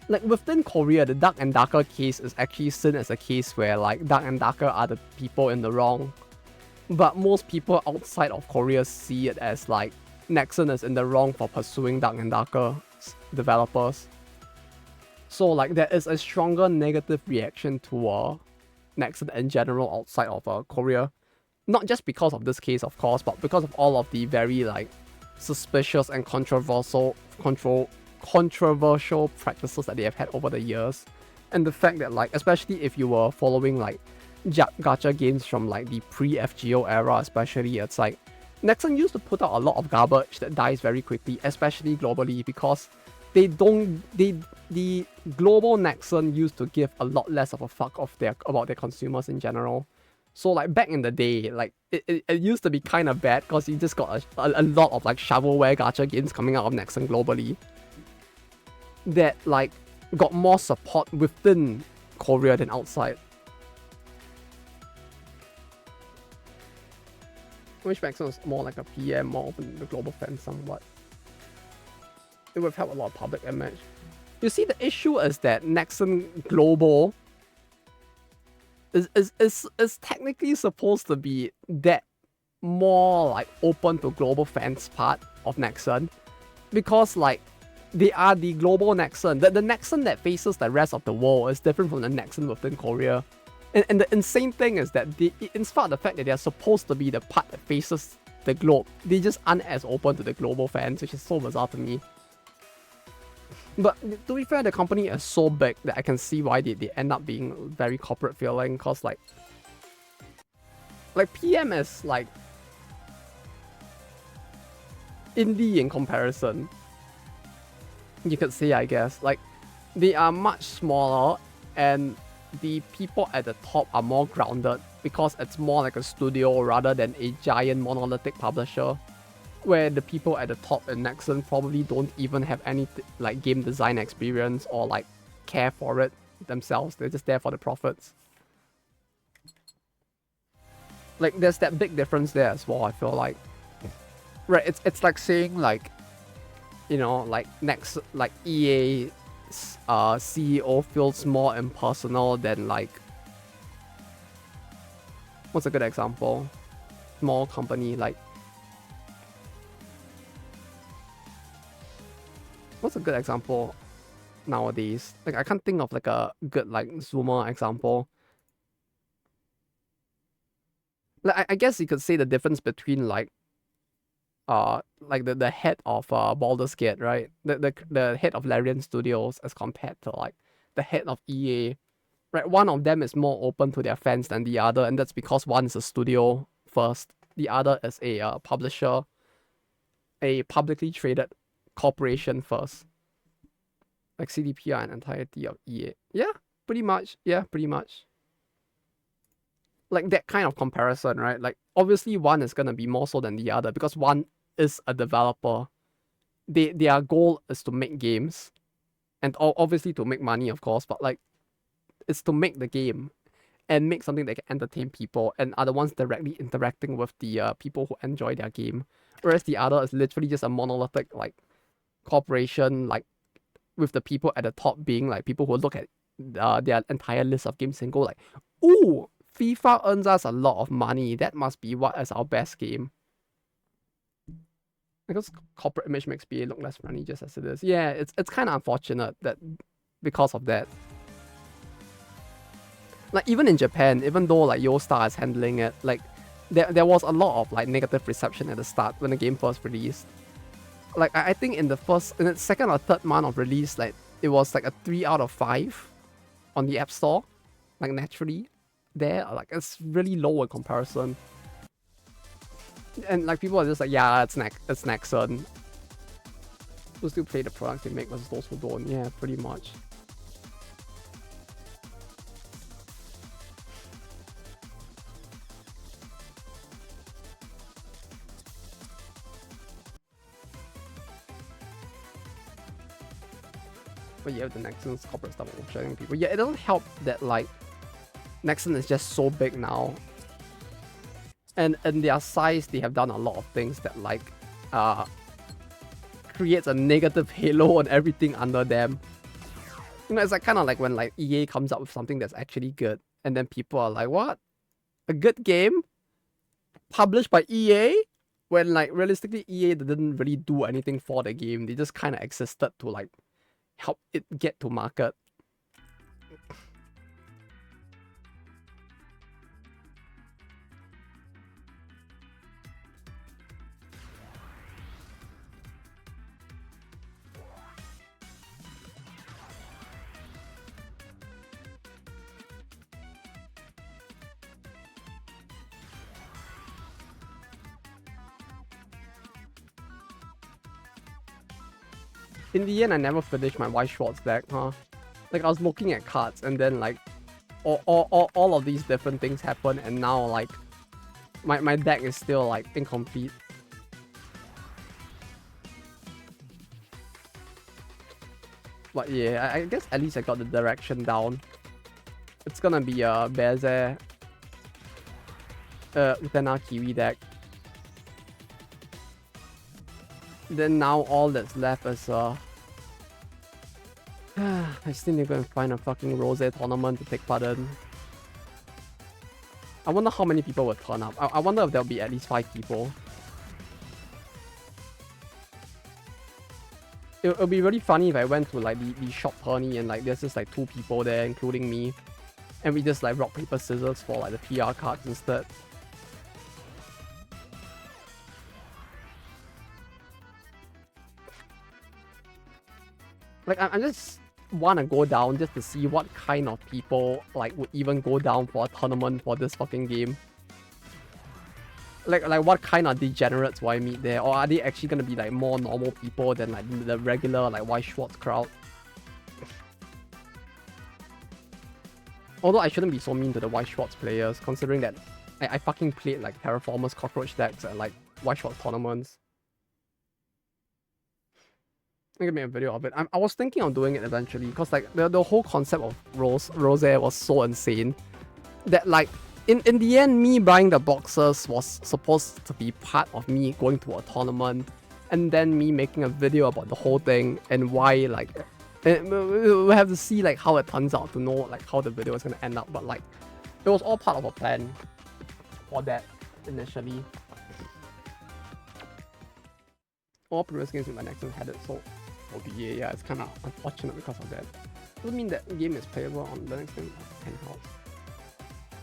Like, within Korea, the Dark and Darker case is actually seen as a case where, like, Dark and Darker are the people in the wrong. But most people outside of Korea see it as, like, Nexon is in the wrong for pursuing Dark and Darker developers. So, like, there is a stronger negative reaction to Nexon in general outside of Korea. Not just because of this case, of course, but because of all of the very, like, suspicious and controversial practices that they have had over the years. And the fact that, like, especially if you were following, like, gacha games from, like, the pre-FGO era especially, it's like, Nexon used to put out a lot of garbage that dies very quickly, especially globally, because the global Nexon used to give a lot less of a fuck about their consumers in general. So, like, back in the day, like, it used to be kind of bad, because you just got a lot of, like, shovelware gacha games coming out of Nexon globally that, like, got more support within Korea than outside. Which Nexon is more like a PM, more open to the global fans somewhat. It would have helped a lot of public image. You see, the issue is that Nexon Global is technically supposed to be that more, like, open to global fans part of Nexon, because, like, they are the global Nexon. The Nexon that faces the rest of the world is different from the Nexon within Korea. And the insane thing is that in spite of the fact that they are supposed to be the part that faces the globe, they just aren't as open to the global fans, which is so bizarre to me. But to be fair, the company is so big that I can see why they end up being very corporate feeling, because like PM is like indie in comparison, you could say, I guess. Like, They are much smaller, and the people at the top are more grounded because it's more like a studio rather than a giant monolithic publisher, where the people at the top in Nexon probably don't even have any like game design experience or like care for it themselves. They're just there for the profits. Like there's that big difference there as well, I feel like. Right, it's like saying like, you know, like EA CEO feels more impersonal than like, what's a good example? Small company like, what's a good example nowadays? Like I can't think of like a good like Zoomer example. Like I guess you could say the difference between like the head of Baldur's Gate, right? The head of Larian Studios as compared to like the head of EA. Right, one of them is more open to their fans than the other, and that's because one is a studio first, the other is a publisher, a publicly traded corporation first. Like CDPR and entirety of EA. Yeah, pretty much. Yeah, pretty much. Like that kind of comparison, right? Like obviously one is gonna be more so than the other because one is a developer. Their goal is to make games, and obviously to make money, of course. But like, it's to make the game, and make something that can entertain people, and are the ones directly interacting with the people who enjoy their game. Whereas the other is literally just a monolithic like corporation, like with the people at the top being like people who look at their entire list of games and go like, "Ooh, FIFA earns us a lot of money. That must be what is our best game." Because corporate image makes PA look less funny just as it is. Yeah, it's kind of unfortunate that because of that. Like even in Japan, even though like YoStar is handling it, like there was a lot of like negative reception at the start when the game first released. Like I think in the second or third month of release, like it was like a 3 out of 5 on the App Store. Like naturally. There, like it's really low in comparison. And like people are just like, yeah, it's Nexon. Who still play the products they make versus those who don't. Yeah, pretty much. But yeah, the Nexon's corporate stuff of sharing people. Yeah, it doesn't help that like Nexon is just so big now. And in their size, they have done a lot of things that like creates a negative halo on everything under them. You know, it's like kind of like when like EA comes up with something that's actually good, and then people are like, "What? A good game published by EA?" When like realistically, EA didn't really do anything for the game. They just kind of existed to like help it get to market. In the end, I never finished my Weiss Schwarz deck, huh? Like, I was looking at cards, and then, like, all of these different things happen, and now, like, my deck is still, like, incomplete. But yeah, I guess at least I got the direction down. It's gonna be a Bezer Utena Kiwi deck. Then now all that's left is I still need to go and find a fucking Rose tournament to take part in. I wonder how many people will turn up. I wonder if there'll be at least 5 people. It'll be really funny if I went to like the shop tourney and like there's just like 2 people there, including me. And we just like rock, paper, scissors for like the PR cards instead. Like I just want to go down just to see what kind of people like would even go down for a tournament for this fucking game. Like what kind of degenerates will I meet there, or are they actually gonna be like more normal people than like the regular like Weiss Schwarz crowd? Although I shouldn't be so mean to the Weiss Schwarz players, considering that I fucking played like Terraformers cockroach decks at like Weiss Schwarz tournaments. I'm gonna make a video of it. I was thinking of doing it eventually, because like the whole concept of Rose was so insane that like in the end, me buying the boxes was supposed to be part of me going to a tournament, and then me making a video about the whole thing and why like we'll have to see like how it turns out to know like how the video is gonna end up. But like it was all part of a plan for that initially. All previous games with my Nexus had it, so yeah, it's kind of unfortunate because of that. Doesn't mean that the game is playable on the next thing. Penthouse.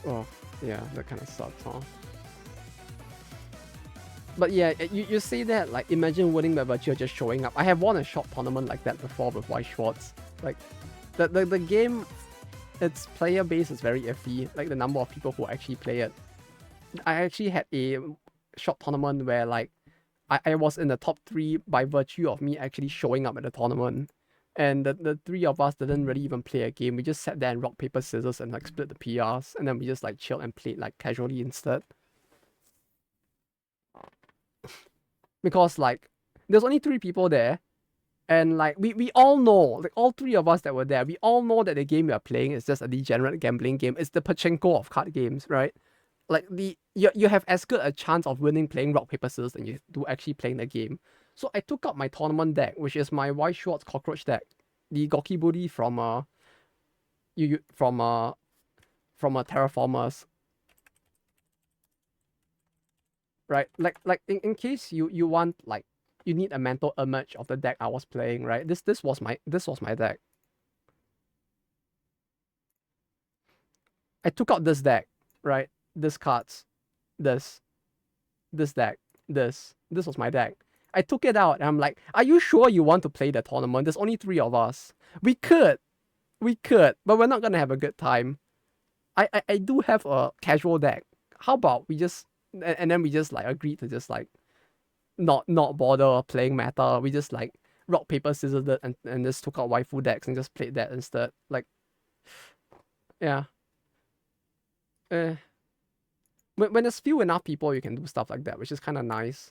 Oh, yeah, that kind of sucks, huh? But yeah, you say that, like, imagine winning by virtue of just showing up. I have won a short tournament like that before with Weiss Schwarz. Like, the game, its player base is very iffy, like the number of people who actually play it. I actually had a short tournament where, like, I was in the top 3 by virtue of me actually showing up at the tournament. And the 3 of us didn't really even play a game. We just sat there and rock, paper, scissors and like split the PRs. And then we just like chilled and played like casually instead. Because like, there's only 3 people there. And like, we all know, like all 3 of us that were there, we all know that the game we are playing is just a degenerate gambling game. It's the pachinko of card games, right? Like you have as good a chance of winning playing rock, paper, scissors than you do actually playing the game. So I took out my tournament deck, which is my Weiss Schwarz cockroach deck, the Gokiburi from Terraformers. Right? Like in case you want, like, you need a mental image of the deck I was playing, right? This was my deck. I took out this deck, right? This cards, this deck, this was my deck. I took it out and I'm like, are you sure you want to play the tournament? There's only 3 of us. We could, but we're not gonna have a good time. I do have a casual deck. How about we just, and then we just like agreed to just like not bother playing meta. We just like rock, paper, scissors it and just took out waifu decks and just played that instead. Like, yeah. When there's few enough people, you can do stuff like that, which is kind of nice.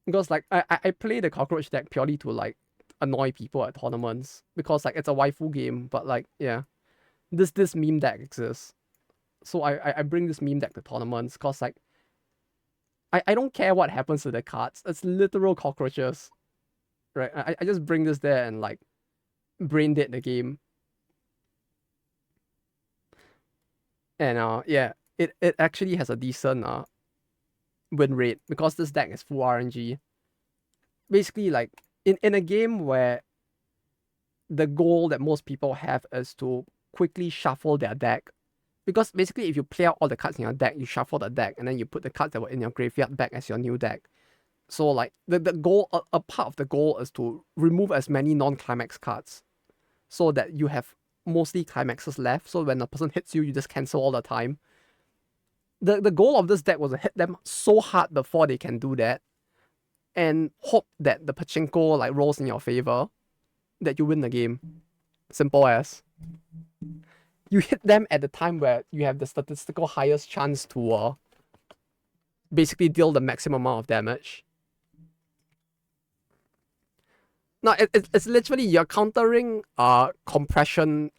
Because like I play the cockroach deck purely to like annoy people at tournaments, because like it's a waifu game. But like, yeah, this meme deck exists, so I bring this meme deck to tournaments, because like I don't care what happens to the cards. It's literal cockroaches, right? I just bring this there and like brain dead the game. And yeah, it actually has a decent win rate, because this deck is full RNG. Basically, like in a game where the goal that most people have is to quickly shuffle their deck, because basically if you play out all the cards in your deck, you shuffle the deck and then you put the cards that were in your graveyard back as your new deck. So like the goal, a part of the goal is to remove as many non-climax cards, so that you have mostly climaxes left, so when a person hits you, you just cancel all the time. The goal of this deck was to hit them so hard before they can do that, and hope that the pachinko like rolls in your favor, that you win the game. Simple as. You hit them at the time where you have the statistical highest chance to basically deal the maximum amount of damage. No, it's literally you're countering the compression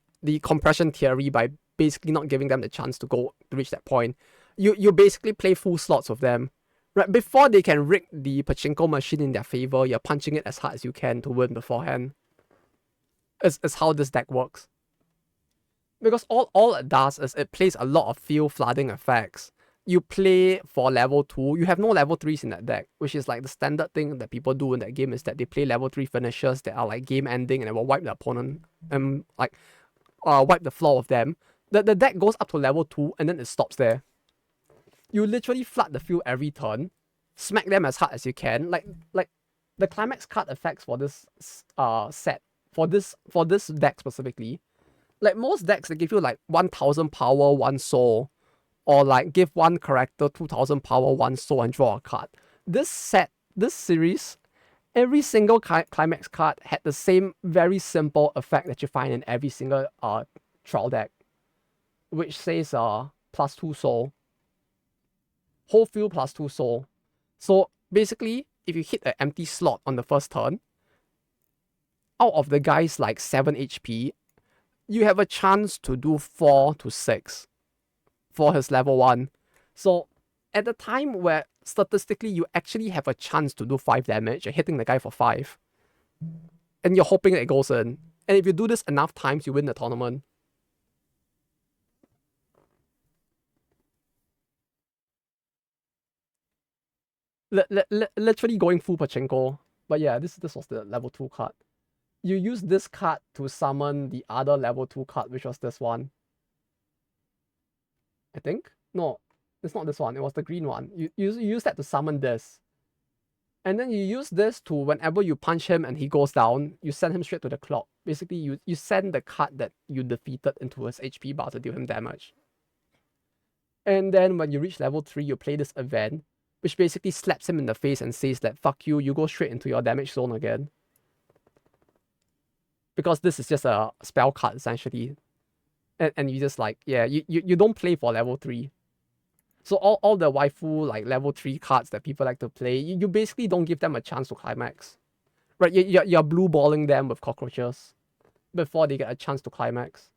theory by basically not giving them the chance to reach that point. You basically play full slots with them. Right, before they can rig the pachinko machine in their favor, you're punching it as hard as you can to win beforehand. It's how this deck works. Because all it does is it plays a lot of field flooding effects. You play for level 2, you have no level 3s in that deck, which is like the standard thing that people do in that game, is that they play level 3 finishers that are like game ending and they will wipe the opponent and like wipe the floor of them. The deck goes up to level 2 and then it stops there. You literally flood the field every turn, smack them as hard as you can. Like the climax card effects for this set, for this deck specifically, like most decks they give you like 1000 power, 1 soul, or like give 1 character 2000 power, 1 soul and draw a card. This series, every single climax card had the same very simple effect that you find in every single trial deck. which says plus 2 soul. Whole field plus 2 soul. So basically, if you hit an empty slot on the first turn, out of the guy's like 7 HP, you have a chance to do 4 to 6 for his level 1. So at the time where statistically you actually have a chance to do 5 damage, you're hitting the guy for 5. And you're hoping that it goes in. And if you do this enough times, you win the tournament. Literally going full pachinko. But yeah, this was the level 2 card. You use this card to summon the other level 2 card, which was this one. I think? No, it's not this one. It was the green one. You use that to summon this. And then you use this to, whenever you punch him and he goes down, you send him straight to the clock. Basically, you send the card that you defeated into his HP bar to deal him damage. And then when you reach level 3, you play this event, which basically slaps him in the face and says that, fuck you, you go straight into your damage zone again. Because this is just a spell card, essentially. And you just like, yeah, you don't play for level 3. So all the waifu, like, level 3 cards that people like to play, you basically don't give them a chance to climax. Right, you're blue balling them with cockroaches before they get a chance to climax.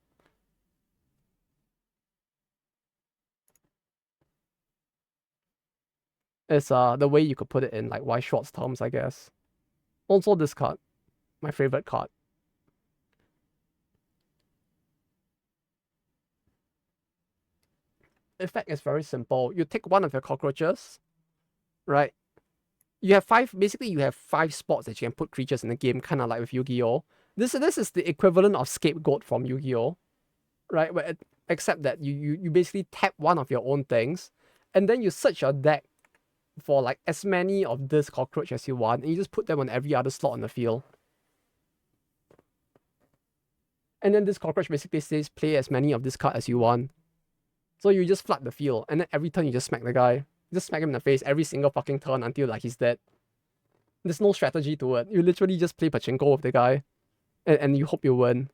It's the way you could put it in, like, Weiss Schwarz terms, I guess. Also this card, my favorite card. Effect is very simple. You take one of your cockroaches, right? You have 5, basically you have 5 spots that you can put creatures in the game, kind of like with Yu-Gi-Oh! This is the equivalent of Scapegoat from Yu-Gi-Oh! Right? Except that you basically tap one of your own things, and then you search your deck for like as many of this cockroach as you want, and you just put them on every other slot on the field. And then this cockroach basically says play as many of this card as you want. So you just flood the field, and then every turn you just smack the guy. You just smack him in the face every single fucking turn until like he's dead. There's no strategy to it. You literally just play pachinko with the guy, and you hope you win.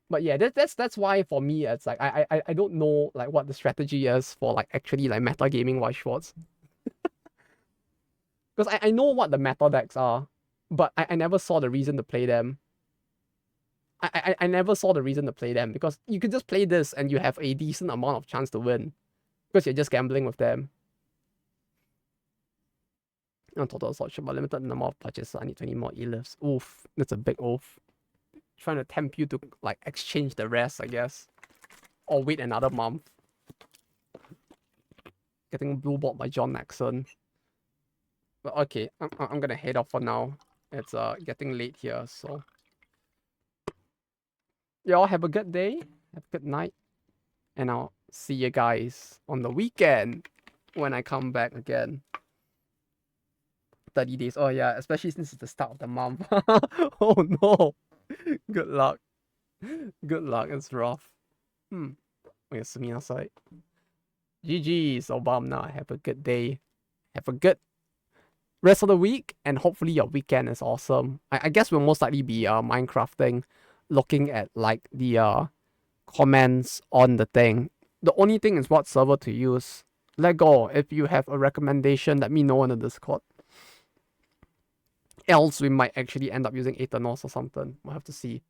But yeah, that's why for me it's like I don't know like what the strategy is for like actually like meta gaming Weiss Schwarz. Because I know what the meta decks are, but I never saw the reason to play them. I never saw the reason to play them, because you could just play this and you have a decent amount of chance to win, because you're just gambling with them. On total assault, but limited number of purchases, so I need 20 more E-lifts. Oof, that's a big oof. Trying to tempt you to like exchange the rest, I guess, or wait another month. Getting blue balled by John Nixon. But okay, I'm gonna head off for now. It's getting late here, so y'all have a good day, have a good night, and I'll see you guys on the weekend when I come back again. 30 days. Oh yeah, especially since it's the start of the month. Oh no. Good luck. Good luck. It's rough. Wait, see me outside. GG's, Obama. Have a good day. Have a good rest of the week, and hopefully your weekend is awesome. I guess we'll most likely be Minecrafting, looking at like the comments on the thing. The only thing is what server to use. Let go. If you have a recommendation, let me know in the Discord. Else we might actually end up using Aethernos or something. We'll have to see.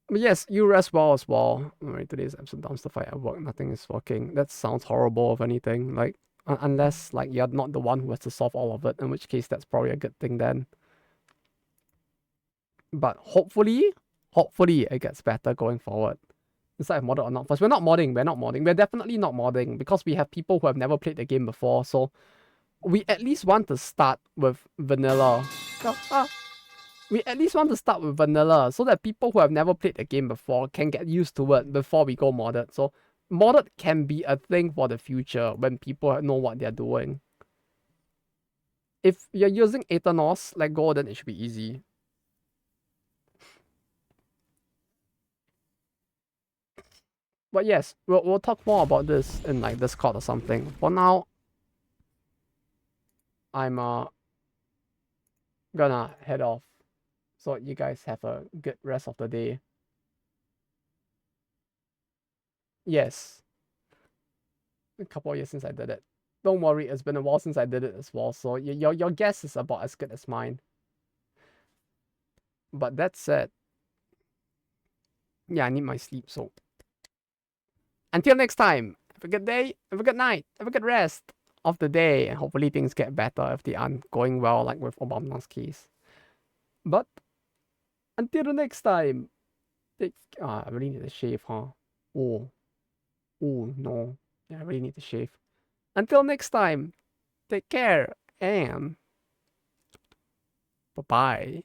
But yes, you rest well as well. Alright, today's episode dumpster fight at work. Nothing is working. That sounds horrible, if anything. Like, unless like you're not the one who has to solve all of it, in which case that's probably a good thing then. But hopefully it gets better going forward. Decide if modded or not first. We're not modding. We're definitely not modding, because we have people who have never played the game before. So we at least want to start with vanilla. We at least want to start with vanilla, so that people who have never played the game before can get used to it before we go modded. So modded can be a thing for the future when people know what they're doing. If you're using Aethernos, like go, then it should be easy. But yes, we'll talk more about this in like Discord or something. For now, I'm gonna head off. So you guys have a good rest of the day. Yes. A couple of years since I did it. Don't worry, it's been a while since I did it as well, so your guess is about as good as mine. But that said, yeah, I need my sleep, so until next time, have a good day, have a good night, have a good rest of the day, and hopefully things get better if they aren't going well, like with Obama's case. But until the next time, take, I really need to shave, huh? Oh, oh no, yeah, I really need to shave. Until next time, take care and bye bye.